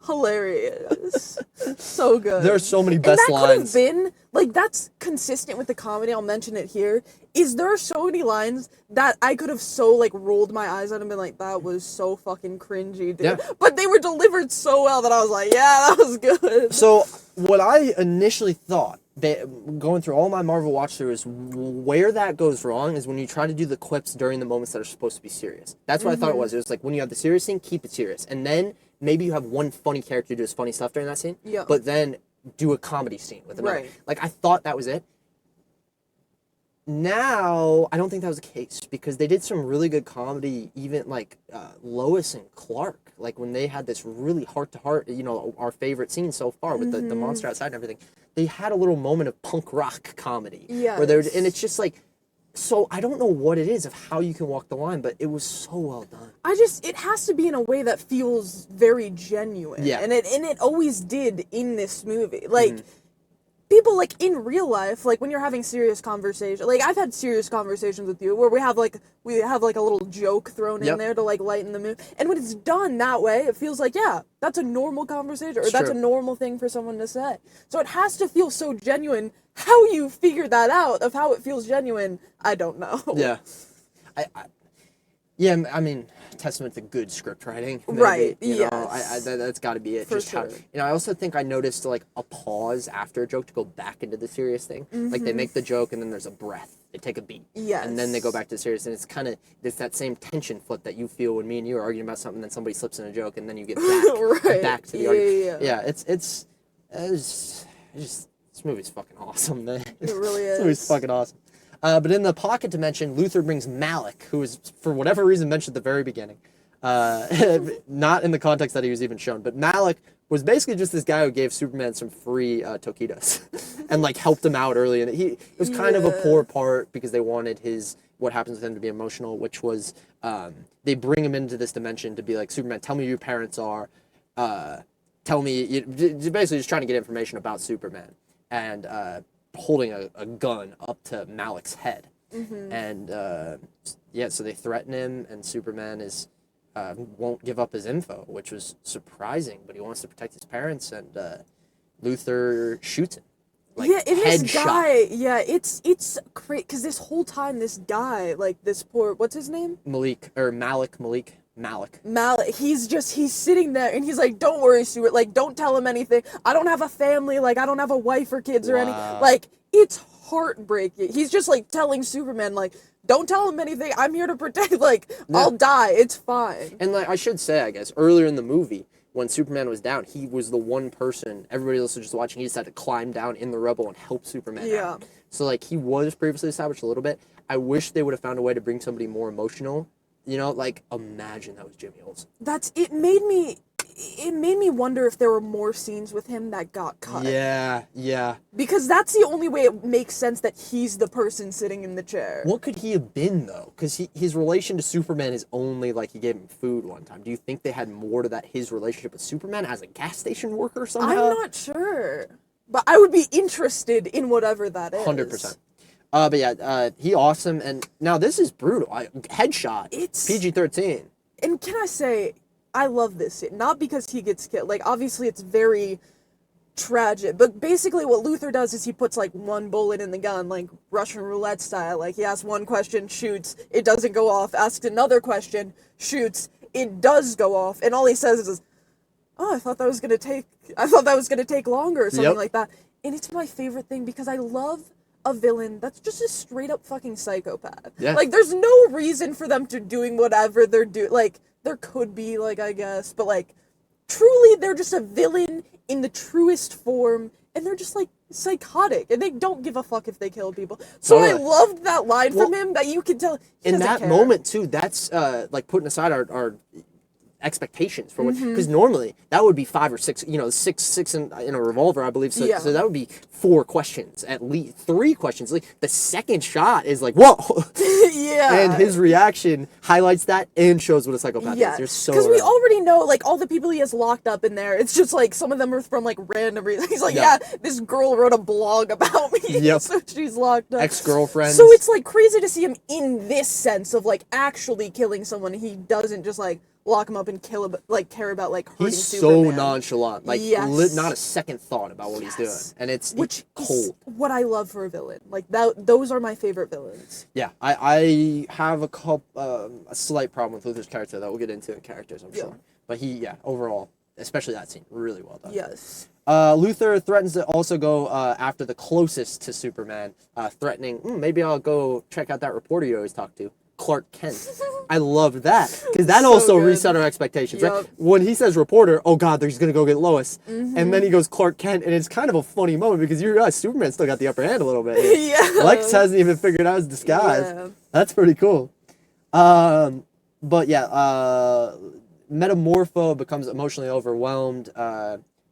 Hilarious. So good. There are so many best and that lines. Could have been like that's consistent with the comedy. I'll mention it here. Is there are so many lines that I could have so like rolled my eyes at and been like, that was so fucking cringy, dude. Yeah. But they were delivered so well that I was like, yeah, that was good. So what I initially thought, going through all my Marvel watch throughs, where that goes wrong is when you try to do the quips during the moments that are supposed to be serious. That's what I thought it was. It was like when you have the serious scene, keep it serious, and then maybe you have one funny character do his funny stuff during that scene. Yeah. But then do a comedy scene with another. Right. Like I thought that was it. Now I don't think that was the case because they did some really good comedy, even like Lois and Clark. Like when they had this really heart-to-heart, our favorite scene so far with the monster outside and everything. They had a little moment of punk rock comedy. Yeah. And it's just like, so I don't know what it is of how you can walk the line, but it was so well done. It has to be in a way that feels very genuine. Yeah. And it always did in this movie. Like, people, like, in real life, like, when you're having serious conversation, like, I've had serious conversations with you where we have, like, a little joke thrown in there to, like, lighten the mood. And when it's done that way, it feels like, yeah, that's a normal conversation, or that's a normal thing for someone to say. So it has to feel so genuine. How you figure that out, of how it feels genuine, I don't know. Yeah. I mean, testament to good script writing. Maybe, Right, that's got to be it. For Just sure. I also think I noticed, like, a pause after a joke to go back into the serious thing. Like, they make the joke, and then there's a breath. They take a beat. Yes. And then they go back to the serious, and it's that same tension flip that you feel when me and you are arguing about something, then somebody slips in a joke, and then you get back, back to the argument. Yeah. Yeah, it's just This movie's fucking awesome, man. It really This is. movie's fucking awesome. But in the pocket dimension, Luthor brings Malik, who is, for whatever reason, mentioned at the very beginning. Not in the context that he was even shown, but Malik was basically just this guy who gave Superman some free taquitos and like helped him out early. And it was kind of a poor part because they wanted what happens with him to be emotional, which was they bring him into this dimension to be like, Superman, tell me who your parents are. Tell me, basically just trying to get information about Superman. And holding a gun up to Malik's head. And so they threaten him, and Superman won't give up his info, which was surprising, but he wants to protect his parents, and Luthor shoots him. Like, yeah, and this headshot. guy, it's crazy, because this whole time, this guy, like, this poor, what's his name? Malik. He's sitting there, and he's like, don't worry, Stuart, like, don't tell him anything, I don't have a family, like, I don't have a wife or kids or anything, like, it's heartbreaking. He's just, like, telling Superman, like, don't tell him anything, I'm here to protect, like, I'll die, it's fine. And, like, I should say, I guess, earlier in the movie, when Superman was down, he was the one person, everybody else was just watching, he just had to climb down in the rubble and help Superman out. So, like, he was previously established a little bit. I wish they would have found a way to bring somebody more emotional. You know, like, imagine that was Jimmy Olsen. It made me wonder if there were more scenes with him that got cut. Yeah. Because that's the only way it makes sense that he's the person sitting in the chair. What could he have been, though? Because his relation to Superman is only, like, he gave him food one time. Do you think they had more to his relationship with Superman as a gas station worker somehow? I'm not sure. But I would be interested in whatever that is. 100%. But yeah, he awesome, and now this is brutal. Headshot. It's PG-13. And can I say, I love this scene. Not because he gets killed. Like, obviously it's very tragic. But basically what Luthor does is he puts, like, one bullet in the gun, like, Russian roulette style. Like, he asks one question, shoots, it doesn't go off. Asks another question, shoots, it does go off. And all he says is, oh, I thought that was gonna take longer, or something like that. And it's my favorite thing because I love a villain that's just a straight up fucking psychopath. Yeah. Like, there's no reason for them to doing whatever they're doing. Like, there could be, like, I guess, but, like, truly, they're just a villain in the truest form, and they're just, like, psychotic, and they don't give a fuck if they kill people. So I loved that line from him that you could tell he in doesn't that care. Moment, too, that's, like, putting aside our expectations for what, because normally that would be 5 or 6, six in a revolver, I believe. So, so that would be 4 questions, at least 3 questions. Like, the second shot is like, whoa. And his reaction highlights that and shows what a psychopath is. You're so because we already know, like, all the people he has locked up in there, it's just like some of them are from, like, random reasons. He's like, this girl wrote a blog about me, so she's locked up. Ex-girlfriend. So it's, like, crazy to see him in this sense of, like, actually killing someone. He doesn't just, like, lock him up and care about, like, hurting Superman. He's so nonchalant. Like, not a second thought about what he's doing. And it's cold. What I love for a villain. Like, those are my favorite villains. Yeah, I have a slight problem with Luthor's character that we'll get into in characters, I'm sure. But overall, especially that scene, really well done. Yes. Luthor threatens to also go after the closest to Superman, threatening, maybe I'll go check out that reporter you always talk to. Clark Kent. I loved that because that also reset our expectations. Right? When he says reporter, oh god, he's gonna go get Lois, and then he goes Clark Kent, and it's kind of a funny moment because you realize Superman still got the upper hand a little bit. Lex hasn't even figured out his disguise. That's pretty cool. But yeah, Metamorpho becomes emotionally overwhelmed,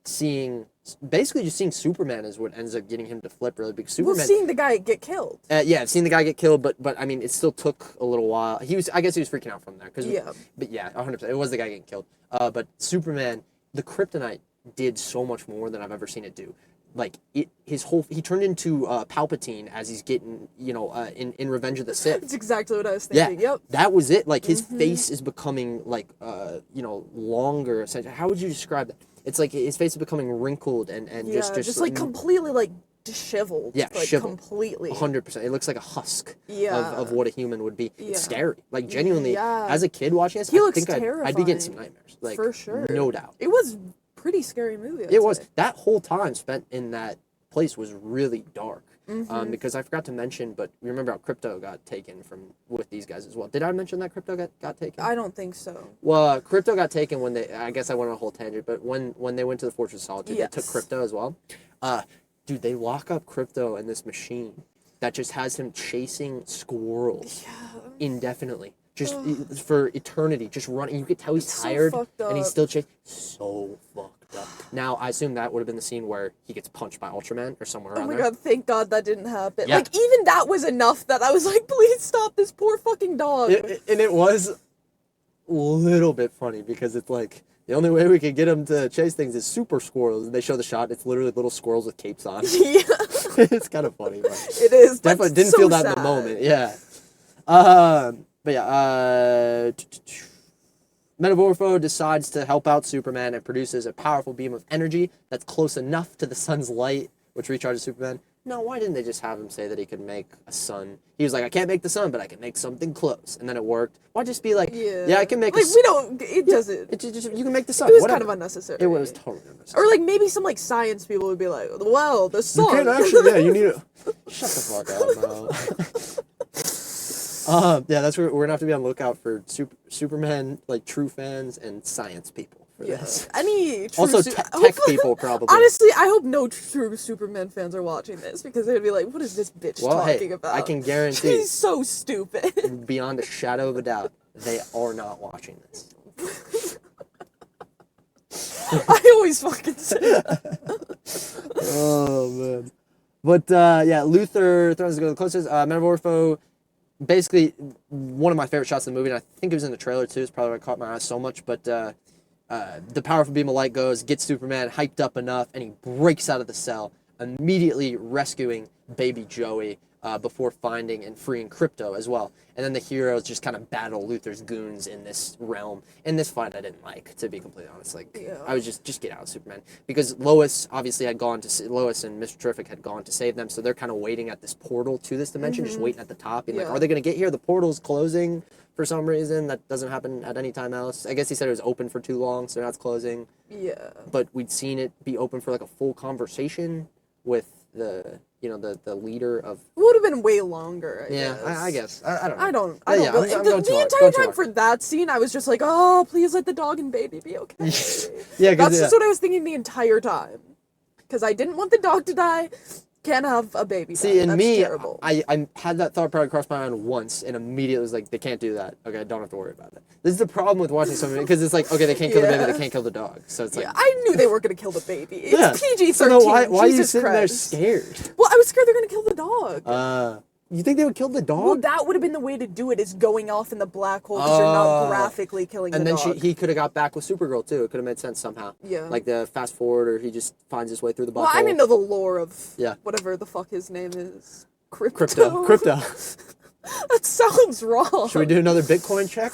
seeing Superman is what ends up getting him to flip really big. Superman. Well, seeing the guy get killed. Seeing the guy get killed, but I mean, it still took a little while. I guess he was freaking out from there. But 100%, it was the guy getting killed. But Superman, the kryptonite did so much more than I've ever seen it do. Like, he turned into Palpatine as he's getting, in Revenge of the Sith. That's exactly what I was thinking. Yep. That was it. Like, his face is becoming, like, longer. How would you describe that? It's like his face is becoming wrinkled and just like completely, like, disheveled. Yeah, like, completely. 100%. It looks like a husk of what a human would be. It's scary. Like, genuinely, as a kid watching this, I think I'd be getting some nightmares. Like, for sure. No doubt. It was pretty scary movie. It was. That whole time spent in that place was really dark. Because I forgot to mention, but you remember how Crypto got taken with these guys as well. Did I mention that Crypto got taken? I don't think so. Well, Crypto got taken when I guess I went on a whole tangent, but when they went to the Fortress of Solitude, they took Crypto as well. dude, they lock up Crypto in this machine that just has him chasing squirrels indefinitely. Just for eternity, just running. You could tell he's tired, and he's still chasing. So fucked up. Now, I assume that would have been the scene where he gets punched by Ultraman or somewhere around there. Oh my god, thank God that didn't happen. Yeah. Like, even that was enough that I was like, please stop this poor fucking dog. And it was a little bit funny because it's like, the only way we could get him to chase things is super squirrels. And they show the shot, it's literally little squirrels with capes on. Yeah. It's kind of funny. But it is. Definitely didn't feel that in the moment. Yeah. But yeah, Metamorpho decides to help out Superman and produces a powerful beam of energy that's close enough to the sun's light, which recharges Superman. No, why didn't they just have him say that he could make a sun? He was like, I can't make the sun, but I can make something close. And then it worked. Why just be like, yeah I can make like, we don't, it doesn't. You can make the sun. It was kind of unnecessary. It was totally unnecessary. Or like maybe some like science people would be like, well, the sun. You can't actually, you need to, shut the fuck up, bro. Yeah, that's where we're gonna have to be on the lookout for Superman, like true fans and science people for this. Any true also tech people probably. Honestly, I hope no true Superman fans are watching this because they'd be like, "What is this bitch talking about?" I can guarantee. She's so stupid. Beyond a shadow of a doubt, they are not watching this. I always fucking say that. Oh man, but yeah, Luthor throws to go the closest. Metamorpho. Basically, one of my favorite shots in the movie, and I think it was in the trailer too, it's probably why it caught my eye so much, but the powerful beam of light goes, gets Superman hyped up enough, and he breaks out of the cell, immediately rescuing baby Joey before finding and freeing Crypto as well. And then the heroes just kind of battle Luthor's goons in this realm. In this fight, I didn't like, to be completely honest. Like, I was just get out, Superman. Because Lois obviously had gone to, Lois and Mr. Terrific had gone to save them, so they're kind of waiting at this portal to this dimension, just waiting at the top. And like, are they going to get here? The portal's closing for some reason. That doesn't happen at any time else. I guess he said it was open for too long, so now it's closing. Yeah. But we'd seen it be open for like a full conversation with the the leader of. It would have been way longer. I guess. I guess. I don't know. I don't know. The entire time for that scene, I was just like, oh, please let the dog and baby be okay. Yeah, that's just what I was thinking the entire time. Because I didn't want the dog to die. Can't have a baby. See, and me, terrible. I had that thought probably cross my mind once, and immediately was like, they can't do that. Okay, I don't have to worry about that. This is the problem with watching something, because it's like, okay, they can't kill the baby, they can't kill the dog. So it's like, I knew they weren't gonna kill the baby. It's PG-13. So why are you sitting there scared? Well, I was scared they're gonna kill the dog. You think they would kill the dog? Well, that would have been the way to do it, is going off in the black hole, because you're not graphically killing the dog. And then he could have got back with Supergirl, too. It could have made sense somehow. Yeah. Like the fast forward, or he just finds his way through the black hole. Well, I didn't know the lore of whatever the fuck his name is. Crypto. That sounds wrong. Should we do another Bitcoin check?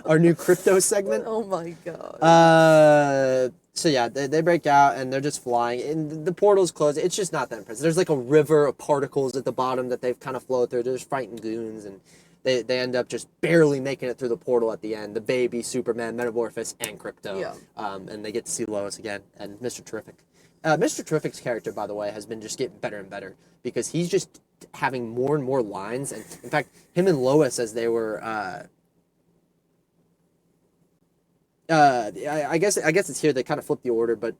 Our new crypto segment? Oh my god. So yeah, they break out and they're just flying, and the portal's closed. It's just not that impressive. There's like a river of particles at the bottom that they've kind of flowed through. They're just fighting goons, and they end up just barely making it through the portal at the end. The baby, Superman, Metamorphosis, and Crypto. Yeah. And they get to see Lois again, and Mr. Terrific. Mr. Terrific's character, by the way, has been just getting better and better, because he's just having more and more lines. And in fact, him and Lois, as they were... I guess it's here they kind of flipped the order, but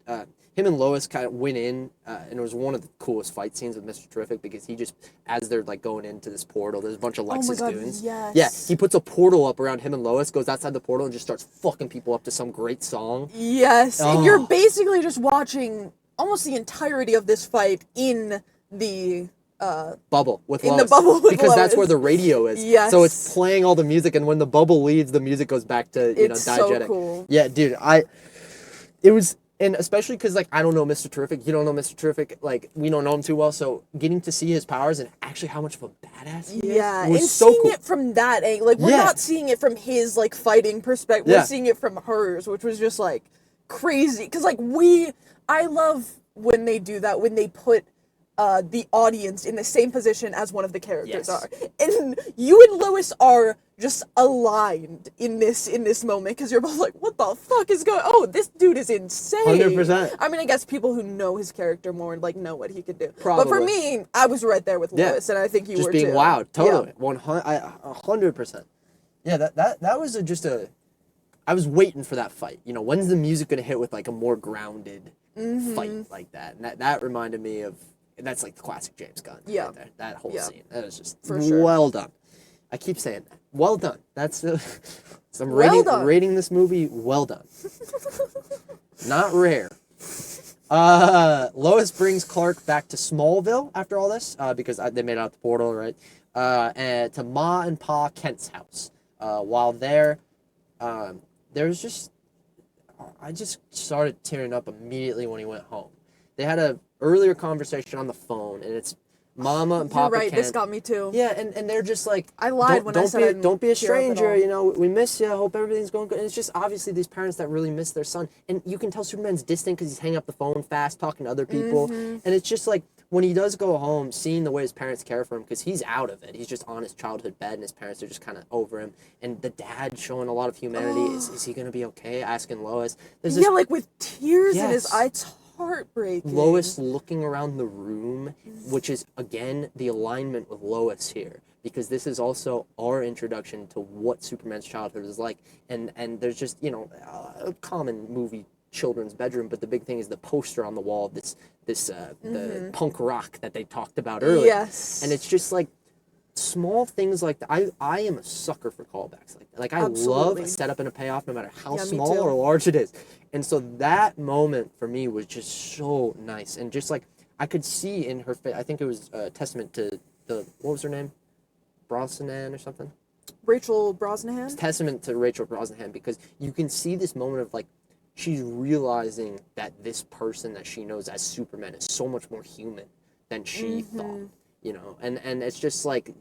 him and Lois kind of went in, and it was one of the coolest fight scenes with Mr. Terrific, because he just, as they're like going into this portal, there's a bunch of Lexus goons. Yes. Yeah, he puts a portal up around him and Lois, goes outside the portal, and just starts fucking people up to some great song. Yes, and you're basically just watching almost the entirety of this fight in the bubble with Lois. In the bubble with because Lois. That's where the radio is. Yes. So it's playing all the music, and when the bubble leaves, the music goes back to it's diegetic. So cool. Yeah, dude, it was, and especially because like I don't know Mr. Terrific, you don't know Mr. Terrific, like we don't know him too well, so getting to see his powers and actually how much of a badass he is was and so seeing cool. it from that angle, like we're not seeing it from his like fighting perspective, we're seeing it from hers, which was just like crazy. Because like I love when they do that, when they put the audience in the same position as one of the characters are. And you and Lois are just aligned in this moment, because you're both like, what the fuck is going on? Oh, this dude is insane. 100%. I mean, I guess people who know his character more like know what he could do. Probably. But for me, I was right there with Lois, and I think you just were being too. Wowed. Totally. 100%. Yeah, that was just a I was waiting for that fight. You know, when's the music gonna hit with like a more grounded fight like that? And that reminded me of, and that's like the classic James Gunn. Yeah. Right there. That whole scene. That was just For sure. well done. I keep saying that. Well done. That's so I'm Well rating this movie well done. Not rare. Lois brings Clark back to Smallville after all this, because they made it out the portal, right? And to Ma and Pa Kent's house. While there, there's just, I just started tearing up immediately when he went home. They had a earlier conversation on the phone, and it's Mama and Papa You're right, Kent. this got me too. Yeah, and they're just like, I lied when I said don't be a stranger, you know, we miss you, hope everything's going good. And it's just obviously these parents that really miss their son. And you can tell Superman's distant because he's hanging up the phone fast, talking to other people. And it's just like, when he does go home, seeing the way his parents care for him, because he's out of it. He's just on his childhood bed, and his parents are just kind of over him. And the dad showing a lot of humanity. Is he going to be okay? Asking Lois. There's this, like with tears in his eyes. It's heartbreaking. Lois looking around the room, which is, again, the alignment with Lois here. Because this is also our introduction to what Superman's childhood is like. And there's just, you know, a common movie children's bedroom, but the big thing is the poster on the wall, the punk rock that they talked about earlier. Yes. And it's just like small things like that. I am a sucker for callbacks like that. Like, I love a setup and a payoff no matter how small or large it is. And so that moment for me was just so nice. And just like, I could see in her face, I think it was a testament to what was her name? Brosnahan or something? Rachel Brosnahan? It's testament to Rachel Brosnahan, because you can see this moment of like, she's realizing that this person that she knows as Superman is so much more human than she thought, you know? And it's just like,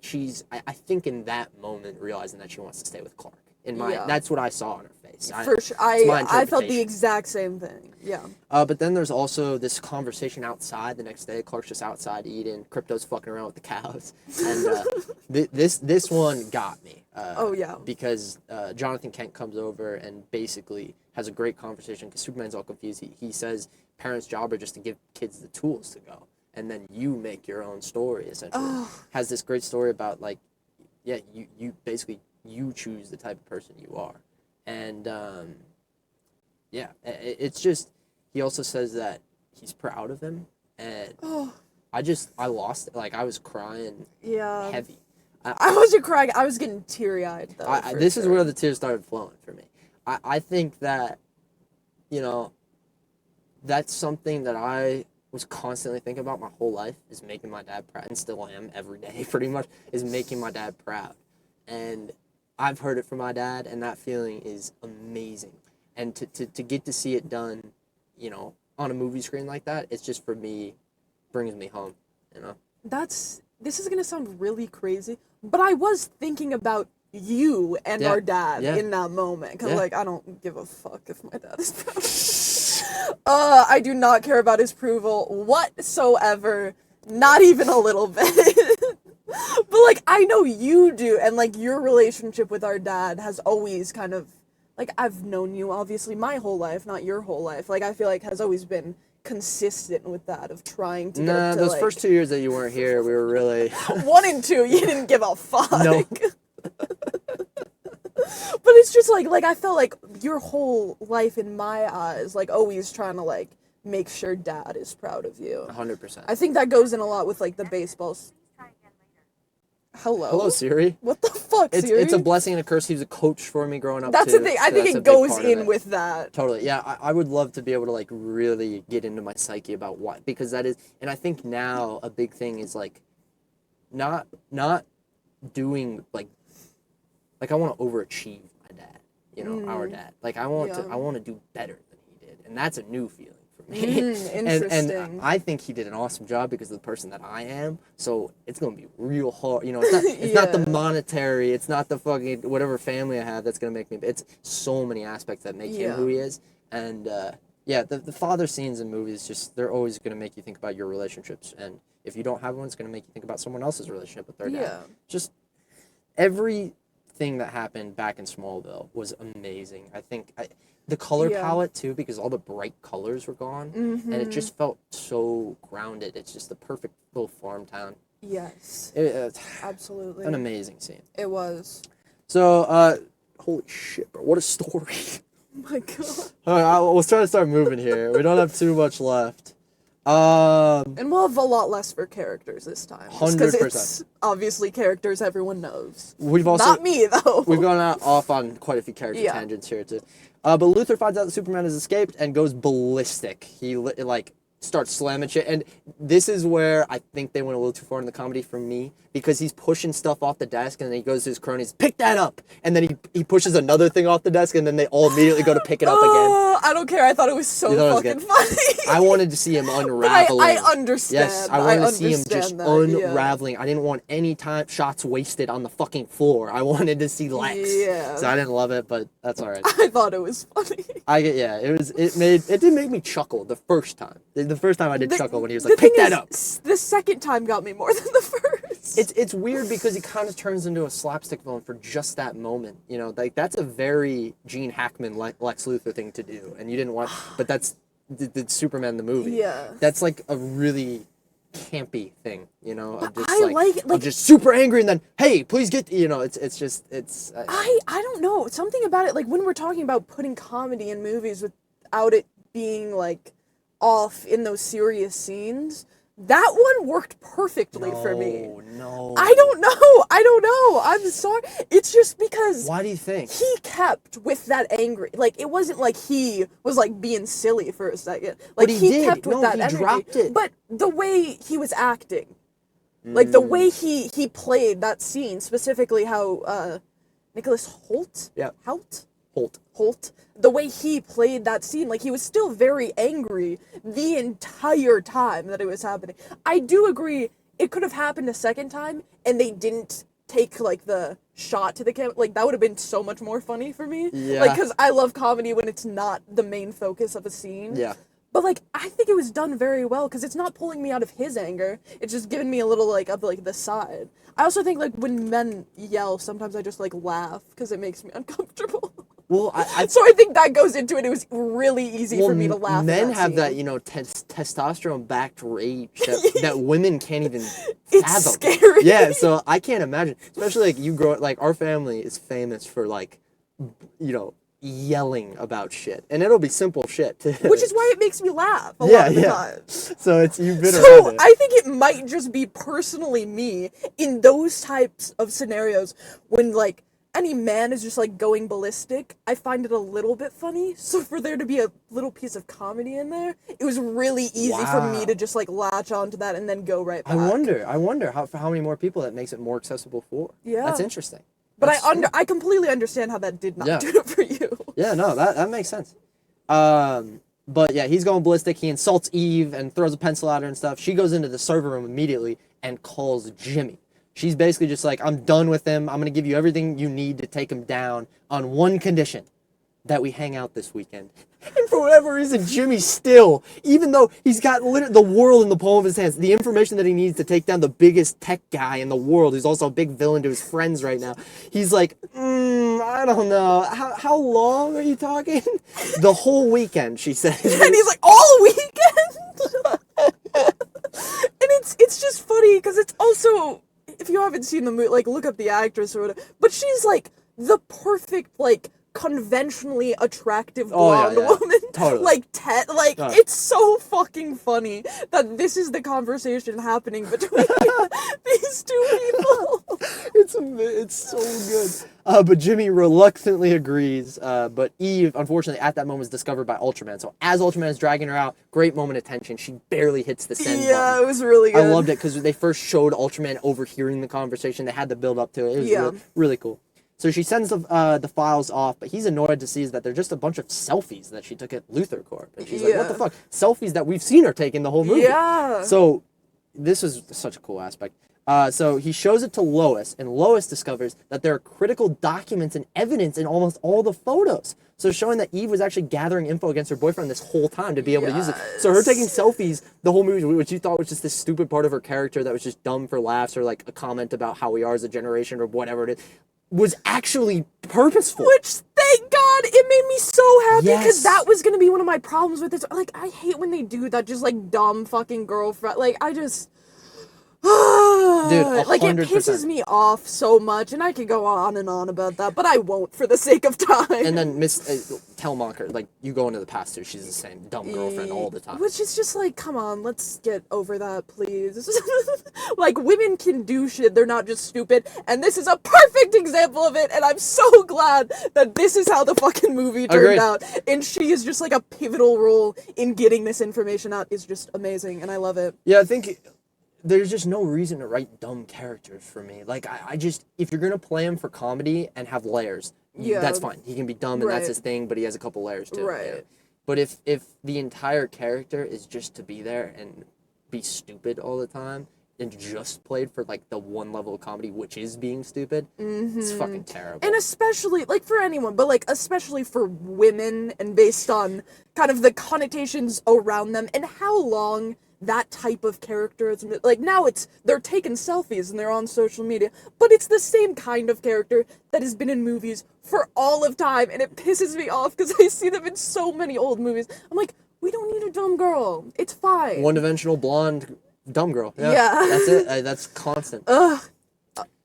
I think in that moment, realizing that she wants to stay with Clark. That's what I saw on her face. For sure. I felt the exact same thing, yeah. But then there's also this conversation outside the next day. Clark's just outside eating. Crypto's fucking around with the cows. And this one got me. Because Jonathan Kent comes over and basically has a great conversation, because Superman's all confused. He says parents' job are just to give kids the tools to go, and then you make your own story, essentially. Has this great story about, like, yeah, you basically, you choose the type of person you are. And it's just, he also says that he's proud of him, and I lost it. Like, I was crying heavy. I wasn't crying. I was getting teary-eyed, though. This is where the tears started flowing for me. I think that, you know, that's something that I was constantly thinking about my whole life, is making my dad proud, and still am every day, pretty much, is making my dad proud. And I've heard it from my dad, and that feeling is amazing. And to get to see it done, you know, on a movie screen like that, it's just, for me, brings me home, you know? This is going to sound really crazy, but I was thinking about you and our dad in that moment. Because, like, I don't give a fuck if my dad is proud. I do not care about his approval whatsoever. Not even a little bit. But, like, I know you do. And, like, your relationship with our dad has always kind of, like, I've known you, obviously, my whole life, not your whole life. Like, I feel like has always been consistent with that, of trying to get to, those first 2 years that you weren't here, we were really... 1 and 2, you didn't give a fuck. No. But it's just like I felt like your whole life in my eyes, like, always trying to, like, make sure dad is proud of you. 100%. I think that goes in a lot with, like, the baseballs. Hello, Siri. What the fuck, Siri? It's a blessing and a curse. He was a coach for me growing up, That's too, the thing. so I think it goes in with that. Totally. Yeah, I would love to be able to, like, really get into my psyche about why. Because that is... And I think now a big thing is, like, not doing, like, I want to overachieve my dad. You know, our dad. Like, I want to do better than he did. And that's a new feeling for me. Interesting. and I think he did an awesome job because of the person that I am. So it's going to be real hard. You know, it's not the monetary, it's not the fucking whatever family I have that's going to make me. It's so many aspects that make him who he is. And the father scenes in movies, just, they're always going to make you think about your relationships. And if you don't have one, it's going to make you think about someone else's relationship with their dad. Just everything that happened back in Smallville was amazing. I think the color palette too, because all the bright colors were gone, and it just felt so grounded. It's just the perfect little farm town. Yes. It's absolutely an amazing scene. It was. So Holy shit, bro. What a story. Oh my god. Alright, let's try to start moving here. We don't have too much left. And we'll have a lot less for characters this time. 100%. Because it's obviously characters everyone knows. We've also... Not me, though. We've gone off on quite a few character tangents here, too. But Luthor finds out that Superman has escaped and goes ballistic. He, like, starts slamming shit. And this is where I think they went a little too far in the comedy for me. Because he's pushing stuff off the desk, and then he goes to his cronies, pick that up! And then he pushes another thing off the desk, and then they all immediately go to pick it up again. I don't care. I thought it was so fucking funny. I wanted to see him unraveling. I understand. Yes, I wanted to see him just that, unraveling. I didn't want any shots wasted on the fucking floor. I wanted to see Lex. Yeah. So I didn't love it, but that's alright. I thought it was funny. It did make me chuckle the first time. The first time I did chuckle when he was like, pick that up. The second time got me more than the first. It's weird because he kind of turns into a slapstick villain for just that moment. You know, like that's a very Gene Hackman Lex Luthor thing to do, and you didn't want. But that's the Superman the movie. Yeah. That's like a really campy thing, you know. Of just I'm just super angry and then hey, please get. You know, it's. I don't know, something about it. Like when we're talking about putting comedy in movies without it being like off in those serious scenes. That one worked perfectly for me. No. I don't know. I'm sorry. It's just because... Why do you think? He kept with that angry... Like, it wasn't like he was, like, being silly for a second. Like, but he kept with that energy. Dropped it. But the way he was acting, like, the way he played that scene, specifically how, Nicholas Hoult? Yeah. Hoult. The way he played that scene, like, he was still very angry the entire time that it was happening. I do agree, it could have happened a second time, and they didn't take, like, the shot to the camera. Like, that would have been so much more funny for me. Yeah. Like, because I love comedy when it's not the main focus of a scene. Yeah. But, like, I think it was done very well, because it's not pulling me out of his anger. It's just giving me a little, like, of, like, the side. I also think, like, when men yell, sometimes I just, like, laugh, because it makes me uncomfortable. Well, so I think that goes into it. It was really easy for me to laugh. Men at have scene. that, you know, testosterone-backed rage that women can't even fathom. It's scary. Yeah, so I can't imagine. Especially like you grow like our family is famous for like, you know, yelling about shit, and it'll be simple shit too. Which is why it makes me laugh a lot of the time. So you've been around So it. I think it might just be personally me in those types of scenarios when like. Any man is just, like, going ballistic, I find it a little bit funny. So for there to be a little piece of comedy in there, it was really easy for me to just, like, latch onto that and then go right back. I wonder how many more people that makes it more accessible for. Yeah. That's interesting. But I completely understand how that did not do it for you. Yeah, no, that makes sense. But yeah, he's going ballistic. He insults Eve and throws a pencil at her and stuff. She goes into the server room immediately and calls Jimmy. She's basically just like, I'm done with him. I'm going to give you everything you need to take him down on one condition, that we hang out this weekend. And for whatever reason, Jimmy still, even though he's got the world in the palm of his hands, the information that he needs to take down the biggest tech guy in the world, who's also a big villain to his friends right now, he's like, I don't know. How long are you talking? The whole weekend, she says. And he's like, all weekend? And it's just funny, because it's also... If you haven't seen the movie, like, look up the actress or whatever. But she's, like, the perfect, like, conventionally attractive blonde woman. Totally. Like, it's so fucking funny that this is the conversation happening between these two people. It's so good. But Jimmy reluctantly agrees. But Eve, unfortunately, at that moment is discovered by Ultraman. So as Ultraman is dragging her out, great moment of tension. She barely hits the send button. Yeah, it was really good. I loved it because they first showed Ultraman overhearing the conversation. They had to build up to it. It was really, really cool. So she sends the files off, but he's annoyed to see that they're just a bunch of selfies that she took at Luthor Corp. And she's like, what the fuck? Selfies that we've seen her take in the whole movie. Yeah. So this was such a cool aspect. So he shows it to Lois, and Lois discovers that there are critical documents and evidence in almost all the photos. So showing that Eve was actually gathering info against her boyfriend this whole time to be able to use it. So her taking selfies the whole movie, which you thought was just this stupid part of her character that was just dumb for laughs or like a comment about how we are as a generation or whatever it is, was actually purposeful. Which, thank God, it made me so happy, because that was going to be one of my problems with this. Like, I hate when they do that, just, like, dumb fucking girlfriend. Like, I just... Dude, like, it 100%. pisses me off so much, and I could go on and on about that, but I won't for the sake of time. And then Miss Telmacher, like, you go into the past too, she's the same dumb girlfriend all the time. Which is just like, come on, let's get over that, please. Like, women can do shit, they're not just stupid, and this is a perfect example of it, and I'm so glad that this is how the fucking movie turned out. And she is just like a pivotal role in getting this information out. Is just amazing, and I love it. Yeah, I think there's just no reason to write dumb characters for me. Like, I just, if you're gonna play him for comedy and have layers, that's fine. He can be dumb and that's his thing, but he has a couple layers to it. Right. Yeah. But if the entire character is just to be there and be stupid all the time, and just played for, like, the one level of comedy, which is being stupid, it's fucking terrible. And especially, like, for anyone, but, like, especially for women, and based on kind of the connotations around them, and how long that type of character is, like, now they're taking selfies and they're on social media, but it's the same kind of character that has been in movies for all of time, and it pisses me off, because I see them in so many old movies. I'm like, we don't need a dumb girl. It's fine. One-dimensional blonde dumb girl. Yeah. That's it. That's constant. Ugh.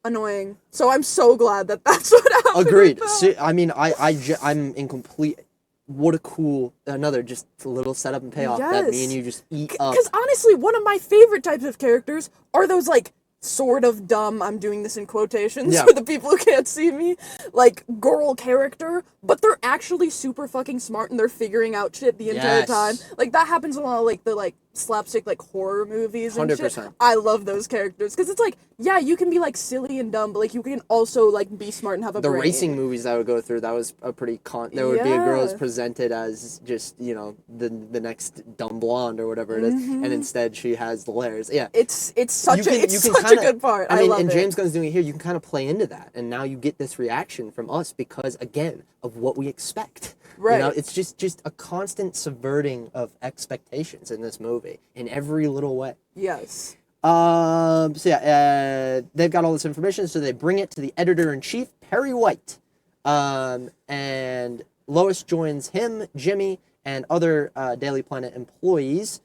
Annoying. So I'm so glad that that's what happened. Agreed. See, I mean, I'm in complete... What a cool... Another just little setup and payoff that me and you just eat up. Because honestly, one of my favorite types of characters are those, like, sort of dumb, I'm doing this in quotations for the people who can't see me, like, girl character, but they're actually super fucking smart and they're figuring out shit the entire time. Like, that happens in a lot of, like, the, like, slapstick, like, horror movies and 100%. Shit. I love those characters, because it's like, yeah, you can be, like, silly and dumb, but, like, you can also, like, be smart and have a brain. The racing movies that I would go through, that was a pretty there would be a girl who's presented as just, you know, the next dumb blonde or whatever it is, and instead she has the layers. Yeah. It's such a good part. I love it. And James Gunn's doing it here, you can kind of play into that, and now you get this reaction from us because, again, of what we expect. Right. You know, it's just a constant subverting of expectations in this movie in every little way. Yes. So yeah, they've got all this information, so they bring it to the editor-in-chief, Perry White. And Lois joins him, Jimmy, and other Daily Planet employees,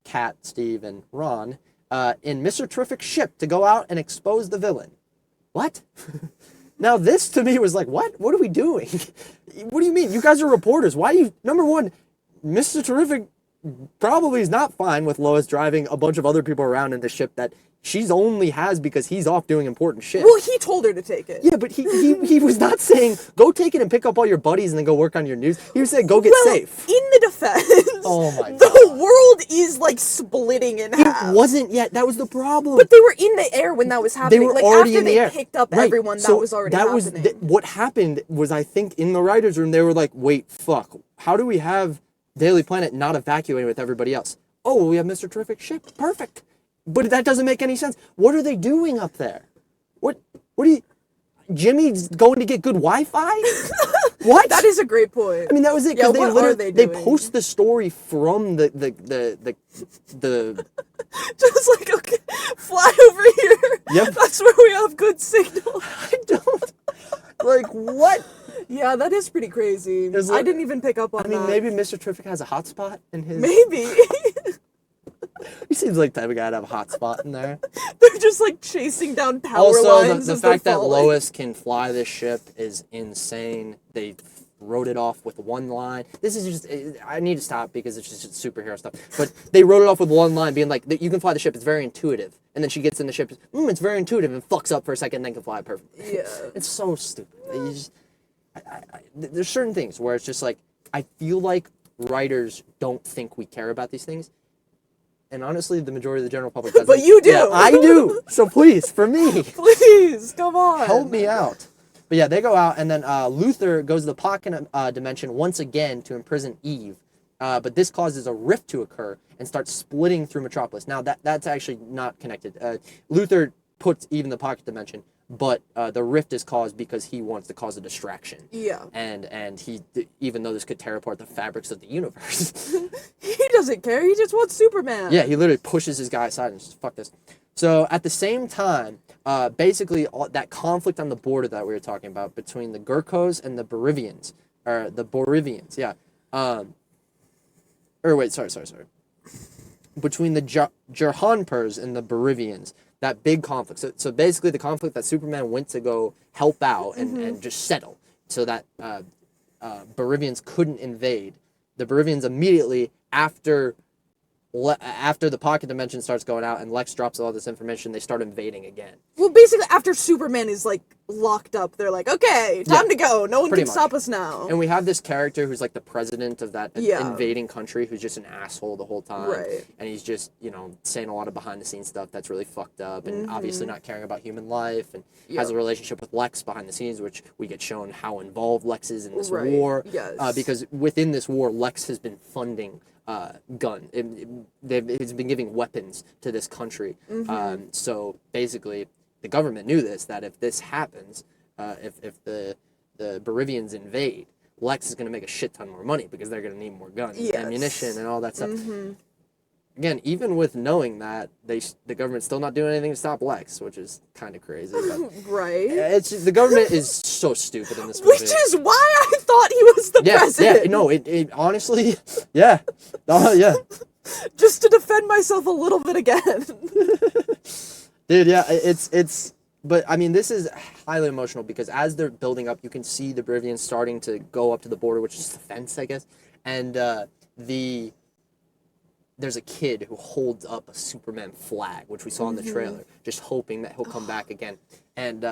Kat, Steve, and Ron, in Mr. Terrific's ship to go out and expose the villain. What? Now, this to me was like, what? What are we doing? What do you mean? You guys are reporters. Why do you... Number one, Mr. Terrific probably is not fine with Lois driving a bunch of other people around in the ship that she's only has because he's off doing important shit. Well, he told her to take it. Yeah, but he was not saying, go take it and pick up all your buddies and then go work on your news. He was saying, go get safe. In the defense, oh my God, the world is, like, splitting in half. It wasn't yet. That was the problem. But they were in the air when that was happening. They were like, already after in the air. They picked up everyone, that was already happening. What happened was, I think, in the writer's room, they were like, wait, fuck. How do we have Daily Planet not evacuating with everybody else? Oh, well, we have Mr. Terrific's ship. Perfect. But that doesn't make any sense. What are they doing up there? What are you... Jimmy's going to get good Wi-Fi? What? That is a great point. I mean, that was it. Because they post the story from the just like, okay, fly over here. Yep. That's where we have good signal. I don't... Like, what? Yeah, that is pretty crazy. I didn't even pick up on that. I mean, maybe Mr. Terrific has a hotspot in his... Maybe. He seems like the type of guy to have a hotspot in there. They're just, like, chasing down power lines. Also, the fact that Lois can fly this ship is insane. They wrote it off with one line. This is just... I need to stop because it's just superhero stuff. But they wrote it off with one line being like, you can fly the ship, it's very intuitive. And then she gets in the ship, it's very intuitive, and fucks up for a second and then can fly perfectly. Yeah. It's so stupid. There's certain things where it's just like, I feel like writers don't think we care about these things. And honestly, the majority of the general public doesn't. But you do! Yeah, I do! So please, for me. Please, come on. Help me out. But yeah, they go out, and then Luther goes to the pocket dimension once again to imprison Eve. But this causes a rift to occur and starts splitting through Metropolis. Now, that's actually not connected. Luther puts Eve in the pocket dimension, but the rift is caused because he wants to cause a distraction. Yeah. And he, even though this could tear apart the fabrics of the universe. He doesn't care. He just wants Superman. Yeah, he literally pushes his guy aside and says, fuck this. So at the same time, basically that conflict on the border that we were talking about between the Gurkhos and the Borivians, or the Borivians, yeah. Between the Jahanpurs and the Borivians, that big conflict. So basically, the conflict that Superman went to go help out and just settle, so that Bolivians couldn't invade. The Bolivians immediately after the pocket dimension starts going out and Lex drops all this information, they start invading again. Well, basically, after Superman is, like, locked up, they're like, okay, time to go. No one can stop us now. And we have this character who's, like, the president of that invading country who's just an asshole the whole time. Right. And he's just, you know, saying a lot of behind-the-scenes stuff that's really fucked up and obviously not caring about human life and has a relationship with Lex behind the scenes, which we get shown how involved Lex is in this war. Yes. Because within this war, Lex has been funding Gunn. He's been giving weapons to this country. So basically, the government knew this, that if this happens, if the Bolivians invade, Lex is going to make a shit ton more money because they're going to need more guns, ammunition, and all that stuff. Again, even with knowing that, the government's still not doing anything to stop Lex, which is kind of crazy. Right. The government is so stupid in this movie. Which is why I thought he was the president. Yeah, no, it honestly, yeah. Yeah. Just to defend myself a little bit again. Dude, yeah, it's, but I mean, this is highly emotional because as they're building up, you can see the Bolivians starting to go up to the border, which is the fence, I guess, and there's a kid who holds up a Superman flag, which we saw in the trailer, just hoping that he'll come back again. And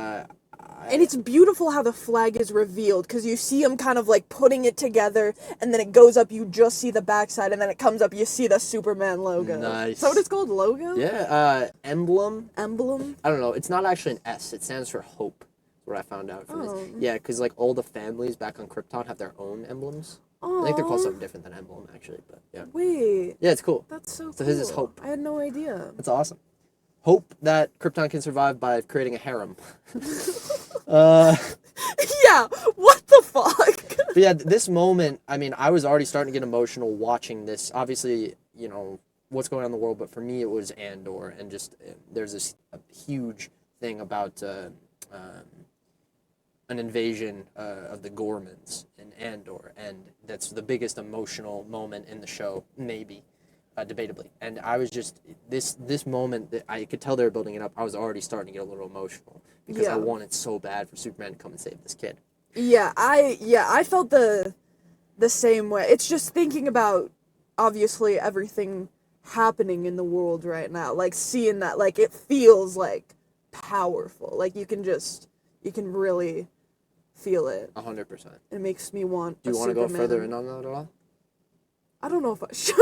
it's beautiful how the flag is revealed, because you see him kind of like putting it together, and then it goes up, you just see the backside, and then it comes up, you see the Superman logo. Nice. So what it's called? Logo? Yeah, emblem? Emblem? I don't know. It's not actually an S. It stands for hope, what I found out from this. Yeah, because like all the families back on Krypton have their own emblems. I think they're called something different than emblem, actually, but yeah. Wait. Yeah, it's cool. That's so cool. So his is hope. I had no idea. That's awesome. Hope that Krypton can survive by creating a harem. Yeah, what the fuck? But yeah, this moment, I mean, I was already starting to get emotional watching this. Obviously, you know, what's going on in the world, but for me it was Andor, and just there's this huge thing about an invasion of the Gormans in Andor, and that's the biggest emotional moment in the show, maybe, debatably. And I was just, this moment, that I could tell they were building it up, I was already starting to get a little emotional, because I wanted so bad for Superman to come and save this kid. Yeah, I felt the same way. It's just thinking about, obviously, everything happening in the world right now, like, seeing that, like, it feels, like, powerful. Like, you can really feel it. 100%. It makes me want Do you want to go further in on that at all? I don't know if I should.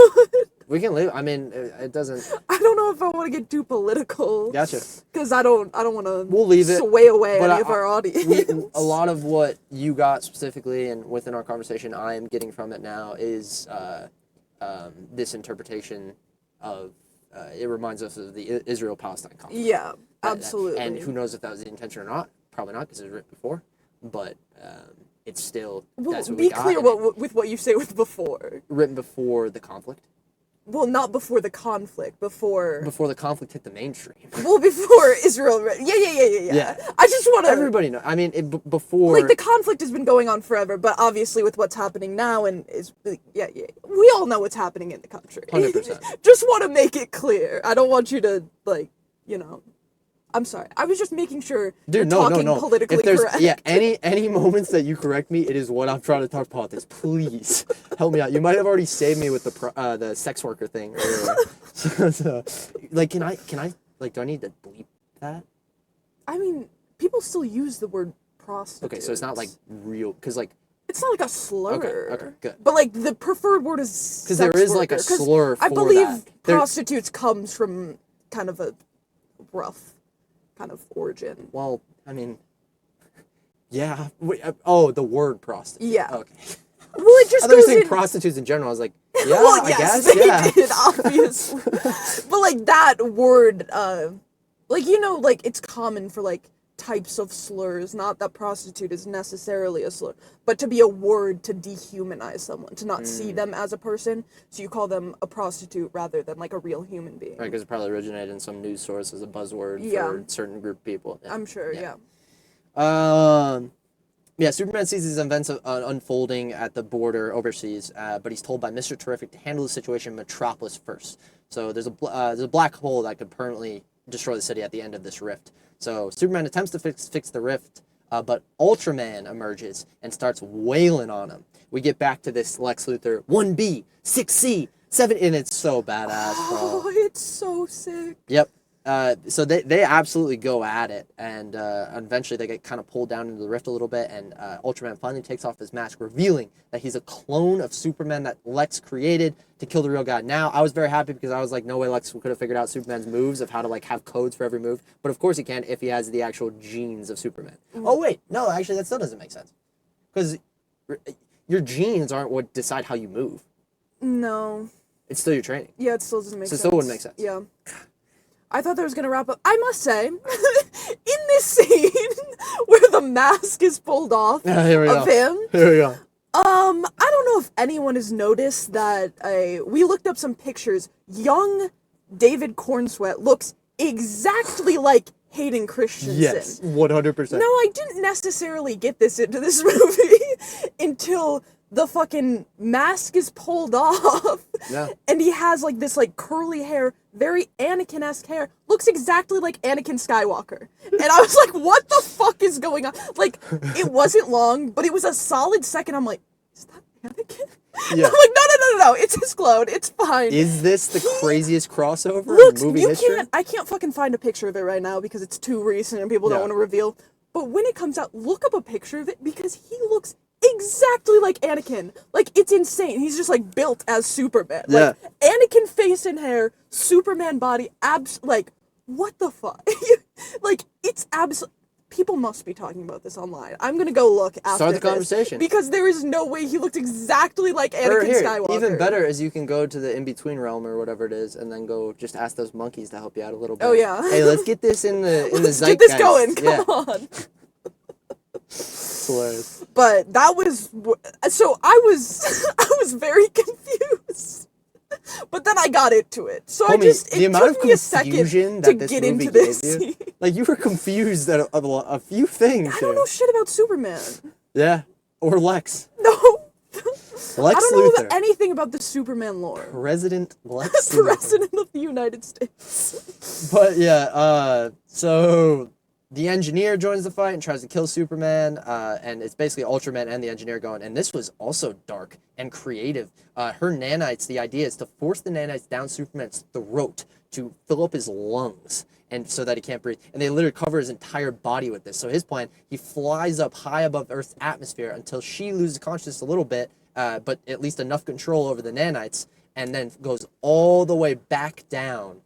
We can leave. I mean, it doesn't. I don't know if I want to get too political. Gotcha. Because I don't want to. We'll leave it. Sway away any of our audience. A lot of what you got specifically, and within our conversation, I am getting from it now is this interpretation of. It reminds us of the Israel-Palestine conflict. Yeah, absolutely. And who knows if that was the intention or not? Probably not, because it was written before. But it's still. Well, that's what be we got. clear with what you say with before. Written before the conflict. Well, not before the conflict. Before the conflict hit the mainstream. Well, before Israel. Yeah. I just want to. Everybody know. I mean, before. Like, the conflict has been going on forever, but obviously with what's happening now, and we all know what's happening in the country. 100%. Just want to make it clear. I don't want you to, like, you know. I'm sorry. I was just making sure you're talking politically if there's, correct. Yeah, any moments that you correct me, it is what I'm trying to talk politics. Please help me out. You might have already saved me with the sex worker thing earlier. so, like, can I like, do I need to bleep that? I mean, people still use the word prostitute. Okay, so it's not like real, because like. It's not like a slur. Okay, good. But like the preferred word is because there is like a slur for I believe that. prostitutes comes from kind of a rough kind of origin. Well, I mean, yeah. The word prostitute. Yeah. Okay. Well, it just I thought you goes were saying in... prostitutes in general. I was like, yeah, well, I yes, guess, they yeah. did, obviously. But like that word, like, you know, like it's common for like types of slurs. Not that prostitute is necessarily a slur, but to be a word to dehumanize someone, to not see them as a person. So you call them a prostitute rather than like a real human being. Right, because it probably originated in some news source as a buzzword for a certain group of people. Yeah. I'm sure, yeah. Yeah, Superman sees these events unfolding at the border overseas, but he's told by Mr. Terrific to handle the situation in Metropolis first. So there's a black hole that could permanently destroy the city at the end of this rift. So Superman attempts to fix the rift, but Ultraman emerges and starts wailing on him. We get back to this Lex Luthor 1B, 6C, 7, and it's so badass, bro. Oh, it's so sick. Yep. So they absolutely go at it, and eventually they get kind of pulled down into the rift a little bit, and Ultraman finally takes off his mask, revealing that he's a clone of Superman that Lex created to kill the real guy. Now, I was very happy because I was like, no way Lex could have figured out Superman's moves of how to, like, have codes for every move, but of course he can if he has the actual genes of Superman. Oh, wait, no, actually, that still doesn't make sense, because your genes aren't what decide how you move. No. It's still your training. Yeah, it still doesn't make sense. So it still wouldn't make sense. Yeah. I thought that was going to wrap up. I must say, in this scene where the mask is pulled off him. Here we go. I don't know if anyone has noticed that we looked up some pictures. Young David Cornsweat looks exactly like Hayden Christensen. Yes, 100%. Now, I didn't necessarily get this into this movie until the fucking mask is pulled off. Yeah. And he has, like, this, like, curly hair, very Anakin-esque hair. Looks exactly like Anakin Skywalker. And I was like, what the fuck is going on? Like, it wasn't long, but it was a solid second. I'm like, is that Anakin? Yeah. I'm like, no, it's his clone. It's fine. Is this the craziest crossover Look, in movie history? I can't fucking find a picture of it right now because it's too recent and people don't want to reveal. But when it comes out, look up a picture of it because he looks exactly like Anakin. Like, it's insane. He's just, like, built as Superman. Yeah. Like, Anakin face and hair, Superman body, like, what the fuck? Like, it's people must be talking about this online. I'm gonna go look after Start the this, conversation. because there is no way he looked exactly like Anakin Skywalker. Even better is you can go to the in-between realm or whatever it is, and then go just ask those monkeys to help you out a little bit. Oh, yeah. Hey, let's get this in the Let's zeitgeist. get this going. Come on. It's hilarious. But that was so I was very confused. But then I got into it. So Homie, it the amount took of me a second confusion to that this get movie into this. gave you, like, you were confused at a few things. I don't know shit about Superman. Yeah, or Lex. No. Lex I don't Luthor. know anything about the Superman lore. President Lex Luthor. President of the United States. But yeah, so the Engineer joins the fight and tries to kill Superman, and it's basically Ultraman and the Engineer going, and this was also dark and creative. Her nanites, the idea is to force the nanites down Superman's throat to fill up his lungs, and so that he can't breathe. And they literally cover his entire body with this. So his plan, he flies up high above Earth's atmosphere until she loses consciousness a little bit, but at least enough control over the nanites, and then goes all the way back down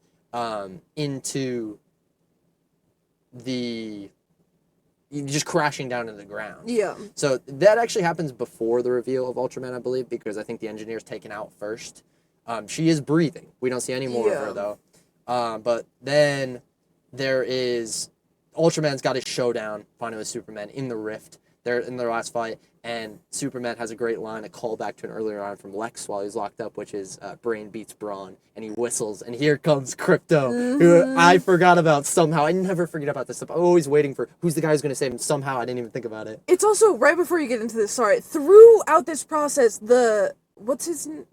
into just crashing down into the ground. Yeah. So that actually happens before the reveal of Ultraman, I believe, because I think the Engineer's taken out first. She is breathing. We don't see any more of her, though. But then there is Ultraman's got his showdown finally with Superman in the Rift. They're in their last fight, and Superman has a great line, a callback to an earlier line from Lex while he's locked up, which is brain beats brawn, and he whistles, and here comes Crypto, who I forgot about somehow. I never forget about this stuff. I'm always waiting for who's the guy who's going to save him. Somehow I didn't even think about it. It's also, right before you get into this, sorry, throughout this process, what's his name?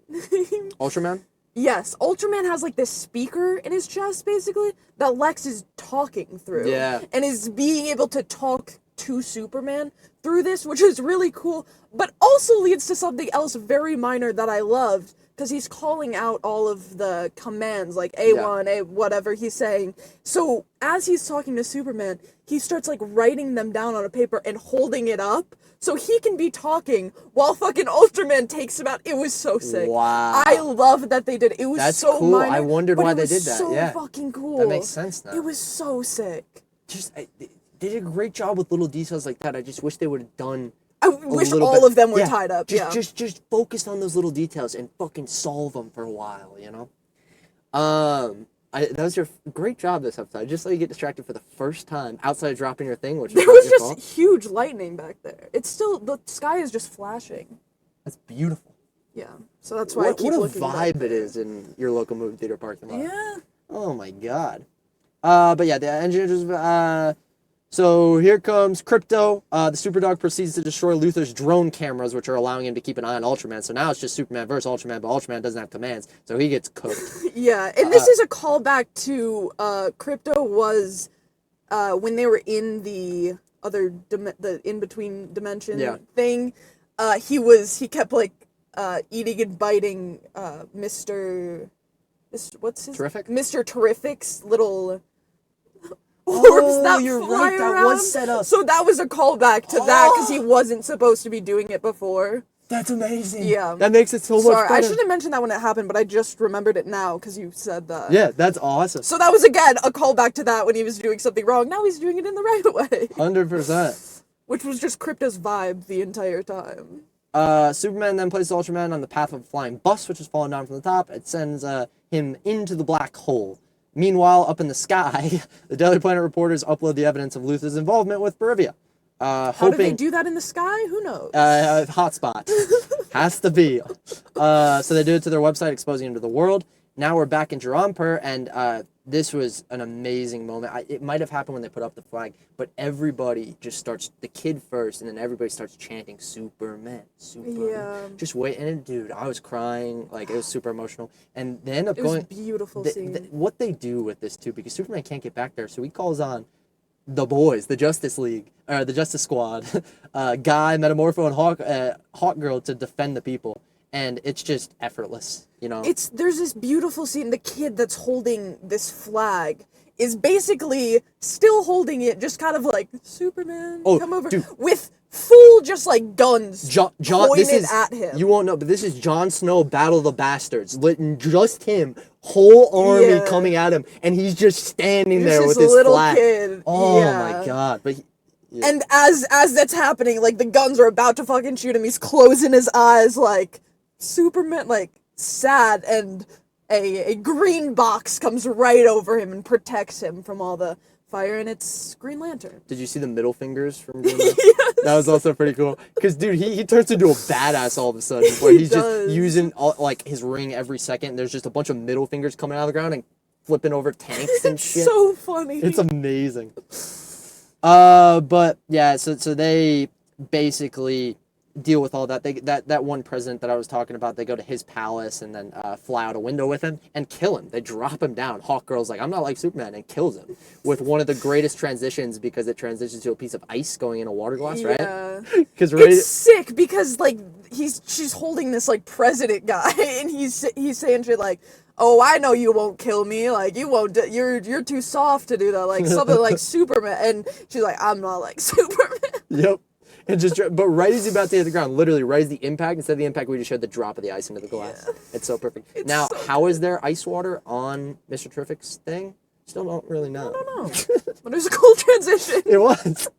Ultraman? Yes, Ultraman has, like, this speaker in his chest, basically, that Lex is talking through. Yeah. And is being able to talk to Superman through this, which is really cool, but also leads to something else very minor that I loved, because he's calling out all of the commands, like A1, A whatever he's saying. So, as he's talking to Superman, he starts, like, writing them down on a paper and holding it up, so he can be talking while fucking Ultraman takes him out. It was so sick. Wow. I love that they did it. It was That's so cool. minor, I wondered why they did that. So Yeah. fucking cool. That makes sense now. It was so sick. They did a great job with little details like that. I just wish they would have done. I wish all of them were tied up. Just focus on those little details and fucking solve them for a while. You know. That was your great job this episode. I just let you get distracted for the first time outside of dropping your thing, which there was just huge lightning back there. It's still, the sky is just flashing. That's beautiful. Yeah, so that's why I keep looking What a back vibe there. it is in your local movie theater parking lot. Yeah. Oh my god. But yeah, the Engineer just So here comes Crypto. The Superdog proceeds to destroy Luthor's drone cameras, which are allowing him to keep an eye on Ultraman. So now it's just Superman versus Ultraman, but Ultraman doesn't have commands, so he gets cooked. Yeah, and this is a callback to Crypto was when they were in the other the in between dimension thing. He kept like eating and biting what's his Terrific? Mr. Terrific's little orbs that you're fly right. around. That was set up. So that was a callback to that because he wasn't supposed to be doing it before. That's amazing. Yeah. That makes it so much better. Sorry, I should have mentioned that when it happened, but I just remembered it now because you said that. Yeah, that's awesome. So that was, again, a callback to that when he was doing something wrong. Now he's doing it in the right way. 100%. Which was just Crypto's vibe the entire time. Superman then places Ultraman on the path of a flying bus, which is falling down from the top. It sends him into the black hole. Meanwhile, up in the sky, the Daily Planet reporters upload the evidence of Luthor's involvement with Berivia. How do they do that in the sky? Who knows? Hotspot. Has to be. So they do it to their website, exposing him to the world. Now we're back in Jaranpur, and this was an amazing moment. It might have happened when they put up the flag, but everybody just starts, the kid first, and then everybody starts chanting, Superman, Superman. Yeah. Just wait, and dude, I was crying, like, it was super emotional. And they end up It going... was a beautiful scene. What they do with this, too, because Superman can't get back there, so he calls on the boys, the Justice League, or the Justice Squad, Guy, Metamorpho, and Hawkgirl to defend the people. And it's just effortless, you know? There's this beautiful scene, the kid that's holding this flag is basically still holding it, just kind of like, Superman, come over, dude. with full, just like, guns pointed at him. You won't know, but this is Jon Snow, Battle of the Bastards. Just him, whole army coming at him, and he's just standing there with his little flag. Kid. Oh my god. But And as that's happening, like, the guns are about to fucking shoot him, he's closing his eyes, like, Superman, like, sad, and a green box comes right over him and protects him from all the fire, and it's Green Lantern. Did you see the middle fingers from Green Yes. That was also pretty cool. Because, dude, he turns into a badass all of a sudden, where he's just using, like, his ring every second. There's just a bunch of middle fingers coming out of the ground and flipping over tanks and shit. So funny. It's amazing. But, yeah, so they basically deal with all that. That one president that I was talking about, they go to his palace and then fly out a window with him and kill him. They drop him down. Hawkgirl's like, I'm not like Superman, and kills him with one of the greatest transitions, because it transitions to a piece of ice going in a water glass, right? Yeah. It's sick because, like, she's holding this, like, president guy, and he's saying shit like, oh, I know you won't kill me, like, you won't, you're too soft to do that, like, something like Superman, and she's like, I'm not like Superman. Yep. And but right as he's about to hit the ground, literally right as the impact, instead of the impact, we just showed the drop of the ice into the glass. Yeah. It's so perfect. Now, how is there ice water on Mr. Terrific's thing? Still don't really know. I don't know. But it was a cool transition. It was.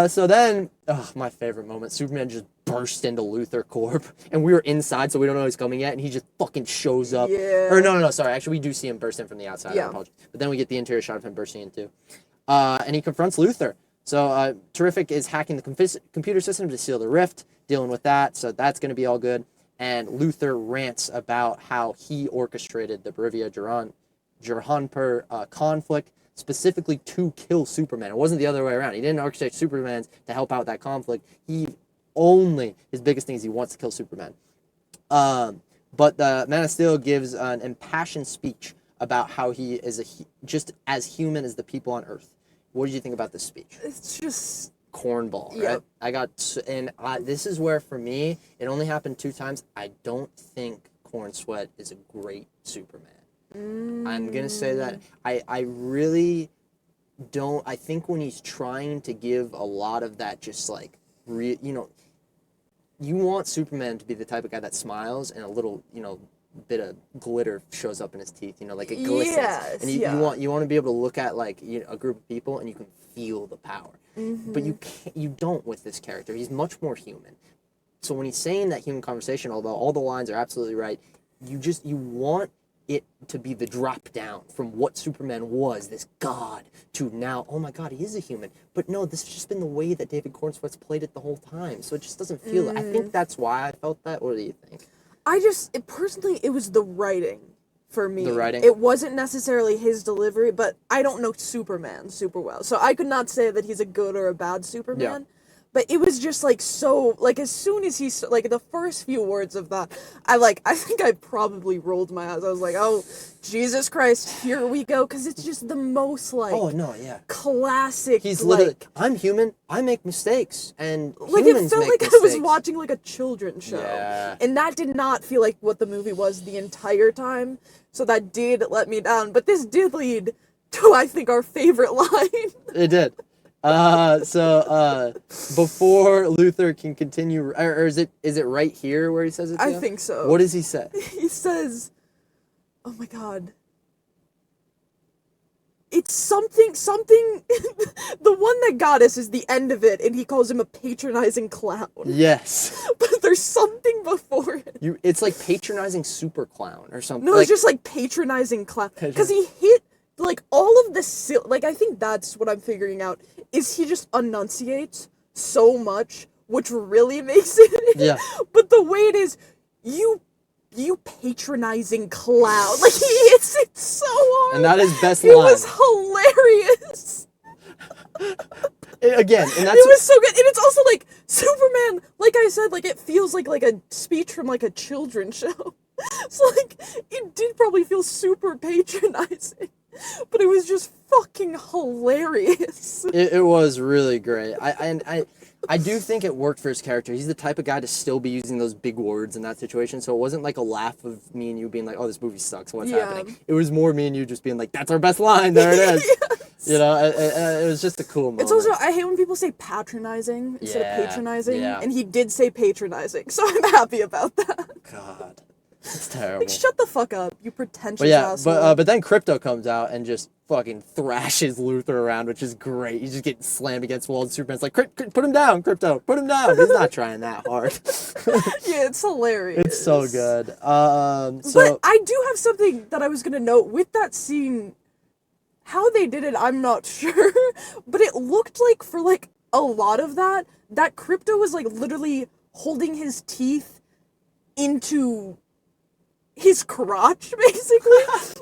So then, my favorite moment, Superman just burst into Luthor Corp, and we were inside, so we don't know he's coming yet, and he just fucking shows up. Yeah. Or no, sorry, actually we do see him burst in from the outside, yeah. I apologize. But then we get the interior shot of him bursting in too. And he confronts Luthor. So Terrific is hacking the computer system to seal the rift, dealing with that, so that's going to be all good. And Luthor rants about how he orchestrated the Berivia Jaranpur conflict, specifically to kill Superman. It wasn't the other way around. He didn't orchestrate Superman to help out that conflict. His biggest thing is he wants to kill Superman. But the Man of Steel gives an impassioned speech about how he is just as human as the people on Earth. What did you think about this speech? It's just cornball, right? This is where, for me, it only happened 2 times. I don't think Corn Sweat is a great Superman. I'm gonna say that. I really don't. I think when he's trying to give a lot of that, just like, you want Superman to be the type of guy that smiles and a little, bit of glitter shows up in his teeth, like it glistens. Yes, and you want to be able to look at, like, a group of people and you can feel the power. Mm-hmm. But you don't with this character. He's much more human. So when he's saying that human conversation, although all the lines are absolutely right, you want it to be the drop down from what Superman was, this god, to now, oh my god, he is a human. But no, this has just been the way that David Cornsweet's played it the whole time. So it just doesn't feel it. I think that's why I felt that. What do you think? Personally, it was the writing for me. The writing? It wasn't necessarily his delivery, but I don't know Superman super well. So I could not say that he's a good or a bad Superman. Yeah. But it was just, like, so, like, as soon as he, like, the first few words of that, I think I probably rolled my eyes. I was like, oh, Jesus Christ, here we go. Because it's just the most, like, oh, no, yeah. classic, He's like, literally, I'm human, I make mistakes, and like, humans it felt make like mistakes. I was watching, like, a children's show. Yeah. And that did not feel like what the movie was the entire time. So that did let me down. But this did lead to, I think, our favorite line. It did. Before Luther can continue, or is it right here where he says it to I him? think so. What does he say? He says, oh my god. It's something, the one that got us is the end of it, and he calls him a patronizing clown. Yes. But there's something before it. It's like patronizing super clown or something. No, it's just like patronizing clown. Because he hit, like, all of the, like, I think that's what I'm figuring out, is he just enunciates so much, which really makes it. Yeah. But the way it is, you patronizing clown. Like, he hits it so hard. And that is best line. It was hilarious. Again, and that's... It was so good. And it's also, like, Superman, like I said, like, it feels like a speech from, like, a children's show. So, like, it did probably feel super patronizing. But it was just fucking hilarious. It was really great. I do think it worked for his character. He's the type of guy to still be using those big words in that situation, so it wasn't like a laugh of me and you being like, oh, this movie sucks, what's happening? It was more me and you just being like, that's our best line, there it is. Yes. You know, it was just a cool moment. It's also, I hate when people say patronizing instead of patronizing, and he did say patronizing, so I'm happy about that. God. It's terrible. Like, shut the fuck up, you pretentious asshole. But then Crypto comes out and just fucking thrashes Luther around, which is great. He's just getting slammed against the wall, and Superman's like, put him down, Crypto, put him down. He's not trying that hard. Yeah, it's hilarious. It's so good. But I do have something that I was gonna note with that scene. How they did it, I'm not sure. But it looked like for, like, a lot of that Crypto was, like, literally holding his teeth into his crotch, basically.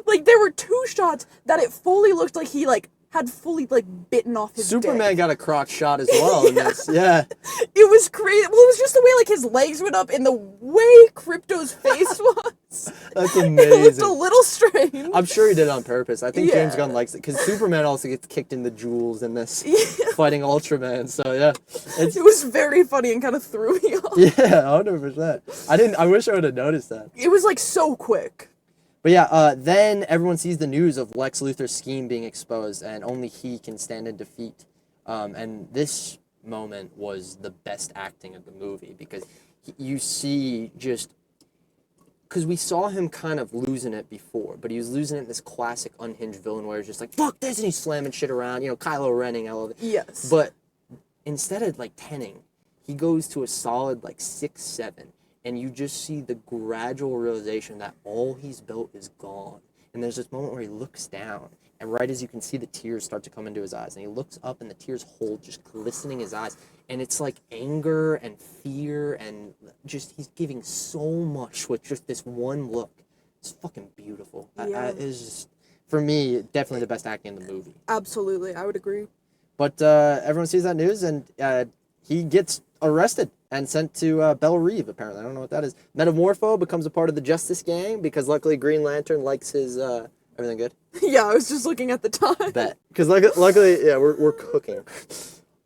Like, there were two shots that it fully looked like he, like, had fully, like, bitten off his Superman dick. got a crotch shot as well in this. Yeah. It was crazy. Well, it was just the way, like, his legs went up and the way Crypto's face was. That's amazing. It looked a little strange. I'm sure he did it on purpose. I think James Gunn likes it, because Superman also gets kicked in the jewels in this, fighting Ultraman, so yeah. It was very funny and kind of threw me off. Yeah, 100%. I wish I would have noticed that. It was, like, so quick. But yeah, then everyone sees the news of Lex Luthor's scheme being exposed, and only he can stand in defeat. And this moment was the best acting of the movie, because you see just... Because we saw him kind of losing it before, but he was losing it in this classic unhinged villain where he's just like, fuck this, and he's slamming shit around, you know, Kylo Renning, I love it. Yes. But instead of, like, 10ing, he goes to a solid, like, 6, 7. And you just see the gradual realization that all he's built is gone. And there's this moment where he looks down, and right as you can see the tears start to come into his eyes, and he looks up and the tears hold, just glistening his eyes. And it's like anger and fear, and just he's giving so much with just this one look. It's fucking beautiful. Yeah. It's just, for me, definitely the best acting in the movie. Absolutely, I would agree. But everyone sees that news, and he gets arrested and sent to Belle Reve, apparently. I don't know what that is. Metamorpho becomes a part of the Justice Gang, because luckily Green Lantern likes his... everything good? Yeah, I was just looking at the time. Bet. Because luckily, yeah, we're cooking.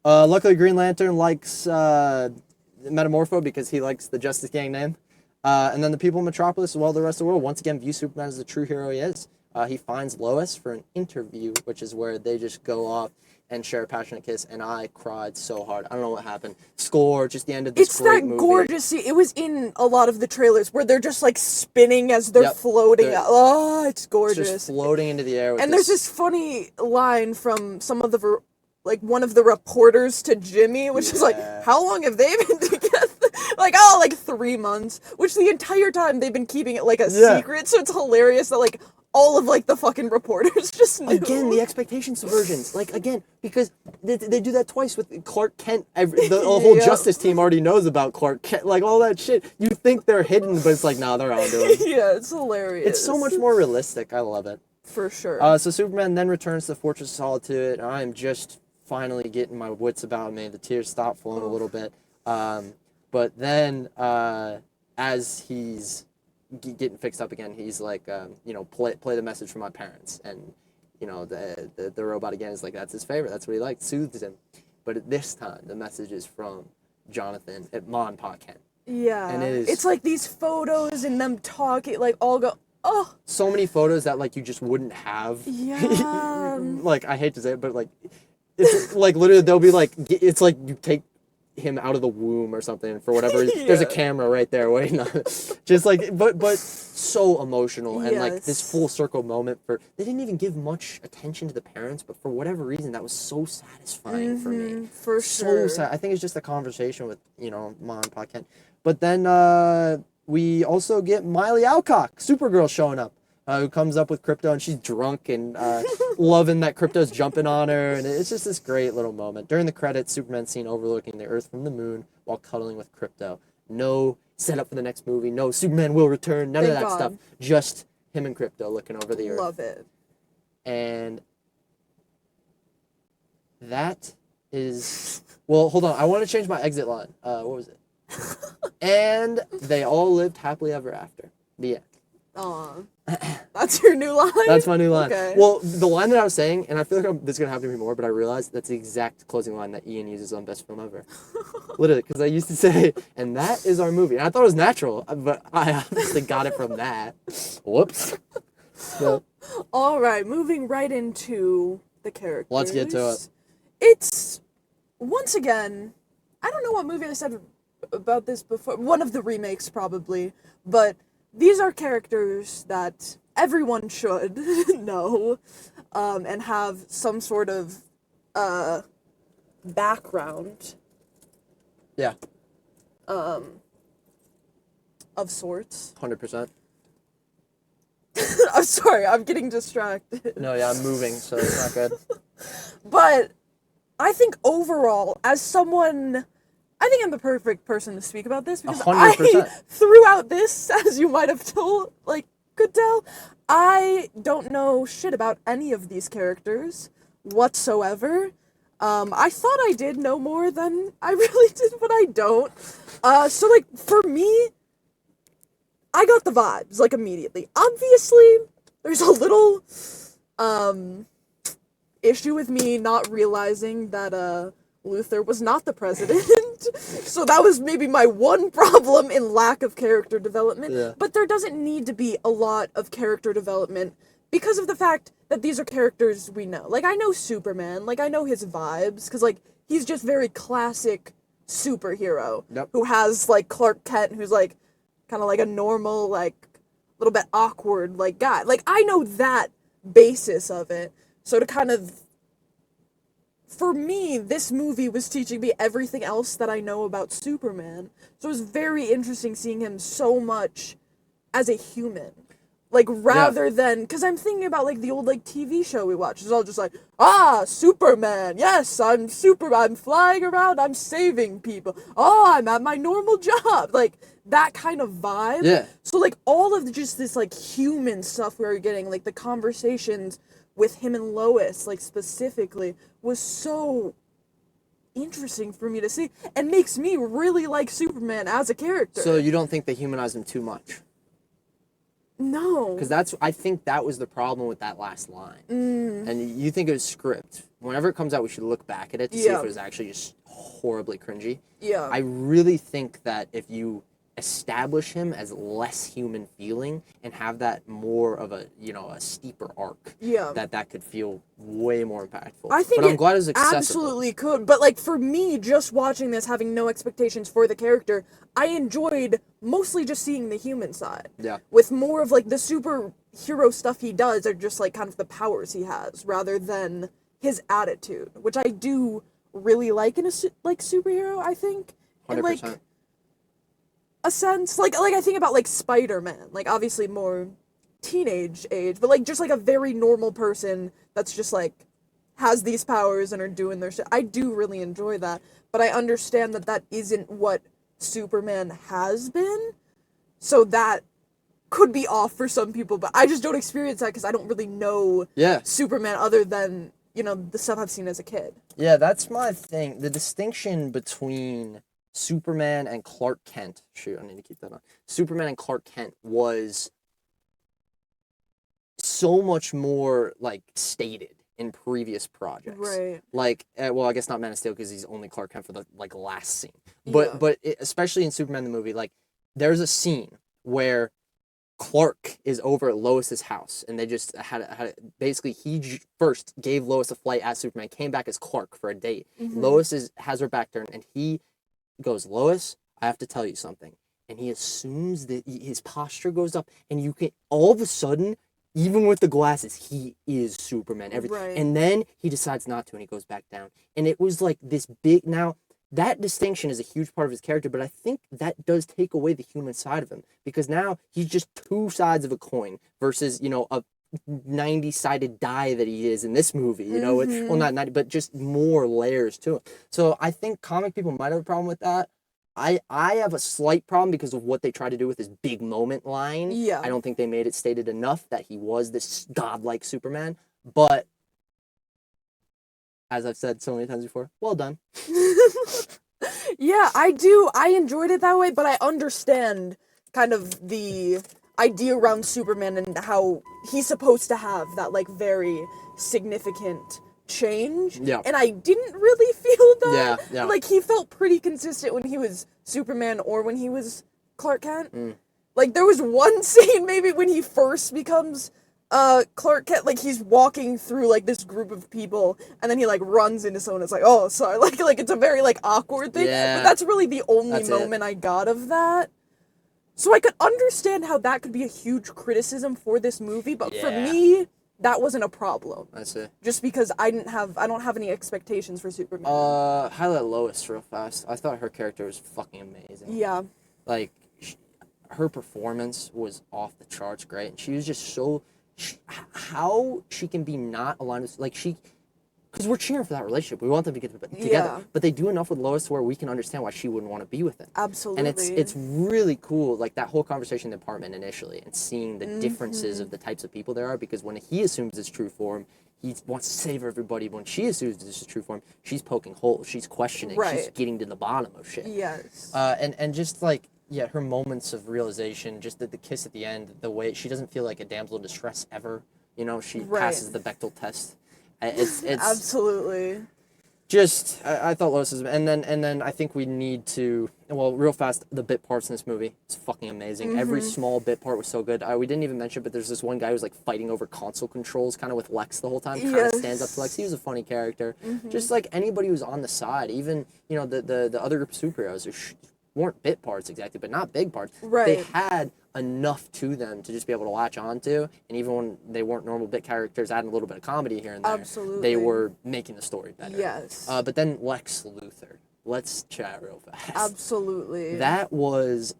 Luckily Green Lantern likes Metamorpho, because he likes the Justice Gang name. And then the people in Metropolis, as well as the rest of the world, once again view Superman as the true hero he is. He finds Lois for an interview, which is where they just go off and share a passionate kiss, and I cried so hard. I don't know what happened. Score, just the end of this great movie. It's that gorgeous scene. It was in a lot of the trailers where they're just, like, spinning as they're floating. Oh, it's gorgeous. It's just floating into the air with and there's this funny line from some of the, like, one of the reporters to Jimmy, which is like, how long have they been together? Like, oh, like 3 months. Which the entire time they've been keeping it, like, a secret, so it's hilarious that, like, all of, like, the fucking reporters just knew. Again, the expectation subversions. Like, again, because they do that twice with Clark Kent. The whole Justice team already knows about Clark Kent. Like, all that shit. You think they're hidden, but it's like, nah, they're onto him. Yeah, it's hilarious. It's so much more realistic. I love it. For sure. So Superman then returns to the Fortress of Solitude, and I am just finally getting my wits about me. The tears stop flowing a little bit. But then, as he's getting fixed up again, he's like, play the message from my parents. And, the robot again is like, that's his favorite. That's what he liked. Soothes him. But at this time, the message is from Jonathan at Ma and Pa Kent. Yeah. And it's like these photos and them talking, like, all go, oh. So many photos that, like, you just wouldn't have. Yeah. Like, I hate to say it, but, like, it's like, literally, they'll be like, it's like you take him out of the womb or something for whatever reason. There's a camera right there waiting on it. Just like, but so emotional and like this full circle moment they didn't even give much attention to the parents, but for whatever reason that was so satisfying for me. For sure. So sad. I think it's just a conversation with, Ma and Pa Kent. But then we also get Miley Alcock, Supergirl, showing up. Who comes up with Krypto, and she's drunk and loving that Krypto's jumping on her, and it's just this great little moment. During the credits, Superman's seen overlooking the Earth from the moon while cuddling with Krypto. No setup for the next movie, no Superman will return, none of that stuff. Just him and Krypto looking over the Earth. Love it. And that is... Well, hold on, I want to change my exit line. What was it? And they all lived happily ever after. The end. Aw. That's your new line? That's my new line. Okay. Well, the line that I was saying, and I feel like this is going to happen to me more, but I realized that's the exact closing line that Ian uses on Best Film Ever. Literally, because I used to say, and that is our movie. And I thought it was natural, but I obviously got it from that. Whoops. So, all right, moving right into the characters. Let's get to it. It's, once again, I don't know what movie I said about this before. One of the remakes, probably. But these are characters that everyone should know, and have some sort of background. Yeah. Of sorts. 100%. I'm sorry, I'm getting distracted. No, yeah, I'm moving, so it's not good. But I think overall, as someone... I think I'm the perfect person to speak about this because 100%. throughout this, as you might have could tell, I don't know shit about any of these characters whatsoever. I thought I did know more than I really did, but I don't. So, like, for me, I got the vibes, like, immediately. Obviously, there's a little, issue with me not realizing that, Luther was not the president, so that was maybe my one problem in lack of character development, but there doesn't need to be a lot of character development because of the fact that these are characters we know. Like, I know Superman, like, I know his vibes, because, like, he's just very classic superhero, who has, like, Clark Kent, who's, like, kind of like a normal, like, little bit awkward, like, guy. Like, I know that basis of it, so to kind of... For me, this movie was teaching me everything else that I know about Superman. So it was very interesting seeing him so much as a human. Like, rather than... Because I'm thinking about, like, the old, like, TV show we watched. It's all just like, Superman. Yes, I'm flying around. I'm saving people. Oh, I'm at my normal job. Like, that kind of vibe. Yeah. So, like, all of just this, like, human stuff we were getting, like, the conversations with him and Lois, like, specifically, was so interesting for me to see, and makes me really like Superman as a character. So you don't think they humanized him too much? No. Because I think that was the problem with that last line. And you think it was script. Whenever it comes out, we should look back at it to see if it was actually just horribly cringy. Yeah. I really think that if you establish him as less human feeling and have that more of a, a steeper arc, that could feel way more impactful. I think I'm glad it was accessible. Absolutely could. But, like, for me, just watching this, having no expectations for the character, I enjoyed mostly just seeing the human side. Yeah. With more of, like, the superhero stuff he does are just, like, kind of the powers he has, rather than his attitude, which I do really like in a, superhero, I think. 100%. And, like, a sense, like I think about, like, Spider-Man, like, obviously more teenage age, but like just like a very normal person that's just like has these powers and are doing their shit. I do really enjoy that, but I understand that that isn't what Superman has been, so that could be off for some people, but I just don't experience that because I don't really know Superman other than, you know, the stuff I've seen as a kid. Yeah, that's my thing. The distinction between Superman and Clark Kent, shoot, I need to keep that on. Superman and Clark Kent was so much more, like, stated in previous projects. Right. Like, well, I guess not Man of Steel because he's only Clark Kent for the, like, last scene. But especially in Superman the movie, like, there's a scene where Clark is over at Lois's house, and they just had basically he first gave Lois a flight as Superman, came back as Clark for a date. Lois has her back turned, and he goes, "Lois, I have to tell you something." And he assumes that his posture goes up, and you can all of a sudden, even with the glasses, he is Superman. Right. And then he decides not to, and he goes back down. And it was like this big now. That distinction is a huge part of his character, but I think that does take away the human side of him, because now he's just two sides of a coin versus, you know, a 90-sided die that he is in this movie, you know, well, not 90, but just more layers to it. So I think comic people might have a problem with that. I have a slight problem because of what they try to do with his big moment line. Yeah. I don't think they made it stated enough that he was this godlike Superman, but as I've said so many times before, well done. Yeah, I do. I enjoyed it that way, but I understand kind of the idea around Superman and how he's supposed to have that, like, very significant change. Yeah. And I didn't really feel that. Yeah. Like, he felt pretty consistent when he was Superman or when he was Clark Kent. Like, there was one scene, maybe, when he first becomes Clark Kent, like, he's walking through, like, this group of people, and then he, like, runs into someone. It's like, oh, sorry. Like it's a very, like, awkward thing. Yeah. But that's really the only moment I got of that. So I could understand how that could be a huge criticism for this movie, but for me, that wasn't a problem. I see. Just because I don't have any expectations for Superman. Highlight Lois real fast. I thought her character was fucking amazing. Yeah. Like, her performance was off the charts great, and she was just so... how she can be not aligned with, like, because we're cheering for that relationship. We want them to get together, but they do enough with Lois to where we can understand why she wouldn't want to be with him. Absolutely. And it's really cool, like, that whole conversation in the apartment initially, and seeing the differences of the types of people there are, because when he assumes it's true for him, he wants to save everybody. When she assumes this is true for him, she's poking holes, she's questioning, she's getting to the bottom of shit. Yes. And just, like, yeah, her moments of realization, just the kiss at the end, the way she doesn't feel like a damsel in distress ever. You know, she passes the Bechdel test. It's absolutely. Just I thought Lois was, and then I think we need to, well, real fast, the bit parts in this movie. It's fucking amazing. Every small bit part was so good. We didn't even mention, but there's this one guy who's like fighting over console controls, kind of with Lex the whole time. Kind of stands up to Lex. He was a funny character. Just like anybody who's on the side, even, you know, the other group of superheroes who weren't bit parts exactly, but not big parts. They had enough to them to just be able to latch onto, and even when they weren't normal bit characters, adding a little bit of comedy here and there, they were making the story better. Yes. But then Lex Luthor. Let's chat real fast. Absolutely. That was,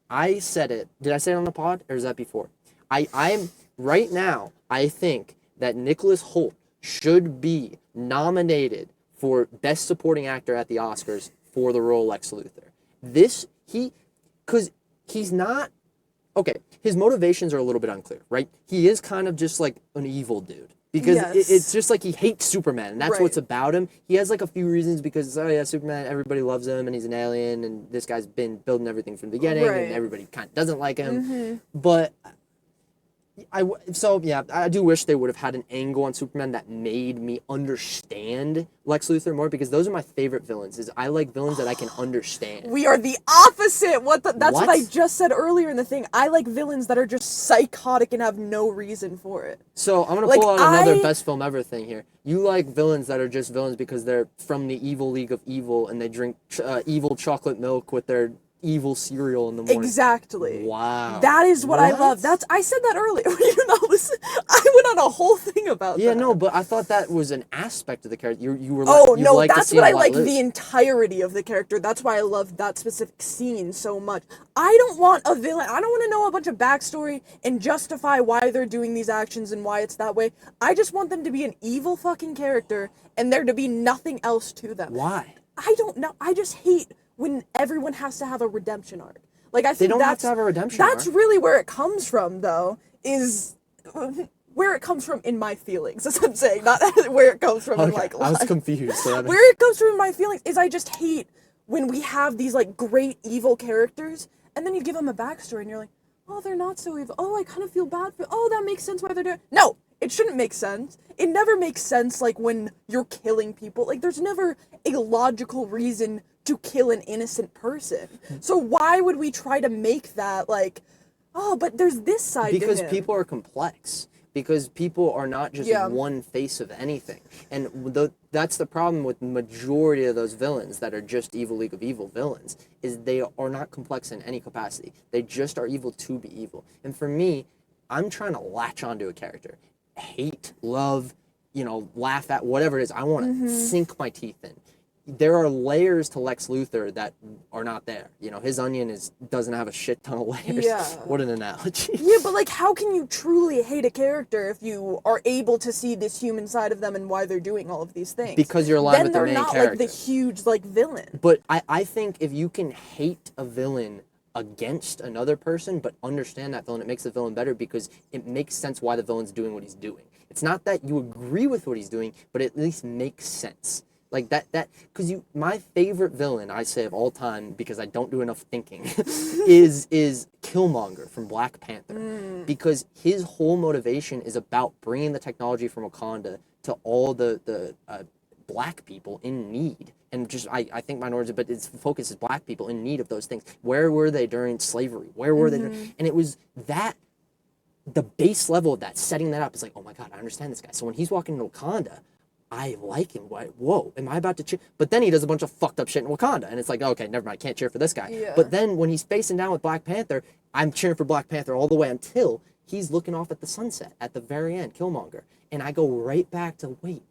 I said it. Did I say it on the pod, or is that before? I'm right now, I think that Nicholas Hoult should be nominated for Best Supporting Actor at the Oscars for the role Lex Luthor. Because he's not, okay, his motivations are a little bit unclear, right? He is kind of just like an evil dude. Because it's just like he hates Superman, and that's what's about him. He has like a few reasons because, oh yeah, Superman, everybody loves him, and he's an alien, and this guy's been building everything from the beginning, and everybody kind of doesn't like him. But I do wish they would have had an angle on Superman that made me understand Lex Luthor more, because those are my favorite villains. Is I like villains that I can understand. We are the opposite. That's what I just said earlier in the thing. I like villains that are just psychotic and have no reason for it. So I'm gonna pull out another best film ever thing here. You like villains that are just villains because they're from the evil league of evil and they drink evil chocolate milk with their evil cereal in the morning. Exactly. Wow. That is what I love. I said that earlier. I went on a whole thing about that. Yeah, no, but I thought that was an aspect of the character. You were Oh, you no, like that's to see what I him like, let loose. the entirety of the character. That's why I love that specific scene so much. I don't want a villain. I don't want to know a bunch of backstory and justify why they're doing these actions and why it's that way. I just want them to be an evil fucking character and there to be nothing else to them. Why? I don't know. I just hate when everyone has to have a redemption arc. Like, I think They don't have to have a redemption arc. That's really where it comes from, though, is where it comes from in my feelings, as I'm saying, not where it comes from in, like, life. I was confused. So where it comes from in my feelings is I just hate when we have these, like, great evil characters, and then you give them a backstory, and you're like, oh, they're not so evil. Oh, I kind of feel bad for. Oh, that makes sense why they're doing. No, it shouldn't make sense. It never makes sense, like, when you're killing people. Like, there's never a logical reason to kill an innocent person. So why would we try to make that, like, oh, but there's this side to because him. people are complex. Because people are not just one face of anything. And that's the problem with the majority of those villains that are just evil League of Evil villains, is they are not complex in any capacity. They just are evil to be evil. And for me, I'm trying to latch onto a character. Hate, love, laugh at, whatever it is. I want to sink my teeth in. There are layers to Lex Luthor that are not there. His onion doesn't have a shit ton of layers. Yeah. What an analogy. Yeah, but, like, how can you truly hate a character if you are able to see this human side of them and why they're doing all of these things? Because you're aligned with the main character. Then they're not, like, the huge, like, villain. But I think if you can hate a villain against another person, but understand that villain, it makes the villain better because it makes sense why the villain's doing what he's doing. It's not that you agree with what he's doing, but it at least makes sense. Like because my favorite villain, I say, of all time, because I don't do enough thinking, is Killmonger from Black Panther. Because his whole motivation is about bringing the technology from Wakanda to all the black people in need. And just, I think minorities, but its focus is black people in need of those things. Where were they during slavery? Where were they? And it was that, the base level of that, setting that up, is like, oh my God, I understand this guy. So when he's walking into Wakanda, I like him. Whoa, am I about to cheer? But then he does a bunch of fucked up shit in Wakanda, and it's like, okay, never mind, can't cheer for this guy. Yeah. But then when he's facing down with Black Panther, I'm cheering for Black Panther all the way until he's looking off at the sunset at the very end, Killmonger. And I go right back to, wait,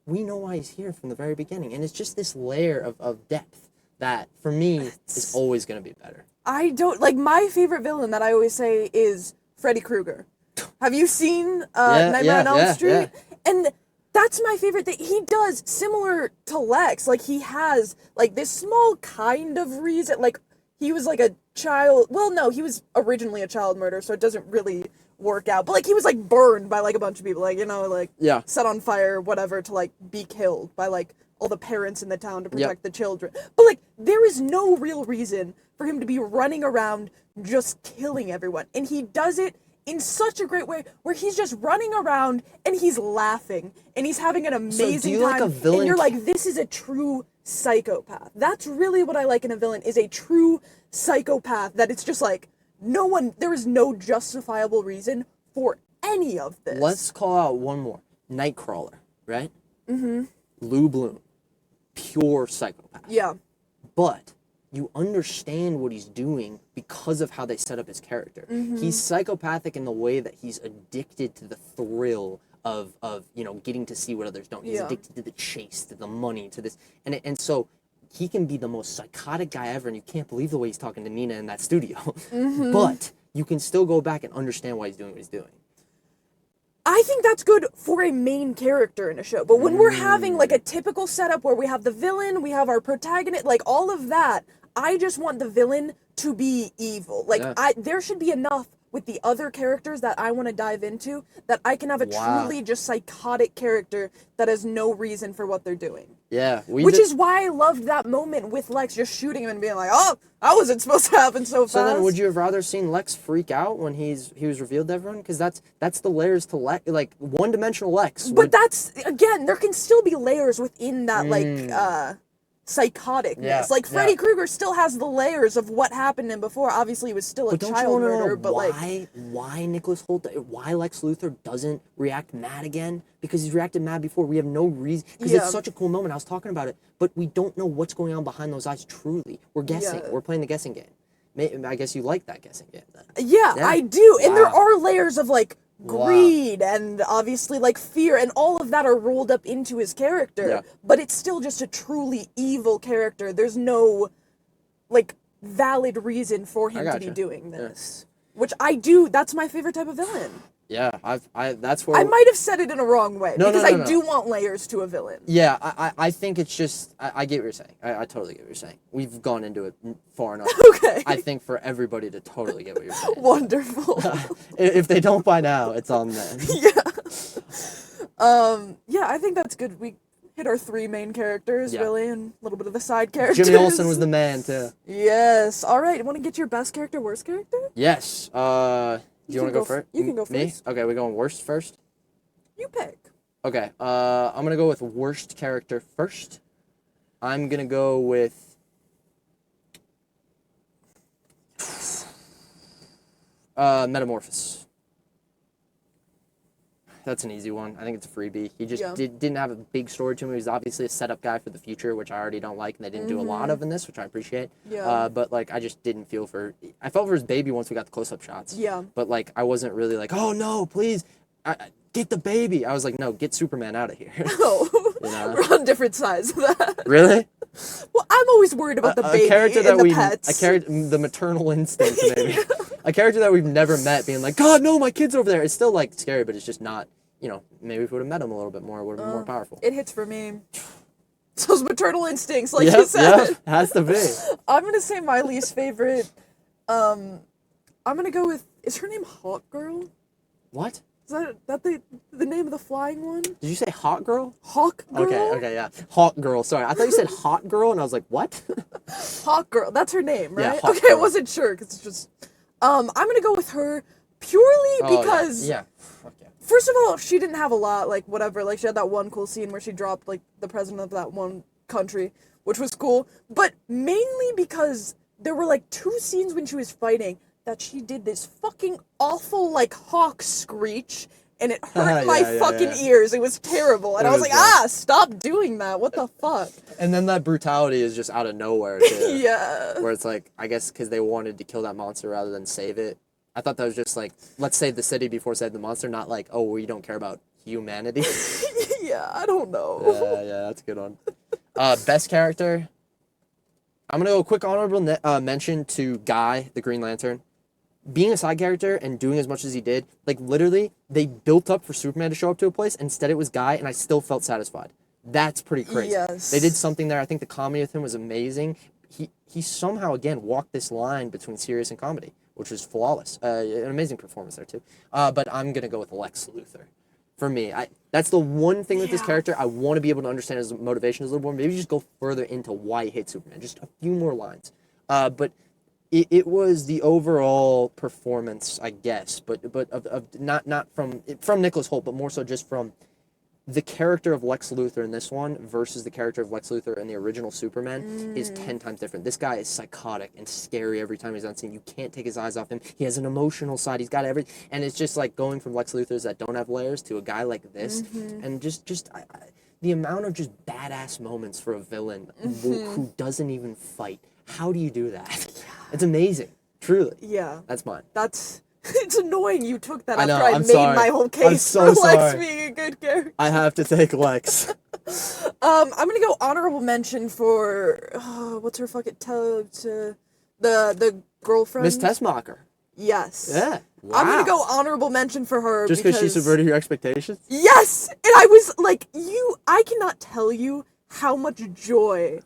we know why he's here from the very beginning. And it's just this layer of depth that, for me, is always going to be better. I don't, like, my favorite villain that I always say is Freddy Krueger. Have you seen Nightmare on Elm Street? Yeah. And that's my favorite thing. He does similar to Lex. Like, he has, like, this small kind of reason. Like, he was, like, a child. Well, no, he was originally a child murderer, so it doesn't really work out. But, like, he was, like, burned by, like, a bunch of people. Like, set on fire, whatever, to, like, be killed by, like, all the parents in the town to protect the children. But, like, there is no real reason for him to be running around just killing everyone. And he does it in such a great way, where he's just running around and he's laughing and he's having an amazing time. Like a villain? And you're like, this is a true psychopath. That's really what I like in a villain, is a true psychopath that it's just like, there is no justifiable reason for any of this. Let's call out one more. Nightcrawler, right? Lou Bloom. Pure psychopath. Yeah. But you understand what he's doing because of how they set up his character. He's psychopathic in the way that he's addicted to the thrill of getting to see what others don't. He's addicted to the chase, to the money, to this. And so he can be the most psychotic guy ever, and you can't believe the way he's talking to Nina in that studio. But you can still go back and understand why he's doing what he's doing. I think that's good for a main character in a show. But when we're having, like, a typical setup where we have the villain, we have our protagonist, like, all of that, I just want the villain to be evil. Like, there should be enough with the other characters that I want to dive into that I can have a truly just psychotic character that has no reason for what they're doing. Yeah. Which is why I loved that moment with Lex just shooting him and being like, oh, that wasn't supposed to happen so fast. So then would you have rather seen Lex freak out when he was revealed to everyone? Because that's the layers to Lex, like, one-dimensional Lex. But that's, again, there can still be layers within that, like, psychoticness. Yeah, Like, Freddy yeah. Krueger still has the layers of what happened to him before. Obviously, he was still a But don't you child want to murderer, know but, like... why Nicholas Hoult, why Lex Luthor doesn't react mad again? Because he's reacted mad before. We have no reason. Because it's such a cool moment. I was talking about it. But we don't know what's going on behind those eyes, truly. We're guessing. Yeah. We're playing the guessing game. I guess you like that guessing game, then. Yeah, I do. And there Wow. are layers of, like, greed and obviously, like, fear, and all of that are rolled up into his character. Yeah. But it's still just a truly evil character. There's no, like, valid reason for him to be doing this. Which I do. That's my favorite type of villain. Yeah, that's where... I might have said it in a wrong way. No, because no, no, I do want layers to a villain. Yeah, I think it's just... I get what you're saying. I totally get what you're saying. We've gone into it far enough. Okay. I think for everybody to totally get what you're saying. Wonderful. If they don't by now, it's on them. Yeah, I think that's good. We hit our 3 main characters, really, and a little bit of the side characters. Jimmy Olsen was the man, too. Yes. All right, want to get your best character, worst character? Yes. Do you want to go first? You can go first. Me? Okay, we're going worst first? You pick. Okay, I'm going to go with worst character first. I'm going to go with... Metamorphosis. That's an easy one. I think it's a freebie. He just didn't have a big story to him. He was obviously a setup guy for the future, which I already don't like, and they didn't do a lot of in this, which I appreciate. Yeah. But, like, I just didn't feel for... I felt for his baby once we got the close-up shots. Yeah. But, like, I wasn't really like, oh, no, please, get the baby. I was like, no, get Superman out of here. Oh, you know? we're on different sides of that. Really? Well, I'm always worried about the baby and the pets. The maternal instinct, maybe. A character that we've never met being like, God, no, my kid's over there. It's still, like, scary, but it's just not, you know, maybe if we would have met him a little bit more, it would have been more powerful. It hits for me. Those maternal instincts, like you said. Yeah, has to be. I'm going to say my least favorite. I'm going to go with, is her name Hawk Girl? What? Is that the name of the flying one? Did you say Hot Girl? Hawk Girl? Okay, yeah. Hawk Girl. Sorry, I thought you said Hot Girl, and I was like, what? Hawk Girl. That's her name, right? Yeah, Hawk okay, Girl. I wasn't sure, because it's just... I'm going to go with her purely because... Yeah. Fuck yeah. First of all, she didn't have a lot, like, whatever. Like, she had that one cool scene where she dropped, like, the president of that one country, which was cool. But mainly because there were, like, 2 scenes when she was fighting that she did this fucking awful, like, hawk screech, and it hurt my fucking ears. It was terrible. And I was like, stop doing that. What the fuck? And then that brutality is just out of nowhere, too. Yeah. Where it's like, I guess because they wanted to kill that monster rather than save it. I thought that was just like, let's save the city before save the monster, not like, oh, we don't care about humanity. Yeah, I don't know. Yeah, that's a good one. Best character? I'm going to go a quick honorable mention to Guy, the Green Lantern. Being a side character and doing as much as he did, like, literally, they built up for Superman to show up to a place. Instead, it was Guy, and I still felt satisfied. That's pretty crazy. Yes. They did something there. I think the comedy with him was amazing. He somehow, again, walked this line between serious and comedy, which was flawless. An amazing performance there, too. But I'm going to go with Lex Luthor. For me, that's the one thing with this character. I want to be able to understand his motivation a little more. Maybe just go further into why he hates Superman. Just a few more lines. But it was the overall performance, I guess, but of not from Nicholas Hoult, but more so just from the character of Lex Luthor in this one versus the character of Lex Luthor in the original Superman is 10 times different. This guy is psychotic and scary every time he's on scene. You can't take his eyes off him. He has an emotional side. He's got everything. And it's just like going from Lex Luthors that don't have layers to a guy like this. And just the amount of just badass moments for a villain who doesn't even fight. How do you do that? It's amazing. Truly. Yeah. That's mine. It's annoying you took that I after know, I made my whole case for Lex being a good character. I have to take Lex. I'm gonna go honorable mention for what's her fucking the girlfriend? Miss Tessmacher. Yes. Yeah. Wow. I'm gonna go honorable mention for her just because she subverted your expectations? Yes! And I was like, I cannot tell you how much joy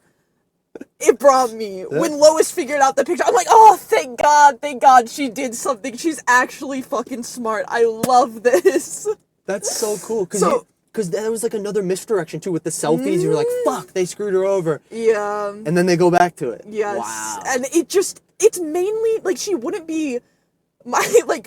it brought me when Lois figured out the picture. I'm like, oh, thank God she did something. She's actually fucking smart. I love this. That's so cool. Because there was like another misdirection too with the selfies. You were like, fuck, they screwed her over. Yeah. And then they go back to it. Yes. Wow. And it's mainly, like, she wouldn't be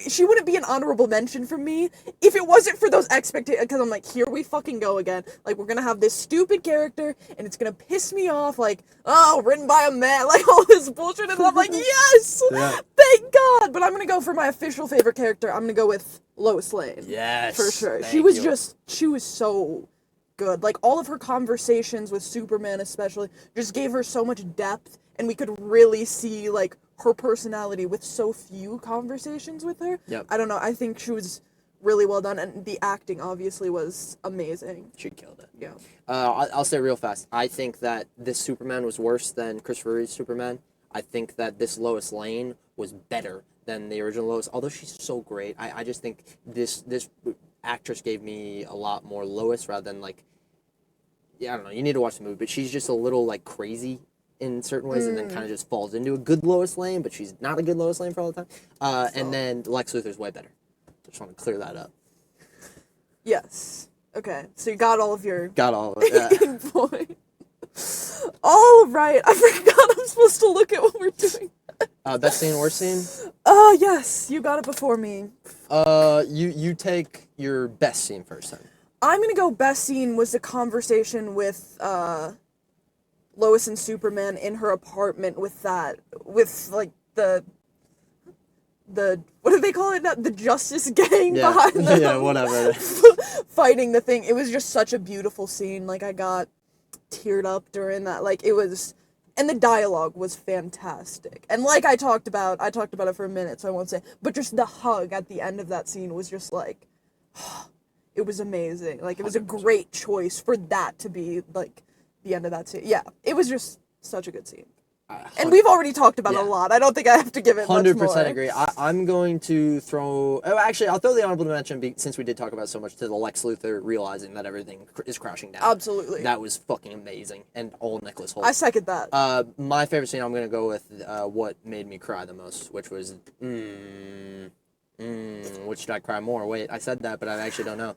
she wouldn't be an honorable mention for me if it wasn't for those expectations, because I'm like, here we fucking go again. Like, we're gonna have this stupid character, and it's gonna piss me off, like, oh, written by a man, like, all this bullshit, and I'm like, yes! Yeah. Thank God! But I'm gonna go for my official favorite character, I'm gonna go with Lois Lane. Yes. For sure. Thank She was you. she was so good. Like, all of her conversations with Superman especially just gave her so much depth, and we could really see, like, her personality with so few conversations with her. Yep. I don't know, I think she was really well done, and the acting obviously was amazing. She killed it. Yeah. I'll say real fast. I think that this Superman was worse than Christopher Reeve's Superman. I think that this Lois Lane was better than the original Lois, although she's so great. I just think this actress gave me a lot more Lois rather than, like, yeah, I don't know, you need to watch the movie, but she's just a little, like, crazy in certain ways, and then kind of just falls into a good Lois Lane, but she's not a good Lois Lane for all the time. And then Lex Luthor's way better. Just want to clear that up. Yes. Okay, so you got all of your... Got all of it. points. All right, I forgot I'm supposed to look at what we're doing. Best scene, worst scene? Yes, you got it before me. You take your best scene first then. I'm gonna go best scene was the conversation with, Lois and Superman in her apartment with, like, the what do they call it now? The Justice Gang behind them. Yeah, whatever. Fighting the thing. It was just such a beautiful scene. Like, I got teared up during that. Like, it was... And the dialogue was fantastic. And like I talked about it for a minute, so I won't say. But just the hug at the end of that scene was just like... it was amazing. Like, it was a great choice for that to be, like, the end of that scene. Yeah, it was just such a good scene. And we've already talked about it a lot. I don't think I have to give it much more. 100% agree. I'm going to throw... Oh, actually, I'll throw the honorable mention, since we did talk about so much, to the Lex Luthor realizing that everything is crashing down. Absolutely. That was fucking amazing. And all Nicholas Hoult. I second that. My favorite scene, I'm going to go with what made me cry the most, which was... which did I cry more? Wait, I said that, but I actually don't know.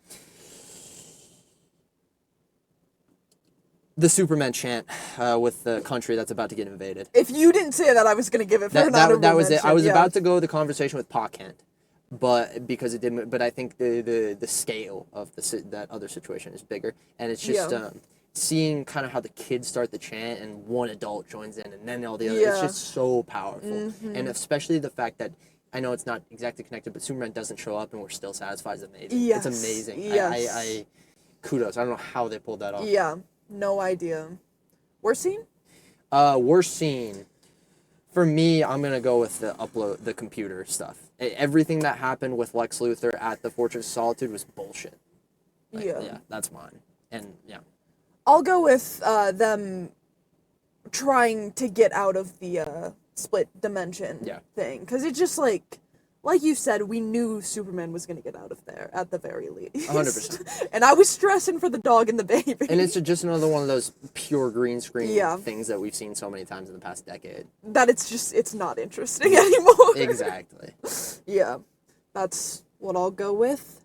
The Superman chant with the country that's about to get invaded. If you didn't say that, I was gonna give it for an honorable that was mention. it. I was about to go the conversation with Pa Kent, but because it didn't. But I think the scale of that other situation is bigger, and it's just seeing kind of how the kids start the chant and one adult joins in, and then all the other. It's just so powerful, and especially the fact that. I know it's not exactly connected, but Superman doesn't show up and we're still satisfied is amazing. Yes. It's amazing. Yes. I kudos. I don't know how they pulled that off. Yeah. No idea. Worst scene? Worst scene. For me, I'm gonna go with the computer stuff. Everything that happened with Lex Luthor at the Fortress of Solitude was bullshit. Like, yeah, that's mine. And yeah. I'll go with them trying to get out of the split dimension thing, because it's just like you said, we knew Superman was gonna get out of there at the very least. 100%. And I was stressing for the dog and the baby. And it's just another one of those pure green screen things that we've seen so many times in the past decade. That it's not interesting anymore. Exactly. Yeah, that's what I'll go with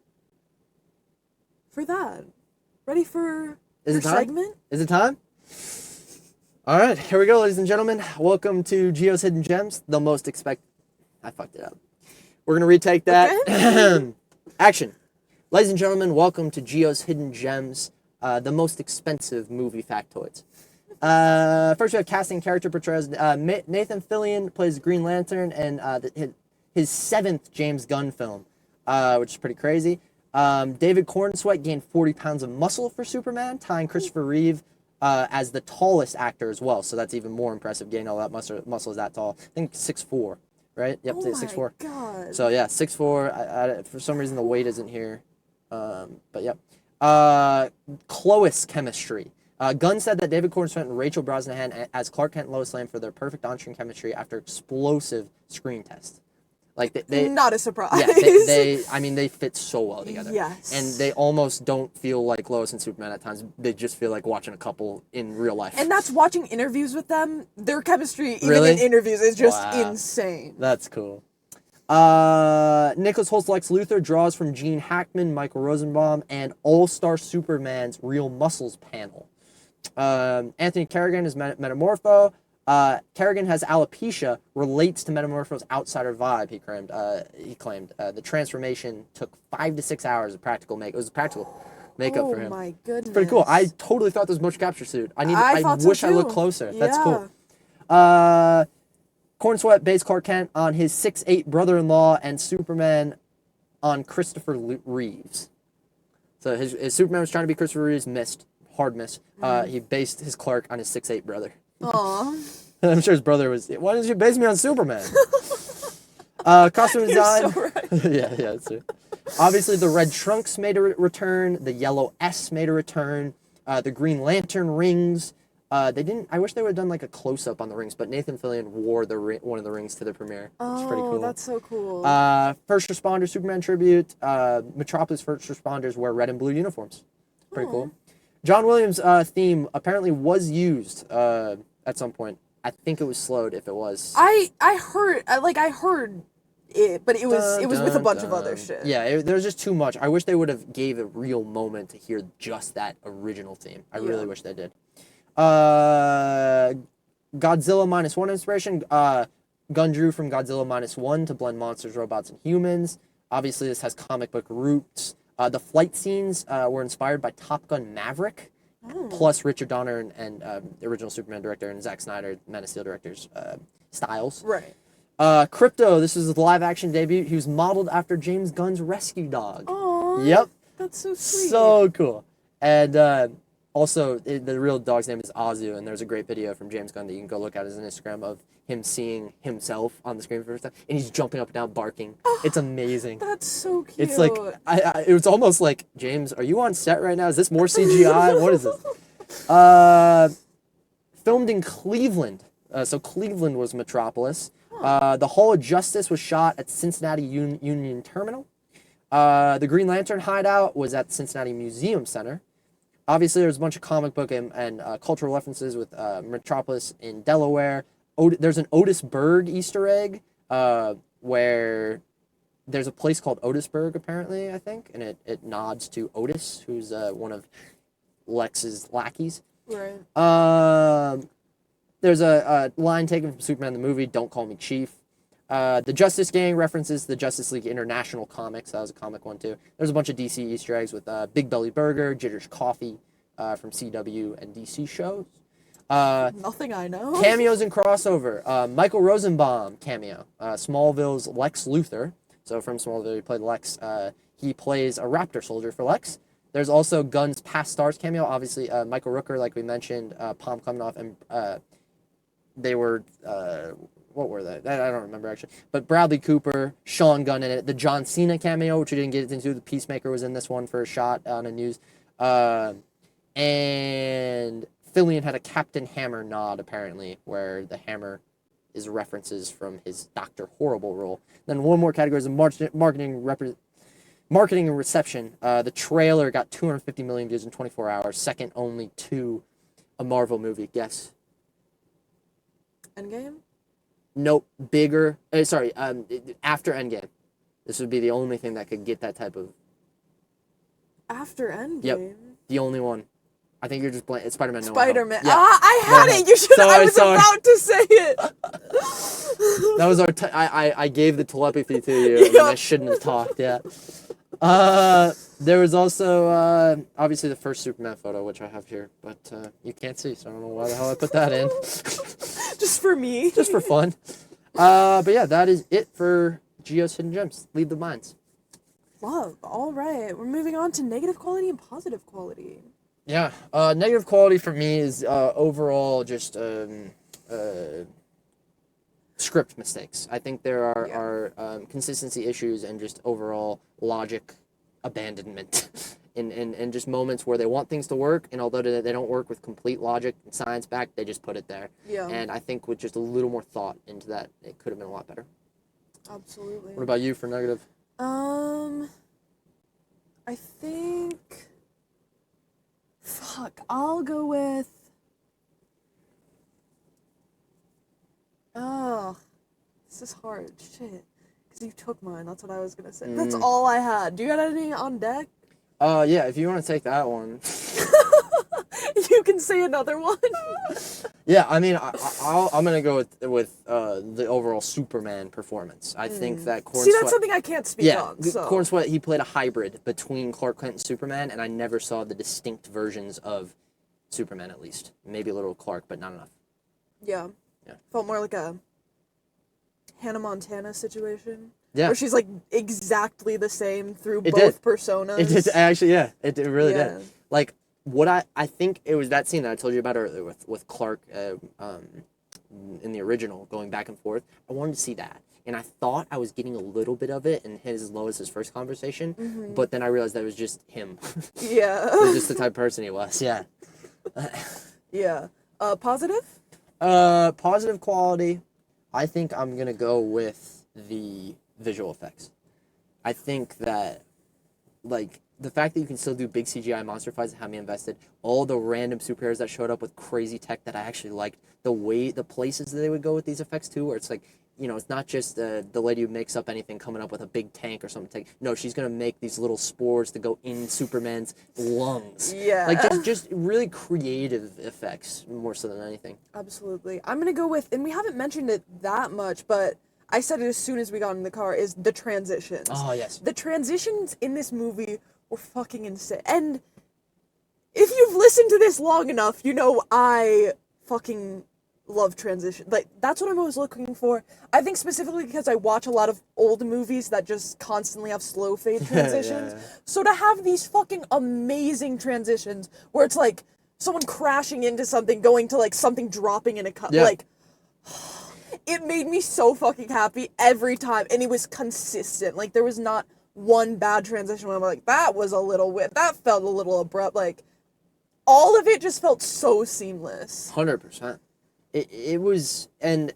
for that. Ready for your segment? Is it time? All right, here we go, ladies and gentlemen. Welcome to Gio's Hidden Gems, the most I fucked it up. We're going to retake that. Okay. Action. Ladies and gentlemen, welcome to Gio's Hidden Gems, the most expensive movie factoids. First, we have casting character portrayals. Nathan Fillion plays Green Lantern in his 7th James Gunn film, which is pretty crazy. David Cornsweet gained 40 pounds of muscle for Superman, tying Christopher Reeve as the tallest actor as well. So that's even more impressive, gaining all that muscle is that tall. I think 6'4". Right? Yep, 6'4". God. So yeah, 6'4". For some reason the weight isn't here. But yeah. Clois chemistry. Gunn said that David Cornsweet and Rachel Brosnahan as Clark Kent and Lois Lane for their perfect on-screen chemistry after explosive screen tests. Like they not a surprise. Yeah, they fit so well together. Yes. And they almost don't feel like Lois and Superman at times. They just feel like watching a couple in real life. And that's watching interviews with them. Their chemistry, even in interviews, is just insane. That's cool. Nicholas Holt's Lex Luthor draws from Gene Hackman, Michael Rosenbaum, and All-Star Superman's Real Muscles panel. Anthony Carrigan is Metamorpho. Kerrigan has alopecia, relates to Metamorpho's outsider vibe, he claimed. The transformation took 5 to 6 hours of practical make. It was practical makeup for him. Oh my goodness. It's pretty cool. I totally thought this was a motion capture suit. I wish I looked closer. Yeah. That's cool. Cornsweat based Clark Kent on his 6'8" brother-in-law, and Superman on Christopher Reeves. So his Superman was trying to be Christopher Reeves, missed. Hard miss. He based his Clark on his 6'8" brother. Aww. I'm sure his brother was, why didn't you base me on Superman? Costume design. You're so right. yeah, that's true. Obviously, the red trunks made a return. The yellow S made a return. The Green Lantern rings. They didn't. I wish they would have done like a close up on the rings, but Nathan Fillion wore one of the rings to the premiere. Which is pretty cool. That's so cool. First responder Superman tribute. Metropolis first responders wear red and blue uniforms. Pretty cool. John Williams' theme apparently was used at some point. I think it was slowed. If it was, I heard it, but it was with a bunch of other shit. Yeah, there was just too much. I wish they would have gave a real moment to hear just that original theme. I really wish they did. Godzilla -1 inspiration. Gunn drew from Godzilla -1 to blend monsters, robots, and humans. Obviously, this has comic book roots. The flight scenes were inspired by Top Gun Maverick, plus Richard Donner and the original Superman director and Zack Snyder, Man of Steel director's styles. Right. Crypto, this is the live-action debut. He was modeled after James Gunn's rescue dog. Aww. Yep. That's so sweet. So cool. And also, the real dog's name is Azu, and there's a great video from James Gunn that you can go look at his Instagram of him seeing himself on the screen for the first time, and he's jumping up and down barking. It's amazing. That's so cute. It's like, it was almost like, James, are you on set right now? Is this more CGI? What is this? Filmed in Cleveland. So Cleveland was Metropolis. The Hall of Justice was shot at Cincinnati Union Terminal. The Green Lantern hideout was at Cincinnati Museum Center. Obviously, there's a bunch of comic book and cultural references with Metropolis in Delaware. There's an Otis Berg Easter egg where there's a place called Otisburg, apparently, I think, and it nods to Otis, who's one of Lex's lackeys. Right. There's a line taken from Superman the movie, "Don't Call Me Chief." The Justice Gang references the Justice League International comics. That was a comic one, too. There's a bunch of DC Easter eggs with Big Belly Burger, Jitter's Coffee from CW and DC shows. Nothing I know. Cameos and crossover. Michael Rosenbaum cameo. Smallville's Lex Luthor. So from Smallville, he played Lex. He plays a Raptor soldier for Lex. There's also Gunn's Past Stars cameo. Obviously, Michael Rooker, like we mentioned, Palm coming off, and they were... what were they? I don't remember, actually. But Bradley Cooper, Sean Gunn in it. The John Cena cameo, which we didn't get into. The Peacemaker was in this one for a shot on the news. And Fillion had a Captain Hammer nod, apparently, where the hammer is references from his Dr. Horrible role. Then one more category is marketing and reception. The trailer got 250 million views in 24 hours, second only to a Marvel movie. Guess. Endgame? Nope, bigger. After Endgame. This would be the only thing that could get that type of... After Endgame? Yep, the only one. I think you're just blank. It's Spider-Man. Spider-Man. No, I had it. You should. I was about to say it. That was our... I gave the telepathy to you, and I shouldn't have talked, yeah. There was also, obviously, the first Superman photo, which I have here, but you can't see, so I don't know why the hell I put that in. Just for me. Just for fun. But yeah, that is it for Gio's Hidden Gems. Leave the minds. Love. All right. We're moving on to negative quality and positive quality. Yeah. Negative quality for me is overall just script mistakes. I think there are consistency issues and just overall logic abandonment in just moments where they want things to work, and although they don't work with complete logic and science back, they just put it there. Yeah. And I think with just a little more thought into that, it could have been a lot better. Absolutely. What about you for negative? I think... Fuck, I'll go with... Oh, this is hard. Shit. Because you took mine. That's what I was going to say. That's all I had. Do you got anything on deck? Yeah, if you want to take that one. You can say another one. Yeah, I mean, I'm gonna go with the overall Superman performance. I think that See, that's something I can't speak on. So. Cornsweat, he played a hybrid between Clark Kent and Superman, and I never saw the distinct versions of Superman, at least. Maybe a little Clark, but not enough. Yeah. Yeah. Felt more like a Hannah Montana situation. Yeah. Where she's like exactly the same through It both did. personas. It did, actually, yeah. It really did. Like, what I think it was that scene that I told you about earlier with Clark in the original, going back and forth. I wanted to see that. And I thought I was getting a little bit of it in Lois's first conversation, but then I realized that it was just him. Yeah. It was just the type of person he was, yeah. Yeah. Positive? Positive quality, I think I'm going to go with the visual effects. I think that, like, the fact that you can still do big CGI monster fights and have me invested, all the random superheroes that showed up with crazy tech that I actually liked, the places that they would go with these effects too, where it's like, you know, it's not just the lady who makes up anything coming up with a big tank or something. No, she's going to make these little spores to go in Superman's lungs. Yeah. Like, just really creative effects, more so than anything. Absolutely. I'm going to go with, and we haven't mentioned it that much, but I said it as soon as we got in the car, is the transitions. Oh, yes. The transitions in this movie were fucking insane. And if you've listened to this long enough, you know I fucking love transition. Like, that's what I'm always looking for. I think specifically because I watch a lot of old movies that just constantly have slow fade transitions. Yeah. So to have these fucking amazing transitions where it's like someone crashing into something, going to like something dropping in a cup, like, it made me so fucking happy every time, and it was consistent. Like, there was not one bad transition where I'm like, that was a little weird, that felt a little abrupt. Like, all of it just felt so seamless. 100%. It was, and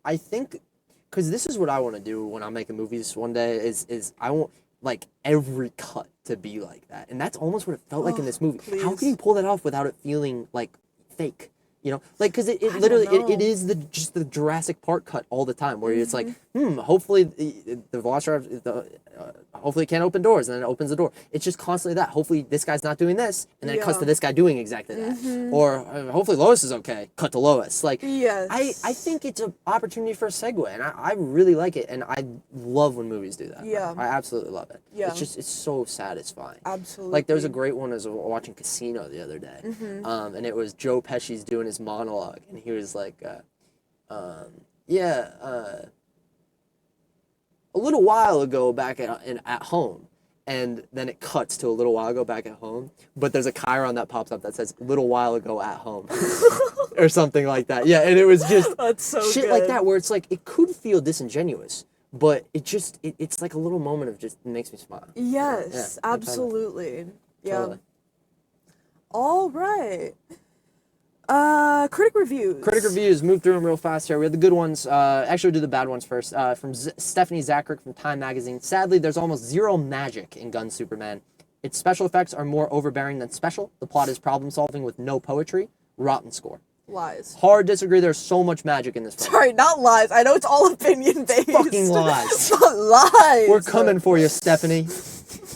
I think, because this is what I want to do when I'm making movies one day, is I want, like, every cut to be like that. And that's almost what it felt like in this movie. Please. How can you pull that off without it feeling, like, fake? You know, like, because it literally, it is just the Jurassic Park cut all the time, where it's like, hopefully the Velociraptor, hopefully it can't open doors, and then it opens the door. It's just constantly that. Hopefully this guy's not doing this, and then it cuts to this guy doing exactly that. Or hopefully Lois is okay, cut to Lois. Like, I think it's an opportunity for a segue, and I really like it, and I love when movies do that. Yeah. I absolutely love it. Yeah. It's so satisfying. Absolutely. Like, there was a great one, I was watching Casino the other day, and it was Joe Pesci's doing his monologue, and he was like, a little while ago back at home, and then it cuts to a little while ago back at home, but there's a chyron that pops up that says little while ago at home or something like that. Yeah, and it was just that's so shit good. like that, where it's like, it could feel disingenuous, but it's like a little moment of just, it makes me smile. Yes, yeah, absolutely. Yeah. Totally. All right. Critic Reviews. Critic Reviews, move through them real fast here. We have the good ones. Actually, we'll do the bad ones first. From Stephanie Zacharick from Time Magazine. Sadly, there's almost zero magic in Gunn's Superman. Its special effects are more overbearing than special. The plot is problem-solving with no poetry. Rotten score. Lies. Hard disagree. There's so much magic in this film. Sorry, not lies. I know it's all opinion-based. Fucking lies. But lies. We're coming for you, Stephanie.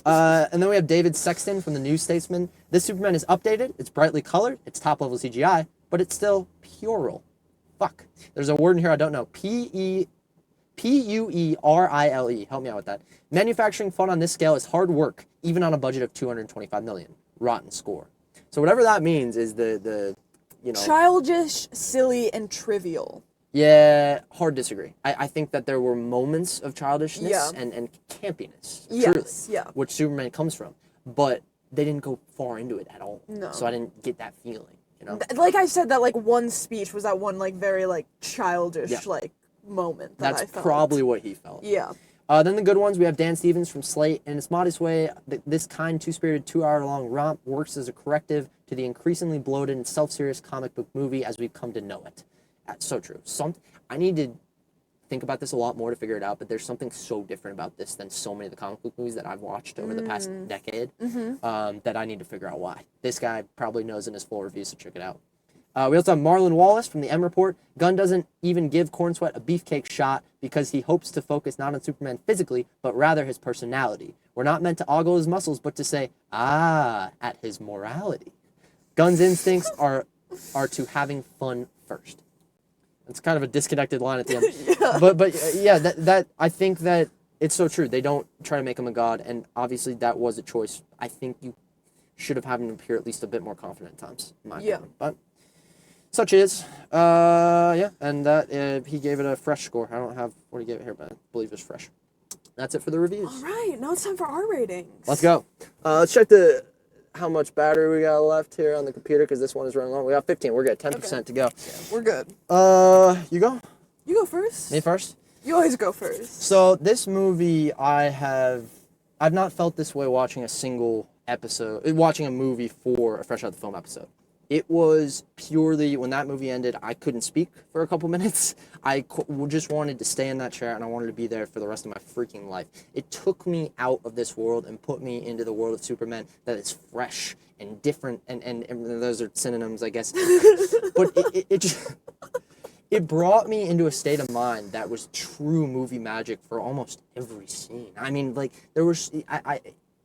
And then we have David Sexton from the New Statesman. This Superman is updated, it's brightly colored, it's top-level CGI, but it's still puerile. Fuck. There's a word in here I don't know. Puerile. Help me out with that. Manufacturing fun on this scale is hard work, even on a budget of $225 million. Rotten score. So whatever that means is the you know... childish, silly, and trivial. Yeah, hard disagree. I think that there were moments of childishness and campiness, truly, which Superman comes from. But they didn't go far into it at all. No. So I didn't get that feeling, you know? Like I said, that like one speech was that one like very like childish like moment that I felt. That's probably what he felt. Yeah. Then the good ones, we have Dan Stevens from Slate. In its modest way, this kind, two-spirited, 2-hour-long romp works as a corrective to the increasingly bloated and self-serious comic book movie as we've come to know it. That's so true. I need to think about this a lot more to figure it out, but there's something so different about this than so many of the comic book movies that I've watched over the past decade that I need to figure out why. This guy probably knows in his full review, so check it out. We also have Marlon Wallace from the M Report. Gunn doesn't even give Cornsweat a beefcake shot because he hopes to focus not on Superman physically, but rather his personality. We're not meant to ogle his muscles, but to say, at his morality. Gunn's instincts are to having fun first. It's kind of a disconnected line at the end. Yeah. But yeah, that I think that it's so true. They don't try to make him a god, and obviously that was a choice. I think you should have had him appear at least a bit more confident at times, in my opinion. But such is. Yeah, and that he gave it a fresh score. I don't have what he gave it here, but I believe it's fresh. That's it for the reviews. All right, now it's time for our ratings. Let's go. Let's check how much battery we got left here on the computer, because this one is running long. We got 15. We're good. 10% to go. Yeah, we're good. You go? You go first. Me first? You always go first. So this movie, I've not felt this way watching a movie for a Fresh Out the Film episode. It was purely, when that movie ended, I couldn't speak for a couple minutes. I just wanted to stay in that chair, and I wanted to be there for the rest of my freaking life. It took me out of this world and put me into the world of Superman that is fresh and different, and those are synonyms, I guess. But it just... It brought me into a state of mind that was true movie magic for almost every scene. I mean, like, there was...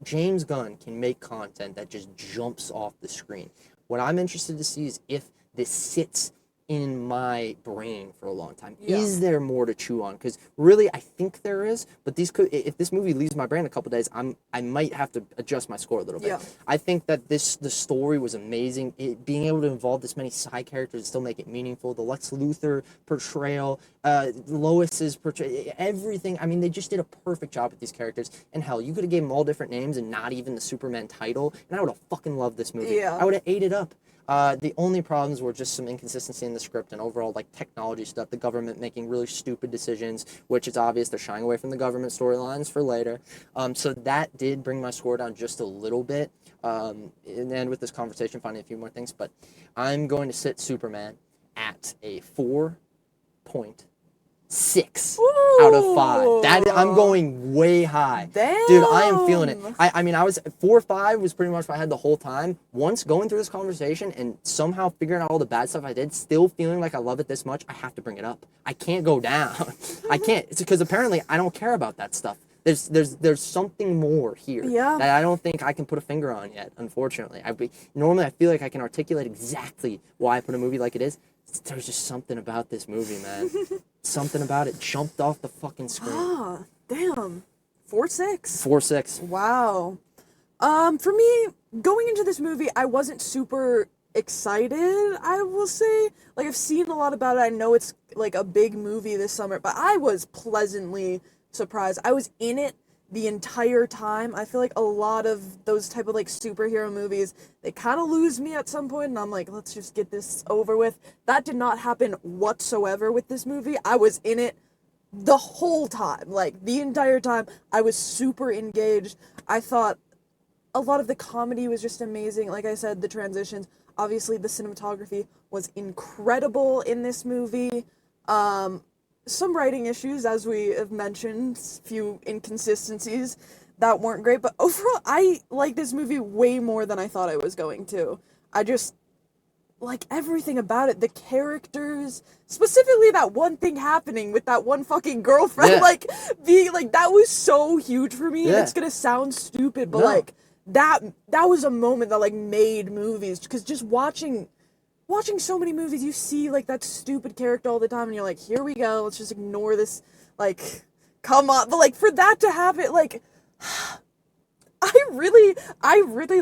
James Gunn can make content that just jumps off the screen. What I'm interested to see is if this sits in my brain for a long time. Yeah. Is there more to chew on? Because really, I think there is. But if this movie leaves my brain a couple days, I might have to adjust my score a little bit. Yeah. I think that the story was amazing. Being able to involve this many side characters and still make it meaningful. The Lex Luthor portrayal, Lois's portrayal, everything. I mean, they just did a perfect job with these characters. And hell, you could have gave them all different names and not even the Superman title, and I would have fucking loved this movie. Yeah. I would have ate it up. The only problems were just some inconsistency in the script and overall, like, technology stuff, the government making really stupid decisions, which is obvious. They're shying away from the government storylines for later. So that did bring my score down just a little bit. And then with this conversation, finding a few more things. But I'm going to sit Superman at a 4.6 out of 5. I'm going way high. Damn. Dude, I am feeling it. I mean, I was 4.5 was pretty much what I had the whole time. Once going through this conversation and somehow figuring out all the bad stuff I did, still feeling like I love it this much, I have to bring it up. I can't go down. I can't. It's because apparently I don't care about that stuff. There's something more here that I don't think I can put a finger on yet, unfortunately. Normally I feel like I can articulate exactly why I put a movie like it is. There's just something about this movie, man. Something about it jumped off the fucking screen. Ah, damn. 4.6. 4.6. Wow. For me, going into this movie, I wasn't super excited, I will say. Like, I've seen a lot about it. I know it's, like, a big movie this summer, but I was pleasantly surprised. I was in it the entire time. I feel like a lot of those type of, like, superhero movies, they kind of lose me at some point, and I'm like, let's just get this over with. That did not happen whatsoever with this movie. I was in it the whole time. Like, the entire time, I was super engaged. I thought a lot of the comedy was just amazing. Like I said, the transitions. Obviously, the cinematography was incredible in this movie. Some writing issues, as we have mentioned, few inconsistencies that weren't great, but overall, I like this movie way more than I thought I was going to. I just like everything about it. The characters, specifically that one thing happening with that one fucking girlfriend, like, being, like, that was so huge for me, and it's gonna sound stupid, but, like, that was a moment that, like, made movies, because just watching so many movies, you see, like, that stupid character all the time, and you're like, here we go, let's just ignore this, like, come on. But, like, for that to happen, like, I really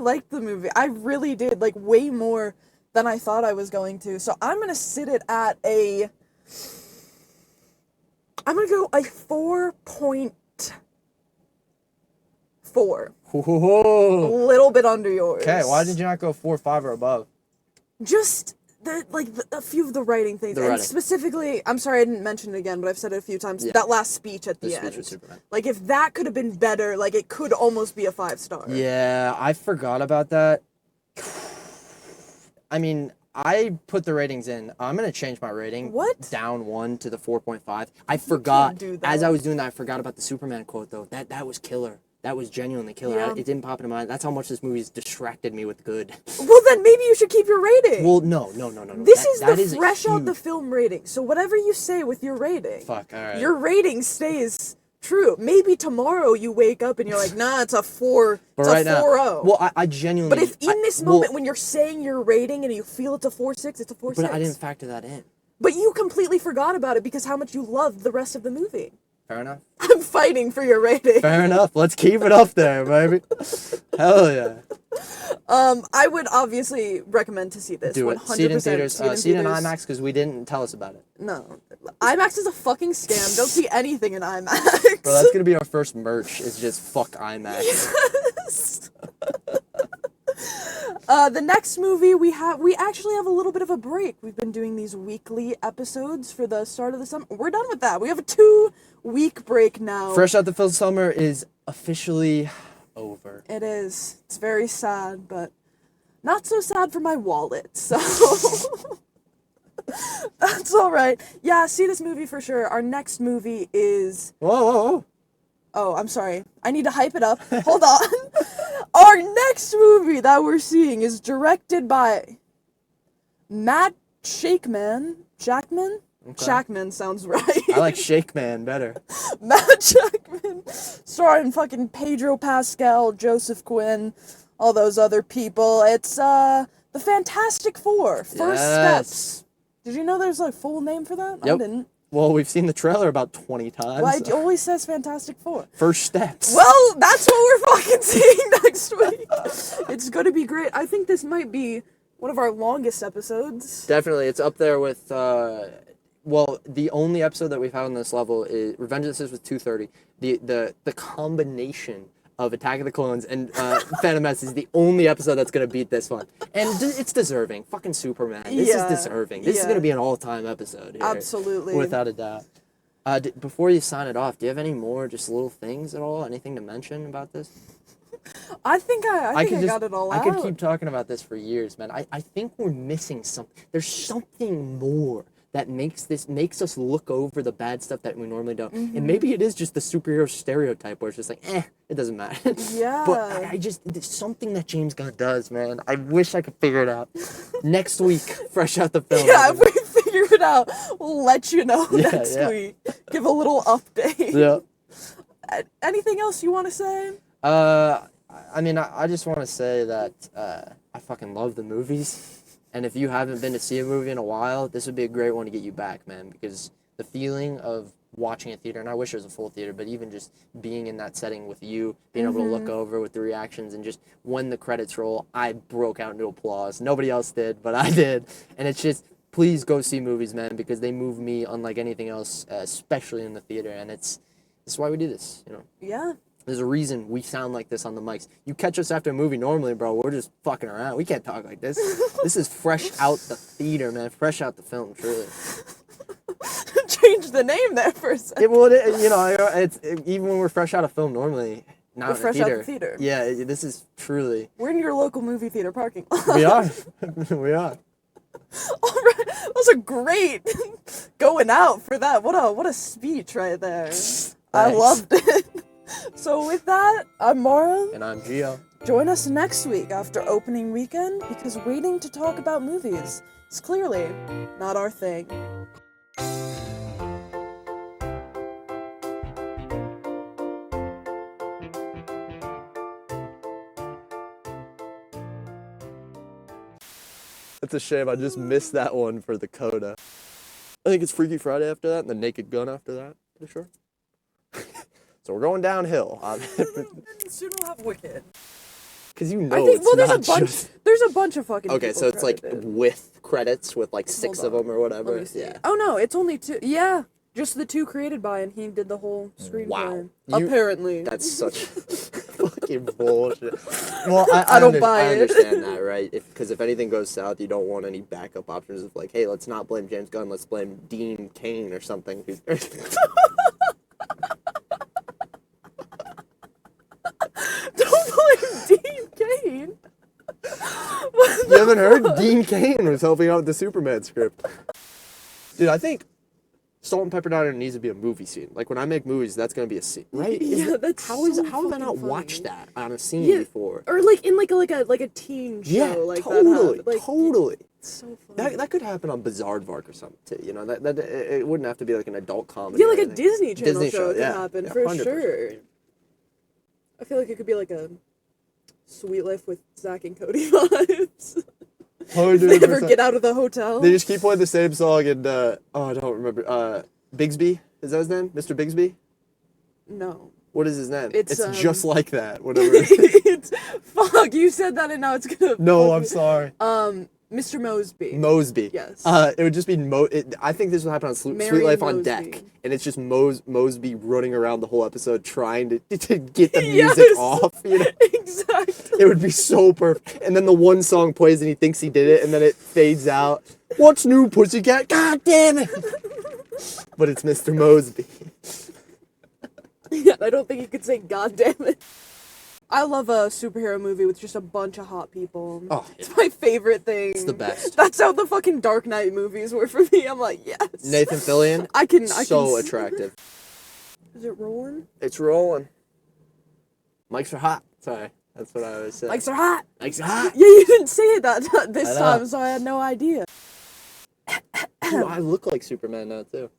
liked the movie. I really did, like, way more than I thought I was going to. So I'm gonna sit it at I'm gonna go a 4.4. Whoa. A little bit under yours. Okay, why did you not go 4.5 or above? Just a few of the writing things, and specifically, I'm sorry I didn't mention it again, but I've said it a few times. That last speech at the end. Speech with Superman. Like, if that could have been better, like, it could almost be a 5-star. Yeah, I forgot about that. I mean, I put the ratings in. I'm gonna change my rating. Down 1 to the 4.5. I forgot. As I was doing that, I forgot about the Superman quote though. That was killer. That was genuinely killer. Yeah. It didn't pop into my mind. That's how much this movie's distracted me with good. Well, then maybe you should keep your rating. Well, no. This is the fresh out the film rating. So whatever you say with your rating, all right. Your rating stays True. Maybe tomorrow you wake up and you're like, nah, it's a 4. But It's right a 4.0. well, I genuinely. But if in this moment when you're saying your rating and you feel it's a 4.6, it's a 4.6. But I didn't factor that in. But you completely forgot about it because how much you loved the rest of the movie. Fair enough. I'm fighting for your rating. Fair enough. Let's keep it up there, baby. Hell yeah. I would obviously recommend to see this. Do it. 100% See it in theaters. See it in theaters. IMAX because we didn't tell us about it. No. IMAX is a fucking scam. Don't see anything in IMAX. Bro, that's gonna be our first merch. Is just fuck IMAX. Yes. The next movie we actually have a little bit of a break. We've been doing these weekly episodes for the start of the summer. We're done with that. We have a 2-week break now. Fresh Out the Film Summer is officially over. It is. It's very sad, but not so sad for my wallet, so that's alright. Yeah, see this movie for sure. Our next movie is... Whoa. Oh, I'm sorry. I need to hype it up. Hold on. Our next movie that we're seeing is directed by Matt Jackman? Okay. Jackman sounds right. I like Shake Man better. Matt Jackman. Starring fucking Pedro Pascal, Joseph Quinn, all those other people. It's the Fantastic Four. First Steps. Did you know there's a full name for that? Yep. I didn't. Well, we've seen the trailer about 20 times. Well, it always says Fantastic Four. First Steps. Well, that's what we're fucking seeing next week. It's gonna be great. I think this might be one of our longest episodes. Definitely, it's up there with. Well, the only episode that we've had on this level is Revenge of the Sith with 230. The combination of Attack of the Clones and Phantom Menace is the only episode that's gonna beat this one, and it's deserving. Fucking Superman. This is deserving. This is gonna be an all-time episode. Here, absolutely, without a doubt. Before you sign it off, do you have any more just little things at all? Anything to mention about this? I think I got it all out. I could keep talking about this for years, man. I think we're missing something. There's something more that makes us look over the bad stuff that we normally don't. And maybe it is just the superhero stereotype where it's just like, it doesn't matter. Yeah. But there's something that James Gunn does, man. I wish I could figure it out. Next week, fresh out the film. Yeah, if we figure it out, we'll let you know next week. Give a little update. Yeah. Anything else you want to say? I mean, I just want to say that I fucking love the movies. And if you haven't been to see a movie in a while, this would be a great one to get you back, man. Because the feeling of watching a theater, and I wish it was a full theater, but even just being in that setting with you, being able to look over with the reactions, and just when the credits roll, I broke out into applause. Nobody else did, but I did. And it's just, please go see movies, man, because they move me unlike anything else, especially in the theater. And this is why we do this, you know? Yeah. There's a reason we sound like this on the mics. You catch us after a movie normally, bro, we're just fucking around. We can't talk like this. This is fresh out the theater, man. Fresh out the film, truly. Change the name there for a second. It's even when we're fresh out of film normally. Not we're fresh out the theater. Yeah, this is truly. We're in your local movie theater parking lot. We are. We are. All right, that was a great going out for that. What a speech right there. Thanks. I loved it. So with that, I'm Mara. And I'm Gio. Join us next week after opening weekend, because waiting to talk about movies is clearly not our thing. It's a shame I just missed that one for the coda. I think it's Freaky Friday after that and the Naked Gun after that, pretty sure. So we're going downhill. Soon we'll have Wicked. Because you know I think, it's there's a bunch of fucking Okay, so it's credited. like with credits with like 6 of them or whatever. Yeah. Oh no, it's only 2. Yeah, just the 2 created by, and he did the whole screenplay. Wow. Apparently. That's such fucking bullshit. Well, I don't buy I it. understand that, right? Because if anything goes south, you don't want any backup options of like, hey, let's not blame James Gunn, let's blame Dean Cain or something. Don't blame Dean Cain. You haven't heard? Dean Cain was helping out with the Superman script. Dude, I think Salt and Pepper Diner needs to be a movie scene. Like when I make movies, that's gonna be a scene, right? That's how have I not watched that on a scene before? Or like in like a teen show. Yeah, like totally, that. Like, totally. It's so funny. That could happen on Bizarrevark or something too. You know, that it wouldn't have to be like an adult comedy. Yeah, like or a anything. Disney Channel Disney show could yeah, happen yeah, for 100%. sure. I feel like it could be like a Sweet Life with Zach and Cody vibes. If they ever get out of the hotel. They just keep playing the same song and I don't remember. Bigsby, is that his name? Mr. Bigsby? No. What is his name? It's just like that. Whatever. Fuck, you said that and now it's gonna. No, I'm sorry. Mr. Mosby. Mosby. Yes. It would just be I think this will happen on Sweet Life on Deck, and it's just Mosby running around the whole episode trying to get the music off. You know? Exactly. It would be so perfect. And then the one song plays, and he thinks he did it, and then it fades out. What's new, pussycat? God damn it! But it's Mr. Mosby. Yeah, I don't think he could say "God damn it." I love a superhero movie with just a bunch of hot people. Oh, it's my favorite thing. It's the best. That's how the fucking Dark Knight movies were for me. I'm like, yes. Nathan Fillion. I can attractive. Is it rolling? It's rolling. Mics are hot. Sorry, that's what I always say. Mics are hot. Mics are hot. Yeah, you didn't say it this time, so I had no idea. Dude, I look like Superman now too.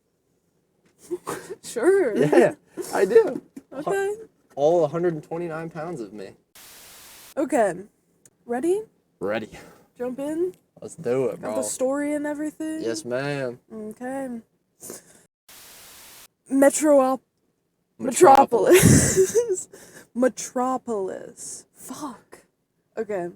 Sure. Yeah, I do. Okay. All 129 pounds of me. Okay. Ready? Ready. Jump in? Let's do it, bro. Got the story and everything? Yes, ma'am. Okay. Metropolis. Metropolis. Fuck. Okay.